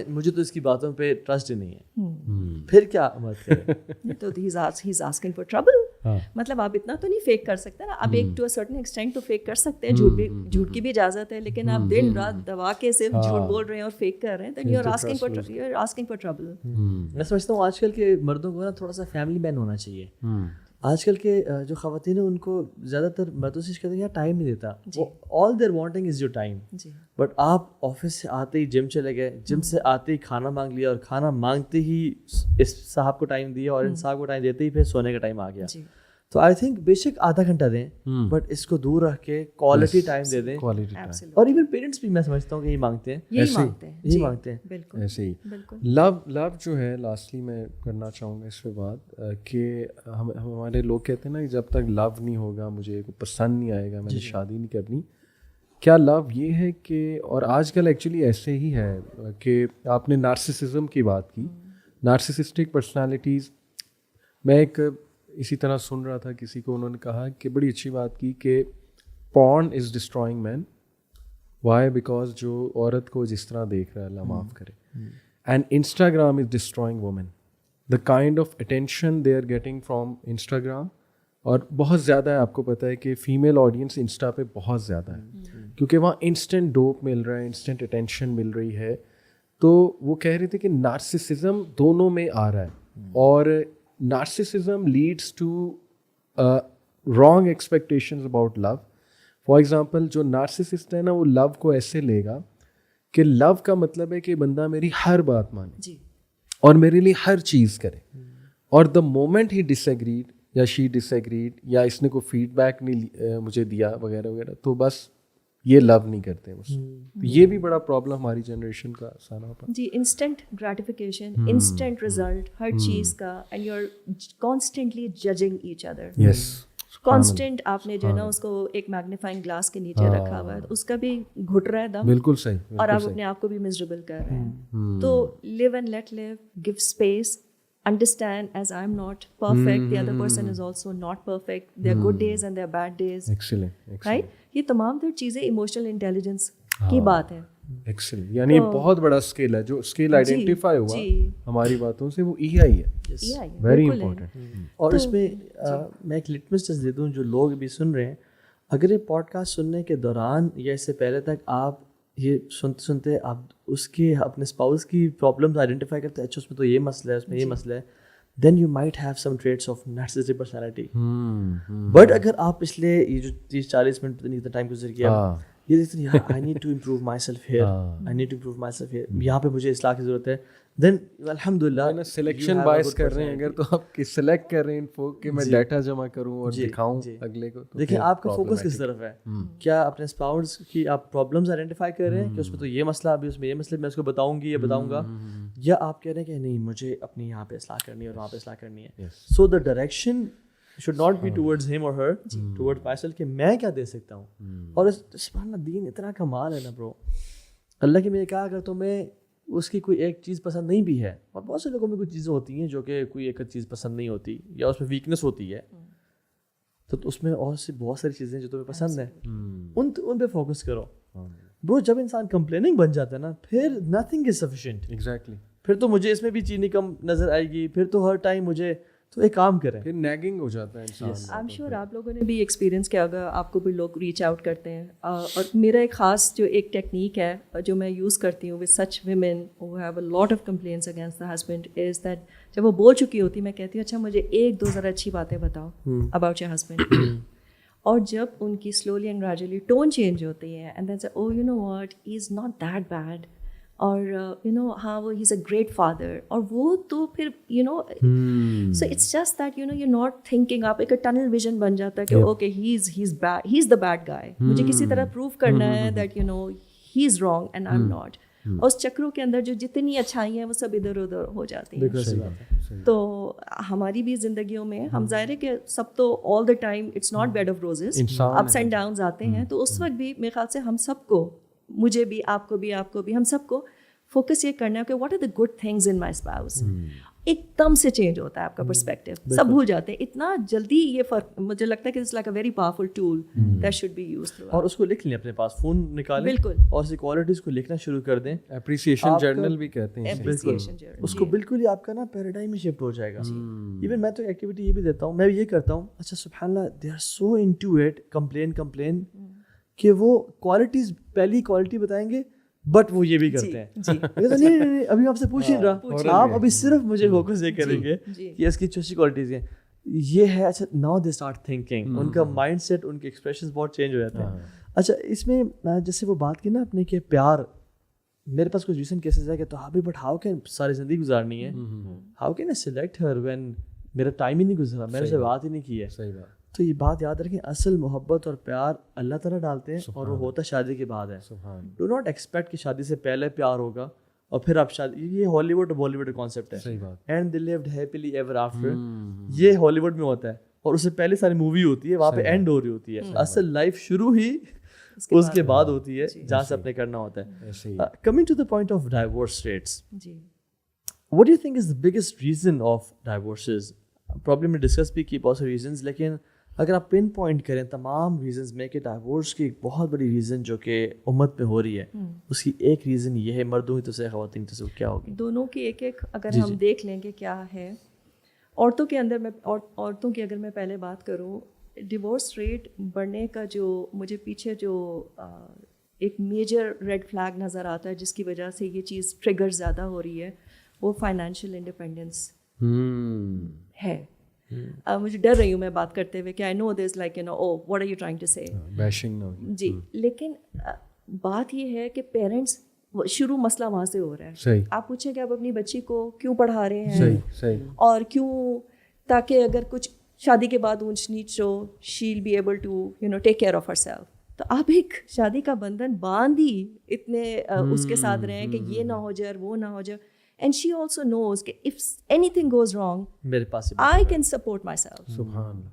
[SPEAKER 1] مجھے تو اس کی باتوں پہ ٹرسٹ ہی نہیں ہے, پھر کیا مت کریں.
[SPEAKER 2] تو he is asking for trouble. مطلب آپ اتنا تو نہیں فیک کر سکتے نا, آپ ایک ٹو اے سرٹن ایکسٹینٹ تو فیک کر سکتے ہیں, جھوٹ کی بھی اجازت ہے, لیکن آپ دن رات دبا کے صرف جھوٹ بول رہے ہیں اور فیک کر رہے ہیں, then you are asking for trouble.
[SPEAKER 1] میں سمجھتا ہوں آج کل کے مردوں کو نا تھوڑا سا فیملی مین ہونا چاہیے. آج کل کے جو خواتین ہیں ان کو زیادہ تر مردوں سے کہتے ہیں یار ٹائم نہیں دیتا, all they're wanting is your time. But آپ آفس سے آتے ہی جم چلے گئے, جم سے آتے ہی کھانا مانگ لیا, اور کھانا مانگتے ہی اس صاحب کو ٹائم دیا, اور ان صاحب کو ٹائم دیتے ہی پھر سونے کا ٹائم آ گیا. تو آئی تھنک بیشک آدھا گھنٹہ دیں بٹ اس کو دور رکھ کے کوالٹی ٹائم دے دیں. اور ایون پیرنٹس بھی میں سمجھتا ہوں کہ یہی مانگتے ہیں, یہی مانگتے ہیں.
[SPEAKER 3] ایسے ہی لو جو ہے لاسٹلی میں کرنا چاہوں گا اس پہ بات کہ ہمارے لوگ کہتے ہیں نا جب تک لو نہیں ہوگا مجھے پسند نہیں آئے گا, میں نے شادی نہیں کرنی. کیا لو یہ ہے کہ, اور آج کل ایکچولی ایسے ہی ہے کہ آپ نے نارسسزم کی بات کی, نارسسسٹک پرسنالٹیز. میں ایک اسی طرح سن رہا تھا کسی کو, انہوں نے کہا کہ بڑی اچھی بات کی کہ پورن از ڈسٹرائنگ مین. وائی؟ بیکاز جو عورت کو جس طرح دیکھ رہا ہے, اللہ معاف کرے, and Instagram is destroying women. The kind of attention they are getting from Instagram, اور بہت زیادہ ہے, آپ کو پتہ ہے کہ فیمیل آڈینس انسٹا پہ بہت زیادہ ہے کیونکہ وہاں انسٹنٹ ڈوپ مل رہا ہے, انسٹنٹ اٹینشن مل رہی ہے. تو وہ کہہ رہے تھے کہ نارسسزم دونوں میں آ رہا ہے, اور narcissism leads to wrong expectations about love. For example جو نارسسسٹ ہے نا, وہ لو کو ایسے لے گا کہ لو کا مطلب ہے کہ بندہ میری ہر بات مانے اور میرے لیے ہر چیز کرے, اور the moment he dish agreed یا شی ڈس ایگریڈ یا اس نے کوئی فیڈ بیک نہیں مجھے دیا وغیرہ وغیرہ, تو بس یہ لو نہیں کرتے بس. یہ بھی بڑا پرابلم ہماری جنریشن کا سارا ہوتا
[SPEAKER 2] جی. انسٹنٹ گریٹیفیکیشن, انسٹنٹ رزلٹ ہر چیز کا, and you are constantly judging each other.
[SPEAKER 3] Yes,
[SPEAKER 2] constant آپ نے جو ہے نا اس کو ایک میگنیفائنگ گلاس کے نیچے رکھا ہوا ہے, اس کا بھی گھٹ رہا ہے دم.
[SPEAKER 3] بالکل صحیح.
[SPEAKER 2] اور آپ اپنے آپ کو بھی مزریبل کر رہے ہیں. تو live and let live, give space, understand as I'm not perfect, the other person is also not perfect, there are good days and there are bad days.
[SPEAKER 3] Excellent.
[SPEAKER 2] Right? یہ تمام تر چیزیں ایموشنل انٹیلیجنس کی بات ہے.
[SPEAKER 3] Excellent, یعنی بہت بڑا اسکل ہے جو اسکل آئیڈینٹیفائی ہوا ہماری باتوں سے, وہ EI ہے, ویری امپورٹنٹ.
[SPEAKER 1] اور اس میں میں ایک لٹمس ٹیسٹ دے دوں جو لوگ بھی سن رہے ہیں, اگر یہ پوڈ کاسٹ سننے کے دوران یا اس سے پہلے تک آپ یہ سنتے سنتے آپ اس کی اپنے اسپاؤس کی پرابلمس آئیڈینٹیفائی کرتے ہیں, اچھا اس میں تو یہ مسئلہ ہے, اس میں یہ مسئلہ ہے, then you might have some traits of narcissistic personality. But اگر آپ پچھلے یہ جو 30-40 منٹ اتنا ٹائم گزر گیا, یہ دیکھتے ہیں یار I need to improve myself here, I need to improve myself here, یہاں پہ مجھے اصلاح کی ضرورت ہے, دین الحمد للہ
[SPEAKER 3] سلیکشن بائس کر رہے ہیں. اگر تو آپ سلیکٹ کر رہے ہیں انفو کہ میں ڈیٹا جمع کروں اور دکھاؤں اگلے کو,
[SPEAKER 1] دیکھیں آپ کا فوکس کس طرف ہے. کیا اپنے اسپاؤس کی آپ پرابلمس آئیڈینٹیفائی کر رہے ہیں کہ اس میں تو یہ مسئلہ, ابھی اس میں یہ مسئلہ, میں اس کو بتاؤں گی, یہ بتاؤں گا, یا آپ کہہ رہے ہیں کہ نہیں مجھے اپنی یہاں پہ اصلاح کرنی ہے اور وہاں پہ اصلاح کرنی ہے. So the direction should not be towards him or her, towards myself کہ میں کیا دے سکتا ہوں. اور سبحان اللہ دین اتنا کمال ہے نا برو, اللہ کی میں کہا اگر تمہیں اس کی کوئی ایک چیز پسند نہیں بھی ہے, اور بہت سے لوگوں میں کچھ چیزیں ہوتی ہیں جو کہ کوئی ایک چیز پسند نہیں ہوتی یا اس میں ویکنس ہوتی ہے, تو اس میں اور سی بہت ساری چیزیں جو تمہیں پسند ہیں ان پہ فوکس کرو. برو جب انسان کمپلیننگ بن جاتا ہے نا, پھر نتھنگ از سفیشینٹ.
[SPEAKER 3] ایگزیکٹلی.
[SPEAKER 1] پھر تو مجھے اس میں بھی چینی کم نظر آئے گی, پھر تو ہر ٹائم مجھے, تو ایک کام کریں,
[SPEAKER 3] پھر نیگنگ ہو جاتا ہے انسان.
[SPEAKER 2] آئی ایم شیور آپ لوگوں نے بھی ایکسپیرینس کیا ہوگا, آپ کو بھی لوگ ریچ آؤٹ کرتے ہیں. اور میرا ایک خاص جو ایک ٹیکنیک ہے جو میں یوز کرتی ہوں with such women who have a lot of complaints against the husband is that جب وہ بول چکی ہوتی میں کہتی ہوں اچھا مجھے 1-2 ذرا اچھی باتیں بتاؤ اباؤٹ یور ہسبینڈ. اور جب ان کی slowly and gradually tone change ہوتی ہے اینڈ دین سے oh you know what he is not that bad, اور یو نو ہاں وہ ہی از اے گریٹ فادر, اور وہ تو پھر you know so it's just that you know you not thinking, آپ ایک ٹنل ویژن بن جاتا ہے کہ اوکے ہی از دا بیڈ گائے, مجھے کسی طرح پروو کرنا ہے that you know he is wrong and I am not. اور اس چکروں کے اندر جو جتنی اچھائی ہیں وہ سب ادھر ادھر ہو جاتی ہیں. تو ہماری بھی زندگیوں میں ہم ظاہر ہے کہ سب تو all the time it's not bed of roses, ups and downs آتے ہیں. تو اس وقت بھی میرے خیال سے ہم سب کو, مجھے بھی, آپ کو بھی, آپ کو بھی, ہم سب کو فوکس یہ کرنا ہے کہ what are the good things in my spouse. ایک دم سے چینج ہوتا ہے آپ کا پرسپیکٹیو, سب بھول جاتے ہیں اتنا جلدی. یہ فرق مجھے لگتا ہے کہ it's like a very powerful tool that should be used through.
[SPEAKER 1] اور اس کو لکھ لیں اپنے پاس, فون نکالیں
[SPEAKER 2] بالکل,
[SPEAKER 1] اور اس کوالٹیز کو لکھنا شروع کر دیں.
[SPEAKER 3] اپریسیشن جرنل بھی کہتے ہیں
[SPEAKER 1] اس کو, بالکل ہی آپ کا نا پیراڈائم ہی شفٹ ہو جائے گا. ایون میں تو ایکٹیویٹی یہ بھی دیتا ہوں, میں یہ کرتا ہوں, اچھا سبحان اللہ they are so into it, complain کہ وہ کوالٹیز, پہلی کوالٹی بتائیں گے بٹ وہ یہ بھی کرتے ہیں. نہیں ابھی آپ سے پوچھ نہیں رہا, آپ ابھی صرف مجھے فوکس یہ کریں گے کہ اس کی اچھی کوالٹیز ہیں, یہ ہے. اچھا ناؤ دے اسٹارٹ تھنکنگ, ان کا مائنڈ سیٹ, ان کے ایکسپریشنز بہت چینج ہو جاتے ہیں. اچھا اس میں جیسے وہ بات کی نا اپنے کہ پیار, میرے پاس کچھ ریسنٹ کیسز ہے کہ تو ہاں بٹ ہاؤ کین ساری زندگی گزارنی ہے, how can I select her when میرا ٹائم ہی نہیں گزرا, میں نے سے بات ہی نہیں کی ہے.
[SPEAKER 3] صحیح بات.
[SPEAKER 1] تو یہ بات یاد رکھیں, اصل محبت اور پیار اللہ تعالیٰ ڈالتے ہیں اور وہ ہوتا شادی کے بعد ہے. ڈو ناٹ ایکسپیکٹ کہ شادی سے پہلے پیار ہوگا اور پھر آپ شادی, یہ ہالی ووڈ بالی ووڈ کا کانسیپٹ ہے. And they lived happily ever after, یہ ہالی ووڈ میں ہوتا ہے اور اس سے پہلے ساری مووی ہوتی ہے, وہاں پہ اینڈ ہو رہی ہوتی ہے. اصل لائف شروع ہی اس کے بعد ہوتی ہے جہاں سے اپنے کرنا ہوتا ہے. Coming to the point of divorce rates, what do you think is the biggest reason of divorces? Problem میں ڈسکس بھی کی بہت سے ریزنز, لیکن اگر آپ پن پوائنٹ کریں تمام ریزنز میں کہ ڈائیورس کی ایک بہت بڑی ریزن جو کہ امت میں ہو رہی ہے, اس کی ایک ریزن یہ ہے, مردوں کی تو سے خواتین تو سے کیا ہوگی؟
[SPEAKER 2] دونوں کی ایک ایک اگر ہم دیکھ لیں کہ کیا ہے. عورتوں کے اندر میں عورتوں کی اگر میں پہلے بات کروں, ڈیورس ریٹ بڑھنے کا جو مجھے پیچھے جو ایک میجر ریڈ فلیگ نظر آتا ہے جس کی وجہ سے یہ چیز ٹریگر زیادہ ہو رہی ہے, وہ فائنینشیل انڈیپینڈنس ہے. مجھے ڈر رہی ہوں میں بات کرتے ہوئے کہ I know this like oh what are you trying to say جی, لیکن بات یہ ہے کہ پیرنٹس شروع مسئلہ وہاں سے ہو رہا ہے. آپ پوچھیں کہ آپ اپنی بچی کو کیوں پڑھا رہے ہیں اور کیوں, تاکہ اگر کچھ شادی کے بعد اونچ نیچ who shall be able to take care of herself. تو آپ ایک شادی کا بندھن باندھ ہی اتنے اس کے ساتھ رہے ہیں کہ یہ نہ ہو جائے وہ نہ ہو جائے. And she also knows کہ if anything goes wrong, I can support myself.
[SPEAKER 3] سبحان اللہ.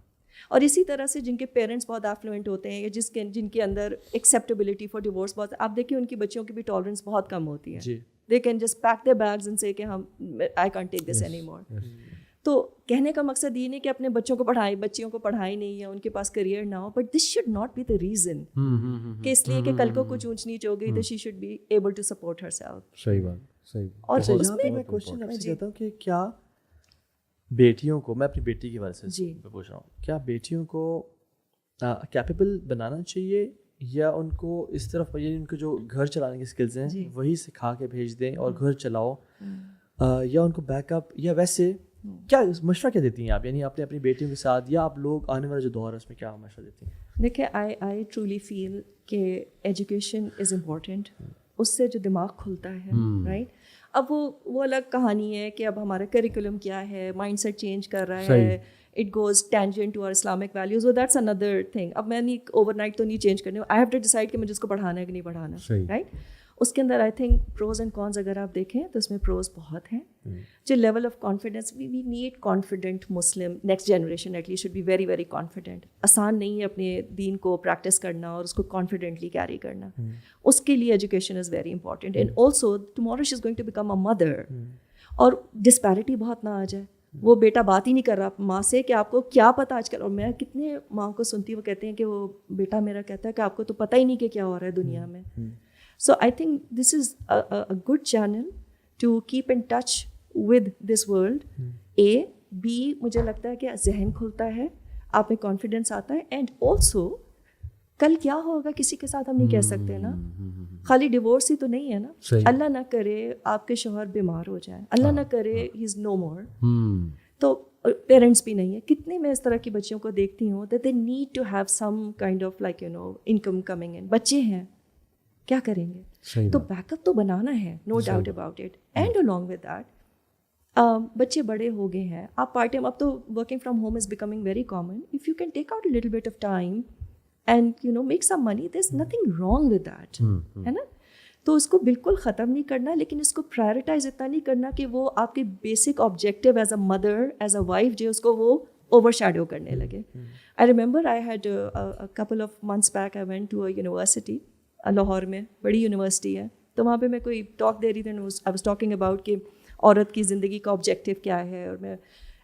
[SPEAKER 2] اور اسی طرح سے جن کے پیرنٹس بہت ایفلوئنٹ ہوتے ہیں یا جن کے اندر ایکسیپٹیبلٹی فار ڈیورس بہت, آپ دیکھیں ان کی بچیوں کی بھی ٹالرنس بہت کم ہوتی ہے. They can just pack their bags and say کہ I can't take this anymore. تو کہنے کا مقصد یہ نہیں کہ اپنے بچوں کو بچیوں کو پڑھائی نہیں یا ان کے پاس کریئر نہ ہو, but this should not be the reason کہ اس لیے کہ کل کو کچھ اونچ نیچ ہو گئی تو she should be able to support herself.
[SPEAKER 3] صحیح بات.
[SPEAKER 1] اور میں کوشچن آپ سے کہتا ہوں کہ کیا بیٹیوں کو, میں اپنی بیٹی کے بارے سے پوچھ رہا ہوں, کیا بیٹیوں کو کیپیبل بنانا چاہیے یا ان کو اس طرف, یعنی ان کو جو گھر چلانے کی اسکلز ہیں وہی سکھا کے بھیج دیں اور گھر چلاؤ, یا ان کو بیک اپ, یا ویسے کیا مشورہ کیا دیتی ہیں آپ, یعنی آپ نے اپنی بیٹیوں کے ساتھ یا آپ لوگ آنے والا جو دور ہے اس میں کیا مشورہ دیتی ہیں؟
[SPEAKER 2] دیکھیں آئی ٹرولی فیل کہ ایجوکیشن از امپورٹنٹ, اس سے جو دماغ کھلتا ہے رائٹ. اب وہ الگ کہانی ہے کہ اب ہمارا کریکولم کیا ہے, مائنڈ سیٹ چینج کر رہا ہے, it goes tangent to our Islamic values, that's another thing. اب میں نہیں اوور نائٹ تو نہیں چینج کرنی, آئی ہیو ٹو ڈیسائڈ کہ مجھے اس کو پڑھانا ہے کہ نہیں پڑھانا, رائٹ. اس کے اندر آئی تھنک پروز اینڈ کونس اگر آپ دیکھیں تو اس میں پروز بہت ہیں. جو level of confidence, we need confident Muslim, next generation at least should be very very confident. آسان نہیں ہے اپنے دین کو پریکٹس کرنا اور اس کو کانفیڈنٹلی کیری کرنا. اس کے لیے education is very important. And also tomorrow she is going to become a mother, اور ڈسپیرٹی بہت نہ آ جائے. وہ بیٹا بات ہی نہیں کر رہا ماں سے کہ آپ کو کیا پتہ آج کل, اور میں کتنے ماں کو سنتی ہوں وہ کہتے ہیں کہ وہ بیٹا میرا کہتا ہے کہ آپ کو تو پتہ ہی نہیں کہ کیا ہو رہا ہے دنیا میں. So I think this is a good channel to keep in touch with this world. B مجھے لگتا ہے کہ ذہن کھلتا ہے, آپ میں کانفیڈنس آتا ہے, اینڈ آلسو کل کیا ہوگا کسی کے ساتھ ہم نہیں کہہ سکتے نا. خالی ڈیورس ہی تو نہیں ہے نا. اللہ نہ کرے آپ کے شوہر بیمار ہو جائیں, اللہ نہ کرے ہی از نو مور, تو پیرنٹس بھی نہیں ہے. کتنے میں اس طرح کی بچیوں کو دیکھتی ہوں that they need to have some kind of like income coming in. بچے ہیں کیا کریں گے, تو بیک اپ تو بنانا ہے, no doubt about it. And along with that بچے بڑے ہو گئے ہیں, آپ پارٹ ٹائم, اب تو working from home is becoming very common. If you can take out little bit of time and make some money, there is nothing wrong with that, ہے نا. تو اس کو بالکل ختم نہیں کرنا, لیکن اس کو پرائرٹائز اتنا نہیں کرنا کہ وہ آپ کے basic objective as a mother, as a wife جو اس کو وہ اوور شیڈو کرنے لگے. I remember I had couple of months back I went to a university Lahore میں, بڑی یونیورسٹی ہے, تو وہاں پہ میں کوئی ٹاک دے رہی تھی, آئی واز ٹاکنگ اباؤٹ کہ عورت کی زندگی کا آبجیکٹیو کیا ہے, اور میں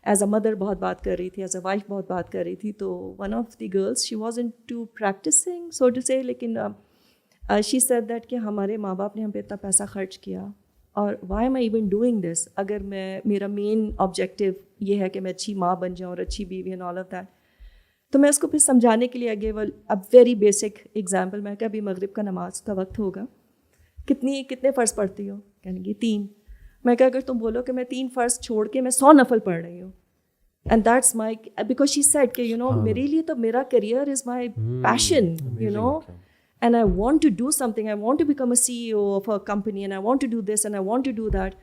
[SPEAKER 2] ایز اے مدر بہت بات کر رہی تھی, ایز اے وائف بہت بات کر رہی تھی. تو one of the girls, she was into practicing so to say, لیکن شی سیڈ دیٹ کہ ہمارے ماں باپ نے ہم پہ اتنا پیسہ خرچ کیا, اور why am I even doing this, اگر میرا مین آبجیکٹیو یہ ہے کہ میں اچھی ماں بن جاؤں اور اچھی بیوی اینڈ آل آف دیٹ. تو میں اس کو پھر سمجھانے کے لیے آگے اب ویری بیسک ایگزامپل, میں کہ ابھی مغرب کا نماز کا وقت ہوگا, کتنے فرض پڑھتی ہو, کہنے گی 3. میں کہ اگر تم بولو کہ میں 3 فرض چھوڑ کے میں 100 نفل پڑھ رہی ہوں, and that's my, because she said کہ میرے لیے تو میرا career is my passion, and I want to do something, I want to become a CEO of a company, and I want to do this and I want to do that.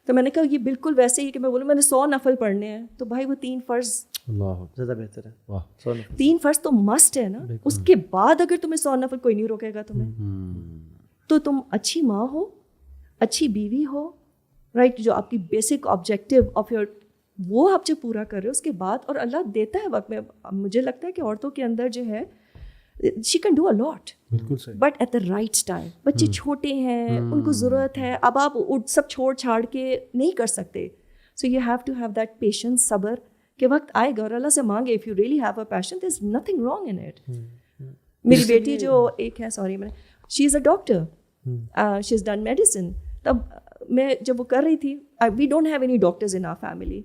[SPEAKER 2] تو میں نے کہا یہ بالکل ویسے ہی کہ میں بولوں میں نے 100 نفل پڑھنے ہیں تو بھائی وہ 3 فرض
[SPEAKER 1] زیادہ بہتر ہے. واہ
[SPEAKER 2] 3 فرض تو مسٹ ہے نا. اس کے بعد اگر تمہیں 100 نفل کوئی نہیں روکے گا تمہیں. تو تم اچھی ماں ہو, اچھی بیوی ہو, رائٹ, جو آپ کی بیسک آبجیکٹیو آف یور وہ آپ جب پورا کر رہے ہو اس کے بعد, اور اللہ دیتا ہے وقت میں. مجھے لگتا ہے کہ عورتوں کے اندر جو ہے she can do a lot,
[SPEAKER 3] بالکل صحیح,
[SPEAKER 2] but at the right time. بچے چھوٹے ہیں, ان کو ضرورت ہے, اب آپ سب چھوڑ چھاڑ کے نہیں کر سکتے. So you have to have that patience, صبر, کہ وقت آئے گا اور اللہ سے مانگے. If you really have a passion, there's nothing wrong in it. میری بیٹی جو ایک ہے, sorry, she is a doctor, she has done medicine. تب میں جب وہ کر رہی تھی, we don't have any doctors in our family.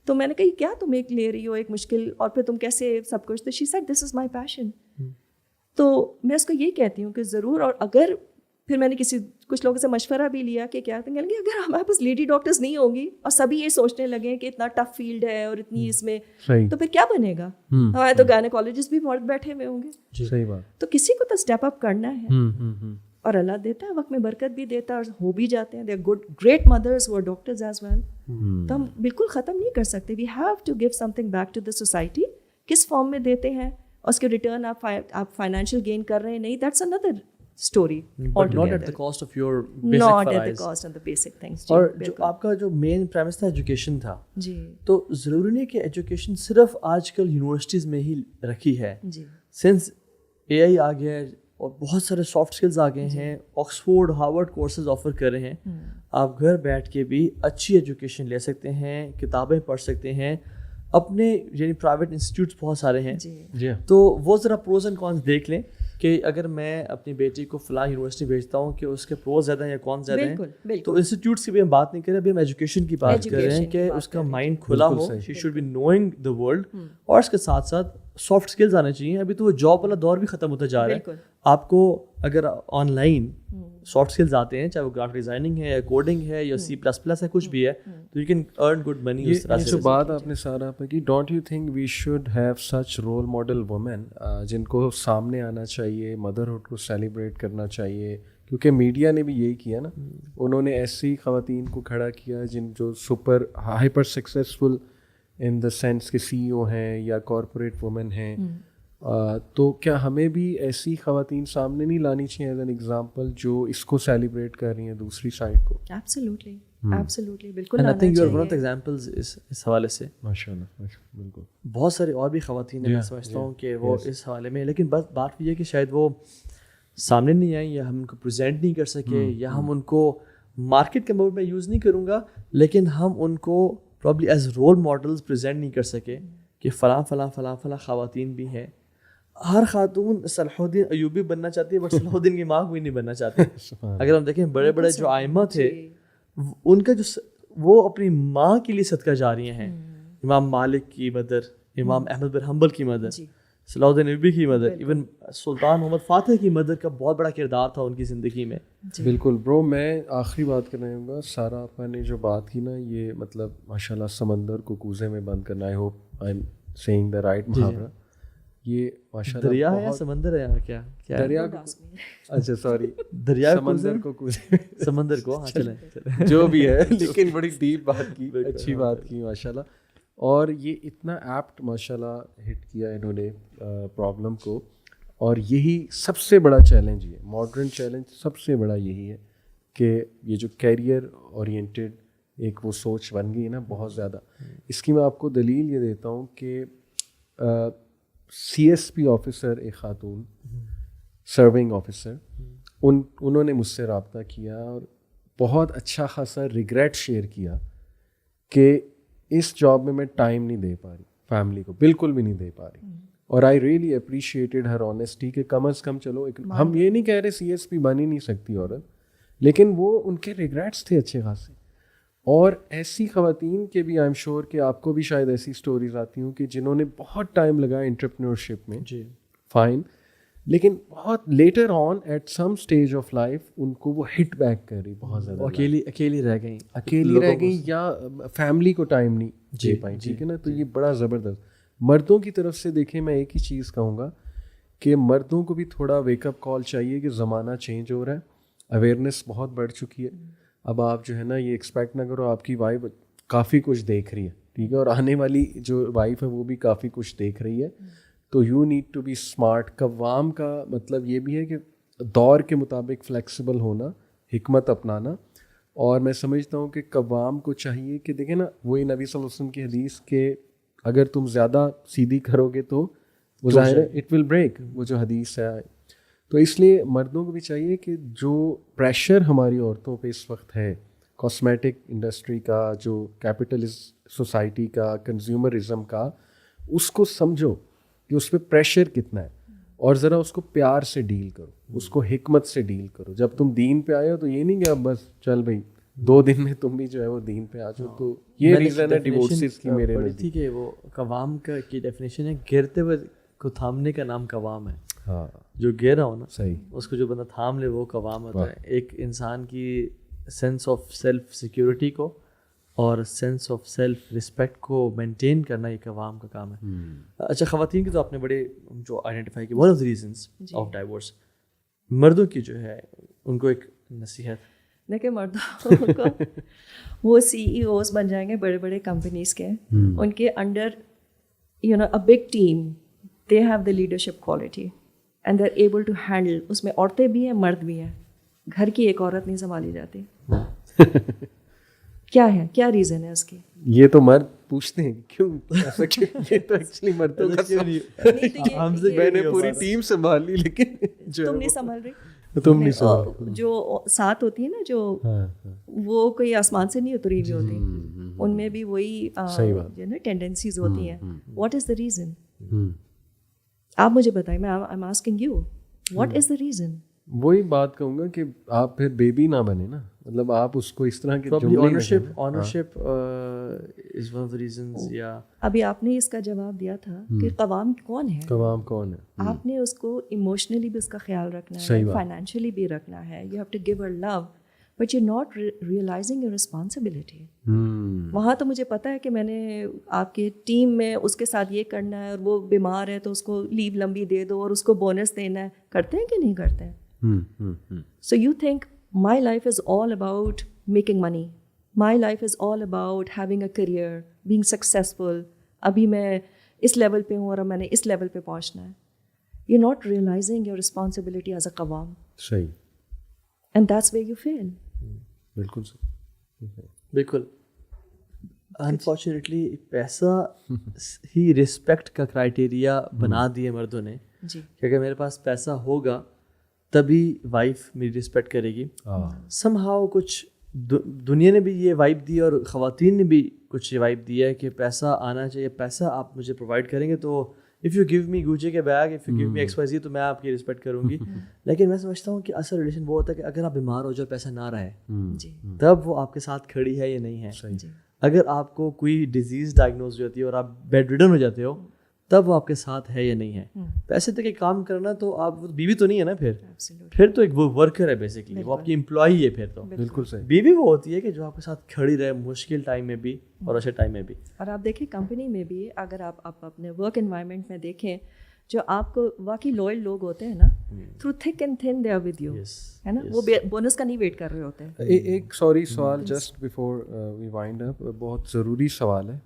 [SPEAKER 2] تو میں نے کہا کیا تم ایک لے رہی ہو ایک مشکل, اور پھر تم کیسے سب کچھ. تو she said this is my passion. تو میں اس کو یہ کہتی ہوں کہ ضرور, اور اگر پھر میں نے کچھ لوگوں سے مشورہ بھی لیا کہ کیا کہیں گے اگر ہمارے پاس لیڈی ڈاکٹرز نہیں ہوں گی اور سبھی یہ سوچنے لگے کہ اتنا ٹف فیلڈ ہے اور اتنی اس میں, تو پھر کیا بنے گا. ہمارے تو گائنیکالوجسٹ بھی مرد بیٹھے ہوئے ہوں گے.
[SPEAKER 3] صحیح بات.
[SPEAKER 2] تو کسی کو تو اسٹیپ اپ کرنا ہے, اور اللہ دیتا ہے وقت میں برکت بھی دیتا ہے, اور ہو بھی جاتے ہیں. They are good great mothers who are doctors as well. تو ہم بالکل ختم نہیں کر سکتے. We have to give something back to the society. کس فارم میں دیتے ہیں, اور اس کے ریٹرن آپ فائنینشیل گین کر رہے ہیں نہیں, that's another story.
[SPEAKER 1] not at the cost of your basic
[SPEAKER 2] not at the
[SPEAKER 1] فرائض.
[SPEAKER 2] cost of the basic things.
[SPEAKER 1] اور جو آپ کا جو مین پریمس تھا ایجوکیشن تھا,
[SPEAKER 2] جی,
[SPEAKER 1] تو ضروری نہیں کہ ایجوکیشن صرف آج کل یونیورسٹیز میں ہی رکھی ہے.
[SPEAKER 2] جی,
[SPEAKER 1] سنس اے آئی آ گیا ہے اور بہت سارے سافٹ اسکلز آ گئے ہیں, آکسفورڈ ہارورڈ کورسز آفر کر رہے ہیں, آپ گھر بیٹھ کے بھی اچھی ایجوکیشن لے سکتے ہیں, کتابیں پڑھ سکتے ہیں. اپنے یعنی پرائیویٹ انسٹیٹیوٹس بہت سارے ہیں.
[SPEAKER 3] جی,
[SPEAKER 1] تو وہ ذرا پروز اینڈ کونس دیکھ لیں کہ اگر میں اپنی بیٹی کو فلاں یونیورسٹی بھیجتا ہوں کہ اس کے پروز زیادہ ہیں یا کون زیادہ ہیں. تو انسٹیٹیوٹس کی بھی ہم بات نہیں کر رہے, ابھی ہم ایجوکیشن کی بات کر رہے ہیں کہ اس کا مائنڈ کھلا ہو, she should be knowing the world, اور اس کے ساتھ ساتھ سافٹ اسکلز آنے چاہیے. ابھی تو وہ جاب والا دور بھی ختم ہوتا جا رہا ہے. آپ کو اگر آن لائن سافٹ اسکلز آتے ہیں, چاہے وہ گرافک ڈیزائننگ ہے یا کوڈنگ ہے یا C++ ہے, کچھ بھی ہے, تو you can earn good money. اس طرح سے
[SPEAKER 3] جو بات آپ نے سارا پہ کی, don't you think we should have such role model women جن کو سامنے آنا چاہیے, مدرہڈ کو سیلیبریٹ کرنا چاہیے, کیونکہ میڈیا نے بھی یہی کیا نا. انہوں نے ایسی خواتین کو کھڑا کیا جن جو super hyper successful in the sense کہ CEO ہیں یا کارپوریٹ وومن ہیں. تو کیا ہمیں بھی ایسی خواتین سامنے نہیں لانی چاہیے ایز این ایگزامپل جو اس کو سیلیبریٹ کر رہی ہیں دوسری سائڈ کو؟
[SPEAKER 2] ایبسلیوٹلی, ایبسلیوٹلی, بالکل.
[SPEAKER 1] And I think you are one of the examples اس حوالے سے.
[SPEAKER 3] ماشاءاللہ, بالکل.
[SPEAKER 1] بہت ساری اور بھی خواتین ہیں, میں سمجھتا ہوں کہ وہ اس حوالے میں, لیکن بس بات یہ ہے کہ شاید وہ سامنے نہیں آئیں یا ہم ان کو پریزنٹ نہیں کر سکے, یا ہم ان کو مارکیٹ کے موڈ میں یوز نہیں کروں گا, لیکن ہم ان کو probably as role models present نہیں کر سکے کہ فلاں فلاں فلاں فلاں خواتین بھی ہیں. ہر خاتون صلاح الدین ایوبی بننا چاہتی ہے, بٹ صلاح الدین کی ماں کوئی نہیں بننا چاہتی. اگر ہم دیکھیں بڑے بڑے جو ائمہ تھے, ان کا جو وہ اپنی ماں کے لیے صدقہ جاریہ ہیں. امام مالک کی مدر, امام احمد بن حنبل کی مدر, صلاح الدین ایوبی کی مدر, ایون سلطان محمد فاتح کی مدر کا بہت بڑا کردار تھا ان کی زندگی میں.
[SPEAKER 3] بالکل برو. میں آخری بات کرنا چاہوں گا, سارا آپ نے جو بات کی نا, یہ مطلب ماشاء اللہ سمندر کو کوزے میں بند کرنا. I hope I am saying the right محاورہ. یہ ماشاء اللہ
[SPEAKER 1] دریا ہے یا سمندر ہے, کیا
[SPEAKER 3] دریا کو, اچھا سوری,
[SPEAKER 1] دریا
[SPEAKER 3] سمندر کو کوزے,
[SPEAKER 1] سمندر کو, ہاں چلیں
[SPEAKER 3] جو بھی ہے, لیکن بڑی ڈیپ بات کی, اچھی بات کی ماشاء اللہ. اور یہ اتنا ایپٹ ماشاء اللہ ہٹ کیا انہوں نے پرابلم کو, اور یہی سب سے بڑا چیلنج ہے, ماڈرن چیلنج سب سے بڑا یہی ہے کہ یہ جو کیریئر اورینٹیڈ ایک وہ سوچ بن گئی نا بہت زیادہ. اس کی میں آپ کو دلیل یہ دیتا ہوں کہ CSP آفیسر, ایک خاتون سرونگ آفیسر, انہوں نے مجھ سے رابطہ کیا اور بہت اچھا خاصا ریگریٹ شیئر کیا کہ اس جاب میں ٹائم نہیں دے پا رہی فیملی کو, بالکل بھی نہیں دے پا رہی. اور I really appreciated Hare honesty کہ کم از کم چلو, ہم یہ نہیں کہہ رہے CSP بن ہی نہیں سکتی عورت, لیکن وہ ان کے ریگریٹس تھے اچھے خاصے. اور ایسی خواتین کے بھی آئی ایم شیور کہ آپ کو بھی شاید ایسی اسٹوریز آتی ہوں کہ جنہوں نے بہت ٹائم لگایا انٹرپرینورشپ میں,
[SPEAKER 1] جی
[SPEAKER 3] فائن, لیکن بہت later on at some stage of life ان کو وہ ہٹ بیک کر رہی بہت زیادہ,
[SPEAKER 1] اکیلی رہ گئیں
[SPEAKER 3] یا فیملی کو ٹائم نہیں دے پائیں. ٹھیک ہے نا, تو یہ بڑا زبردست. مردوں کی طرف سے دیکھیں, میں ایک ہی چیز کہوں گا کہ مردوں کو بھی تھوڑا ویک اپ کال چاہیے کہ زمانہ چینج ہو رہا ہے, اویئرنیس بہت بڑھ چکی ہے. اب آپ جو ہے نا یہ ایکسپیکٹ نہ کرو آپ کی وائف کافی کچھ دیکھ رہی ہے, ٹھیک ہے, اور آنے والی جو وائف ہے وہ بھی کافی کچھ دیکھ رہی ہے, تو you need to be smart. قوام کا مطلب یہ بھی ہے کہ دور کے مطابق فلیکسیبل ہونا, حکمت اپنانا. اور میں سمجھتا ہوں کہ قوام کو چاہیے کہ دیکھیں نا وہی نبی صلی اللہ علیہ وسلم کی حدیث کہ اگر تم زیادہ سیدھی کرو گے تو وہ ظاہر ہے اٹ ول بریک, وہ جو حدیث ہے. تو اس لیے مردوں کو بھی چاہیے کہ جو پریشر ہماری عورتوں پہ اس وقت ہے کاسمیٹک انڈسٹری کا, جو کیپٹلسٹ سوسائٹی کا, کنزیومرزم کا, اس کو سمجھو کہ اس پہ پریشر کتنا ہے, اور ذرا اس کو پیار سے ڈیل کرو, اس کو حکمت سے ڈیل کرو. جب تم دین پہ آئے ہو تو یہ نہیں کہ اب بس چل بھائی 2 دن میں تم بھی جو ہے وہ دین پہ آ جاؤ. تو یہ ریزن ہے ڈیورسز کی میرے
[SPEAKER 1] پڑھی تھی کہ وہ قوام کی ڈیفینیشن ہے گرتے ہوئے کو تھامنے کا نام قوام ہے.
[SPEAKER 3] ہاں,
[SPEAKER 1] جو گہرا ہو نا
[SPEAKER 3] صحیح,
[SPEAKER 1] اس کو جو بندہ تھام لے وہ قوام ہوتا ہے. ایک انسان کی سینس آف سیلف سیکیورٹی کو اور سینس آف سیلف رسپیکٹ کو مینٹین کرنا یہ قوام کا کام ہے. اچھا, خواتین کی تو آپ نے بڑے جو آئیڈینٹیفائی کی one of the reasons of divorce. مردوں کی جو ہے ان کو ایک نصیحت.
[SPEAKER 2] دیکھیں مردوں کو وہ سی ای اوز بن جائیں گے بڑے بڑے کمپنیز کے, ان کے under you know a big team, they have the leadership quality and they are able to handle. اس میں عورتیں بھی ہیں مرد بھی ہیں, گھر کی ایک عورت نہیں سنبھالی جاتی. کیا ہے, کیا ریزن ہے اس کی؟
[SPEAKER 3] یہ تو مرد پوچھتے ہیں کیوں ایسا, یہ تو ایکچولی مردوں کا میں نے پوری ٹیم سنبھال لی لیکن
[SPEAKER 2] تم نہیں سنبھال رہی.
[SPEAKER 3] تم نہیں سنبھال.
[SPEAKER 2] جو ساتھ ہوتی ہے نا جو وہ کوئی آسمان سے نہیں اتری ہوئی ہوتی, ان میں بھی وہی جو نا ٹینڈنسیز ہوتی ہیں. What is the reason? آپ مجھے بتائیں, میں I am asking you what is the reason.
[SPEAKER 3] وہی بات کہوں گا کہ آپ پھر بیبی نہ بنے نا, مطلب آپ اس کو اس طرح کے
[SPEAKER 1] ownership is one of the reasons. یا
[SPEAKER 2] ابھی آپ نے اس کا جواب دیا تھا کہ قوام کون ہے.
[SPEAKER 3] قوام کون ہے,
[SPEAKER 2] آپ نے اس کو ایموشنلی بھی اس کا خیال رکھنا ہے, فائنینشلی بھی رکھنا ہے. You have to give her love but you not realizing your responsibility. وہاں تو مجھے پتہ ہے کہ میں نے آپ کے ٹیم میں اس کے ساتھ یہ کرنا ہے, اور وہ بیمار ہے تو اس کو لیو لمبی دے دو اور اس کو بونس دینا ہے. کرتے ہیں کہ نہیں کرتے ہیں؟ So you think my life is all about making money. My life is all about having a career, being successful. ابھی میں اس لیول پہ ہوں اور میں نے اس لیول پہ پہنچنا ہے. You're not realizing your responsibility as a قوام.
[SPEAKER 3] صحیح.
[SPEAKER 2] And that's where you fail.
[SPEAKER 3] بالکل
[SPEAKER 1] بالکل. انفارچونیٹلی پیسہ ہی رسپیکٹ کا کرائٹیریا بنا دیے مردوں نے
[SPEAKER 2] جی,
[SPEAKER 1] کہ اگر میرے پاس پیسہ ہوگا تبھی وائف میری رسپیکٹ کرے گی. سم ہاؤ کچھ دنیا نے بھی یہ وائب دی اور خواتین نے بھی کچھ یہ وائب دی ہے کہ پیسہ آنا چاہیے, پیسہ آپ مجھے پرووائڈ کریں گے تو if you give me Gucci کے bag, if you give me X Y Z, تو میں آپ کی رسپیکٹ کروں گی. لیکن میں سمجھتا ہوں کہ اصل ریلیشن وہ ہوتا ہے کہ اگر آپ بیمار ہو جاؤ پیسہ نہ رہے تب وہ آپ کے ساتھ کھڑی ہے یا نہیں ہے. اگر آپ کو کوئی ڈیزیز ڈائگنوز ہو جاتی ہے اور آپ بیڈ ریڈن ہو جاتے ہو تب وہ آپ کے ساتھ ہے یا نہیں ہے. پیسے تک کام کرنا تو آپ بیوی تو نہیں ہے نا, پھر تو ایک وہ ورکر ہے بیسکلی, وہ آپ کی امپلائی ہے. پھر تو
[SPEAKER 3] بالکل صحیح.
[SPEAKER 1] بیوی وہ ہوتی ہے کہ جو آپ کے ساتھ کھڑی رہے مشکل ٹائم میں بھی اور اچھے ٹائم میں بھی.
[SPEAKER 2] اور آپ دیکھیں کمپنی میں بھی اگر آپ اپنے ورک انوائرمنٹ میں دیکھیں جو آپ کو واقعی لوئل لوگ ہوتے ہیں نا, through thick and thin they are with you, ہے نا, وہ بونس کا نہیں ویٹ کر رہے ہوتے ہیں.
[SPEAKER 3] ایک سوری سوال جسٹ بیفور وی وائنڈ اپ, بہت ضروری سوال ہے,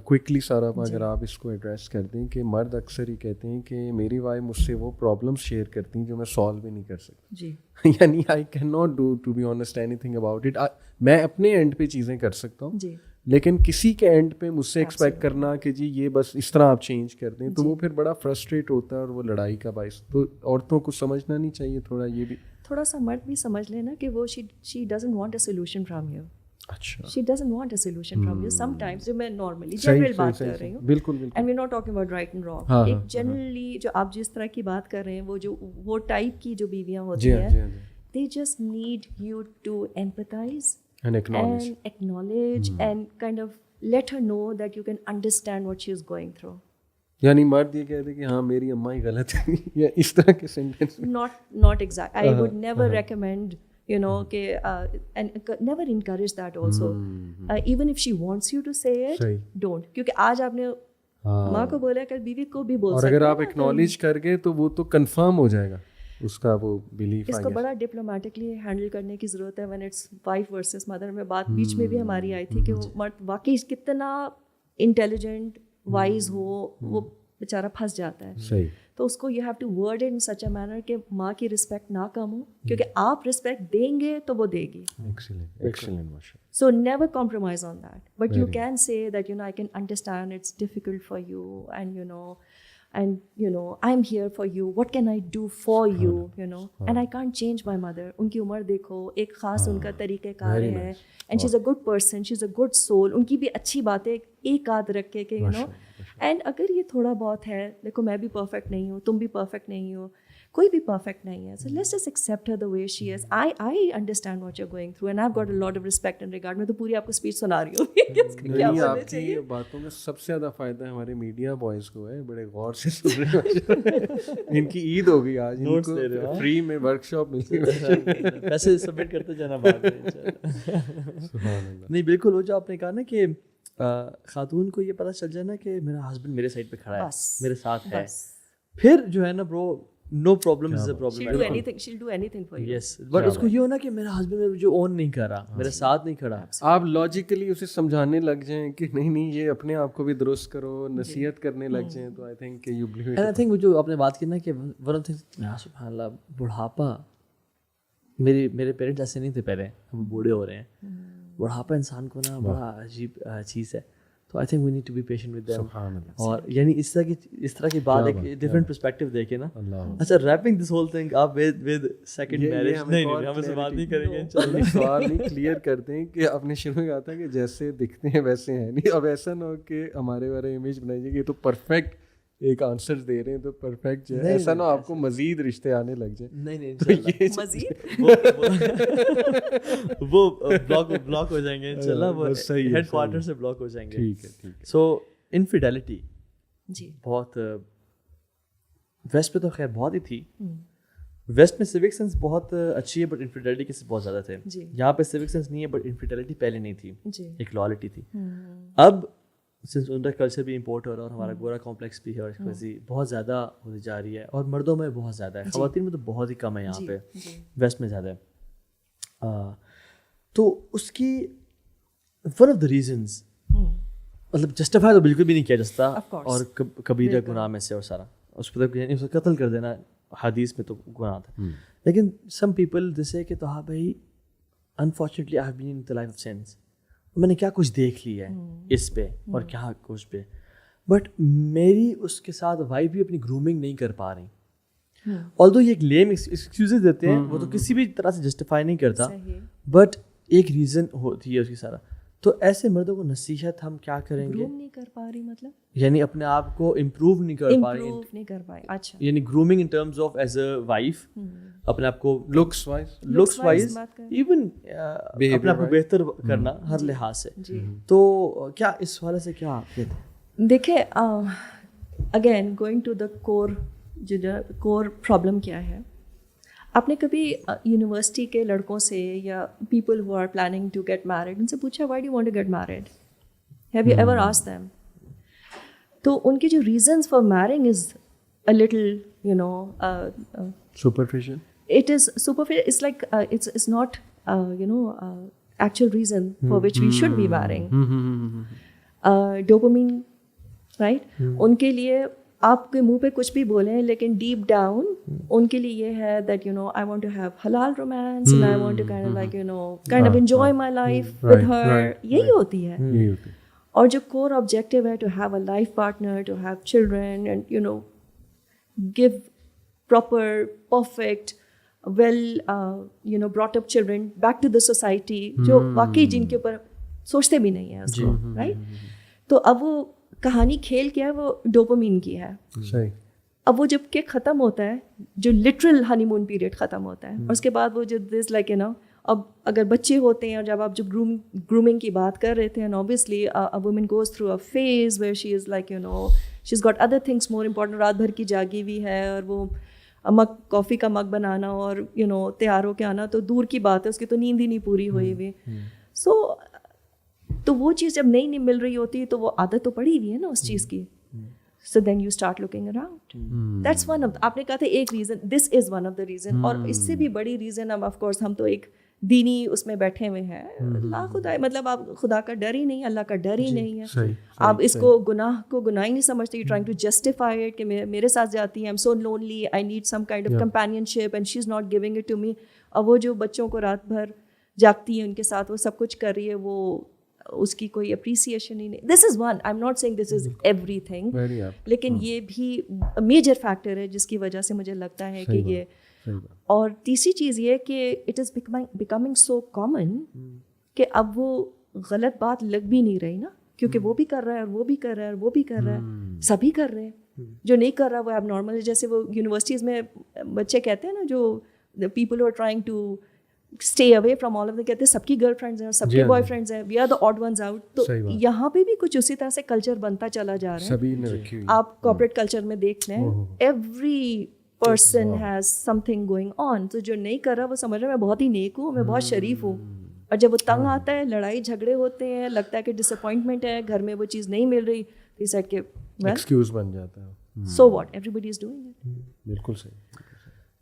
[SPEAKER 3] کوئکلی سارا اگر آپ اس کو ایڈریس کر دیں کہ مرد اکثر ہی کہتے ہیں کہ میری وائف مجھ سے وہ پرابلم شیئر کرتی ہیں جو میں سالو بھی نہیں کر سکتا.
[SPEAKER 2] جی,
[SPEAKER 3] یعنی I can not do to be honest anything about it. میں اپنے اینڈ پہ چیزیں کر سکتا ہوں
[SPEAKER 2] جی,
[SPEAKER 3] لیکن کسی کے اینڈ پہ مجھ سے ایکسپیکٹ کرنا کہ جی یہ بس اس طرح آپ چینج کر دیں تو وہ پھر بڑا فرسٹریٹ ہوتا ہے اور وہ لڑائی کا باعث. تو عورتوں کو سمجھنا نہیں چاہیے تھوڑا, یہ بھی
[SPEAKER 2] تھوڑا سا مرد بھی سمجھ لینا کہ وہ she doesn't want a solution from you.
[SPEAKER 3] اچھا,
[SPEAKER 2] she doesn't want a solution from you sometimes. جو میں نارملی جنرل بات کر رہی ہوں,
[SPEAKER 3] بالکل بالکل,
[SPEAKER 2] and we're not talking about right and wrong. ایک جنرلی جو آپ جس طرح کی بات کر رہے ہیں وہ ٹائپ کی جو بیویاں ہوتی ہیں, they just need you to empathize and acknowledge and kind of let her know that you can understand what she is going through.
[SPEAKER 3] یعنی مرد یہ کہتے کہ ہاں میری اماں ہی غلط ہے یا اس طرح کے sentence.
[SPEAKER 2] not exact. I would never recommend and never encourage that also. Even if she wants you to say it, don't. کیونکہ آج آپ نے ماں کو بولا کل بیوی کو بھی بول سکتے ہیں.
[SPEAKER 3] اور اگر آپ اکنالج کر گئے تو وہ تو کنفرم ہو جائے گا, اس کا وہ بلیف
[SPEAKER 2] اس کو بڑا ڈپلومیٹکلی ہینڈل کرنے کی ضرورت ہے. When it's wife versus mother میں بات بیچ میں بھی ہماری آئی تھی کہ وہ مرد واقعی کتنا انٹیلیجنٹ وائز ہو, وہ بیچارہ پھنس جاتا ہے.
[SPEAKER 3] صحیح.
[SPEAKER 2] تو اس کو you have to word in such a manner کہ ماں کی رسپیکٹ نہ کم ہو, کیونکہ آپ رسپیکٹ دیں گے تو وہ دے گی. So never compromise on that. But you can say that, I can understand it's difficult for you, and I'm here for you. What can I do for you? And I can't change my mother. ان کی عمر دیکھو, ایک خاص ان کا طریقہ کار ہے, and she's a good person, she's a good soul. ان کی بھی اچھی باتیں ایک آدھ رکھ کے کہ اینڈ اگر یہ تھوڑا بہت ہے, دیکھو میں بھی پرفیکٹ نہیں ہوں, تم بھی پرفیکٹ نہیں ہو, کوئی بھی پرفیکٹ نہیں ہے. So let's just accept her the way she is. I understand what you're going through and I've got a lot of respect and regard. میں تو پوری آپ کو اسپیچ سنا رہی ہوں.
[SPEAKER 3] آپ کی باتوں میں سب سے زیادہ فائدہ ہمارے میڈیا بوائز کو ہے, بڑے غور سے سن رہے ہیں. ان کی عید ہو گئی آج, ان کو فری میں ورک شاپ ملی,
[SPEAKER 1] پیسے سبمٹ کرتے جانا بعد میں. نہیں بالکل, وہ جو آپ نے کہا نا کہ خاتون کو یہ پتہ چل جائے نا کہ میرا ہسبینڈ میرے سائڈ پہ کھڑا ہے, میرے ساتھ ہے, پھر جو ہے نا برو no problem is a problem.
[SPEAKER 2] She'll do anything for you.
[SPEAKER 1] Yes, but اس کو یہ ہونا کہ میرا ہسبینڈ مجھے اون نہیں کر رہا, میرے ساتھ نہیں کھڑا.
[SPEAKER 3] آپ لاجیکلی اسے سمجھانے لگ جائیں کہ نہیں یہ اپنے آپ کو بھی درست کرو, نصیحت کرنے لگ جائیں, تو آئی تھنک کہ you believe it.
[SPEAKER 1] And I think جو آپ نے بات کی نا کہ ون آف تھنگس, سبحان اللہ, بڑھاپا, میرے پیرنٹس ایسے نہیں تھے پہلے, اب بوڑھے ہو رہے ہیں. بڑھاپا انسان کو نا بڑا عجیب چیز ہے. تو I think we need to be patient with them. اور یعنی اس طرح کی بات ایک ڈفرینٹ پرسپیکٹیو دیکھے نا. اچھا, ریپنگ دس ہول تھنگ آپ ود سیکنڈ میرج, نہیں ہم اس سے بات نہیں کریں گے.
[SPEAKER 3] سوال نہیں کلیئر کرتے ہیں کہ آپ نے شروع میں کہا تھا کہ جیسے دکھتے ہیں ویسے ہیں نہیں. اب ایسا نہ ہو کہ ہمارے بارے امیج بنائیے کہ یہ تو پرفیکٹ ایک آنسر دے رہے ہیں تو پرفیکٹ جو ہے, ایسا نہ آپ کو مزید رشتے آنے لگ جائیں.
[SPEAKER 1] نہیں
[SPEAKER 2] مزید
[SPEAKER 1] وہ بلاک ہو جائیں گے, چلا وہ ہیڈ کوارٹر سے بلاک ہو جائیں گے.
[SPEAKER 3] ٹھیک ہے.
[SPEAKER 1] سو انفیڈیلٹی
[SPEAKER 2] جی
[SPEAKER 1] بہت ویسٹ پہ تو خیر بہت ہی تھی. ویسٹ میں سیوک سینس بہت اچھی ہے, بٹ انفیڈیلٹی کے سے بہت زیادہ تھے. یہاں پہ سیوک سینس نہیں ہے, بٹ انفیڈیلٹی پہلے نہیں تھی, ایک لائلٹی تھی. اب سنس ان کا کلچر بھی امپورٹ ہو رہا ہے اور ہمارا گورا کمپلیکس بھی ہے, اور اس وجہ بہت زیادہ ہوتی جا رہی ہے, اور مردوں میں بہت زیادہ ہے, خواتین میں تو بہت ہی کم ہے یہاں پہ, ویسٹ میں زیادہ ہے. تو اس کی ون آف دا ریزنز, مطلب جسٹیفائی تو بالکل بھی نہیں کیا جاتا, اور کبیرہ گناہ میں سے, اور سارا اس پہ یعنی اسے قتل کر دینا حدیث میں تو گناہ تھا. لیکن سم پیپل جیسے کہ تو ہاں بھائی unfortunately I have been in the life of sense, میں نے کیا کچھ دیکھ لیا ہے اس پہ اور کیا کچھ پہ, بٹ میری اس کے ساتھ وائف بھی اپنی گرومنگ نہیں کر پا رہی. آلدو یہ ایک لیم ایکسکیوزز دیتے ہیں, وہ تو کسی بھی طرح سے جسٹیفائی نہیں کرتا, بٹ ایک ریزن ہوتی ہے اس کی سارا. تو ایسے مردوں کو نصیحت ہم کیا کریں گے,
[SPEAKER 2] نہیں کر پا رہی, مطلب
[SPEAKER 1] یعنی اپنے آپ کو امپروو نہیں کر پا رہی,
[SPEAKER 2] اچھا,
[SPEAKER 1] یعنی grooming in terms of as a wife, اپنے آپ کو
[SPEAKER 3] لکس
[SPEAKER 1] وائز ایون اپنے آپ کو بہتر کرنا ہر لحاظ سے. تو کیا اس حوالے سے کیا کہتے ہیں؟
[SPEAKER 2] دیکھیں, again going to the core problem کیا ہے. آپ نے کبھی یونیورسٹی کے لڑکوں سے یا people who are planning to get married, ان سے پوچھا why do you want to get married, have you ever asked them? تو ان کی جو reasons for marrying is a little
[SPEAKER 3] superficial.
[SPEAKER 2] It is superficial. It's like it's not actual reason for which we should be marrying. Dopamine, right? ان کے لیے آپ کے منہ پہ کچھ بھی بولیں, لیکن ڈیپ ڈاؤن ان کے لیے یہ ہے that I want to have halal romance and I want to kind of like kind of enjoy my life with her. یہی ہوتی ہے. اور جو کور آبجیکٹیو ہے to have a life partner, to have children and give proper, perfect, well brought up children back to the society, جو واقعی جن کے اوپر سوچتے بھی نہیں ہیں اس کو, رائٹ. تو اب وہ کہانی کھیل کیا ہے, وہ ڈوپامین کی ہے. اب وہ جب کہ ختم ہوتا ہے, جو لٹرل ہنی مون پیریڈ ختم ہوتا ہے, اور اس کے بعد وہ جو دس لائک اب اگر بچے ہوتے ہیں, اور جب آپ جب گرومنگ کی بات کر رہے تھے, and obviously a woman goes through a phase where she is like she's got other things more important, رات بھر کی جاگی ہوئی ہے, اور وہ مگ کافی کا مگ بنانا اور تیار ہو کے آنا تو دور کی بات ہے, اس کی تو نیند ہی نہیں پوری ہوئی ہوئی. سو تو وہ چیز جب نہیں مل رہی ہوتی تو وہ عادت تو پڑی ہوئی ہے نا اس چیز کی. So then you start looking around. That's one of آپ نے کہا تھا ایک reason, this is one of the reason. اور اس سے بھی بڑی ریزن اب آف کورس ہم تو ایک دینی اس میں بیٹھے ہوئے ہیں, لا خدا, مطلب آپ خدا کا ڈر ہی نہیں, اللہ کا ڈر ہی نہیں ہے, آپ اس کو گناہ ہی نہیں سمجھتے, you trying to justify it کہ میرے ساتھ جاتی ہے, I am so lonely, I need some kind of companionship and she is not giving it to me. اور وہ جو بچوں کو رات بھر جاگتی ہیں ان کے ساتھ وہ سب کچھ کر رہی ہے, وہ اس کی کوئی اپریسیشن ہی نہیں. This is one, I am not seeing this is everything, لیکن یہ بھی میجر فیکٹر ہے جس کی وجہ سے مجھے لگتا ہے کہ یہ. اور تیسری چیز یہ کہ it is becoming so common کہ اب وہ غلط بات لگ بھی نہیں رہی نا, کیونکہ وہ بھی کر رہا ہے اور وہ بھی کر رہا ہے اور وہ بھی کر رہا ہے, سبھی کر رہے ہیں. جو نہیں کر رہا وہ اب نارمل ہے. جیسے وہ یونیورسٹیز میں بچے کہتے ہیں نا, جو people who are trying to stay away from all of them, کہتے ہیں سب کی گرل فرینڈز ہیں اور سب کے بوائے فرینڈز ہیں, we are the odd ones out. تو یہاں پہ بھی کچھ اسی طرح سے کلچر بنتا چلا جا رہا ہے. آپ کارپوریٹ کلچر میں دیکھ لیں, every person has some thing going on. تو جو نہیں کر رہا وہ سمجھ رہا ہے میں بہت ہی نیک ہوں, میں بہت شریف ہوں, اور جب وہ تنگ آتا ہے, لڑائی جھگڑے ہوتے ہیں, لگتا ہے کہ ڈس اپوائنٹمنٹ ہے, گھر میں وہ چیز نہیں مل رہی, تو اس کہ
[SPEAKER 3] ایکسکیوز بن جاتا ہے.
[SPEAKER 2] So what, everybody is doing it.
[SPEAKER 3] بالکل صحیح.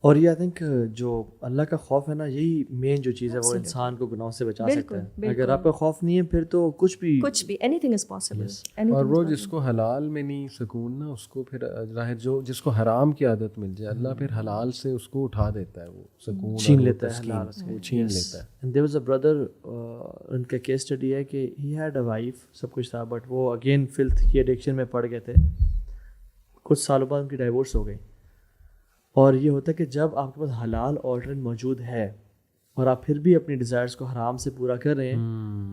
[SPEAKER 1] اور یہ آئی تھنک جو اللہ کا خوف ہے نا, یہی مین جو چیز ہے وہ انسان کو گناہوں سے بچا سکتا ہے. اگر آپ کا خوف نہیں ہے پھر تو کچھ بھی
[SPEAKER 2] اینی تھنگ از پاسبل.
[SPEAKER 3] اور وہ جس کو حلال میں نہیں سکون نا, اس کو پھر ظاہر جو جس کو حرام کی عادت مل جائے, اللہ پھر حلال سے اس کو اٹھا دیتا ہے, وہ سکون
[SPEAKER 1] چھین لیتا ہے, حلال
[SPEAKER 3] وہ چھین لیتا ہے.
[SPEAKER 1] And there was a brother, ان کا کیس اسٹڈی ہے کہ ہی ہیڈ اے وائف, سب کچھ تھا, بٹ وہ اگین فلتھ کی ایڈکشن میں پڑ گئے تھے. کچھ سالوں بعد ان کی ڈائیورس ہو گئی. اور یہ ہوتا ہے کہ جب آپ کے پاس حلال آلٹرنیٹ موجود ہے اور آپ پھر بھی اپنی ڈیزائرس کو حرام سے پورا کر رہے ہیں,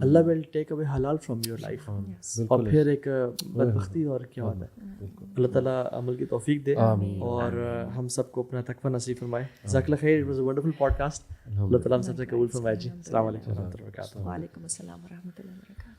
[SPEAKER 1] اللہ ول ٹیک اوے حلال فرام یور لائف. اور پھر ایک بدبختی اور کیا ہوتا ہے. اللہ تعالیٰ عمل کی توفیق دے اور ہم سب کو اپنا تقویٰ نصیب فرمائے. جزاک اللہ خیر, it was a wonderful podcast. اللہ تعالیٰ ہم سب سے قبول فرمائے. جی السلام علیکم و رحمۃ اللہ وبرکاتہ.
[SPEAKER 2] وعلیکم السلام و رحمۃ اللہ وبرکاتہ.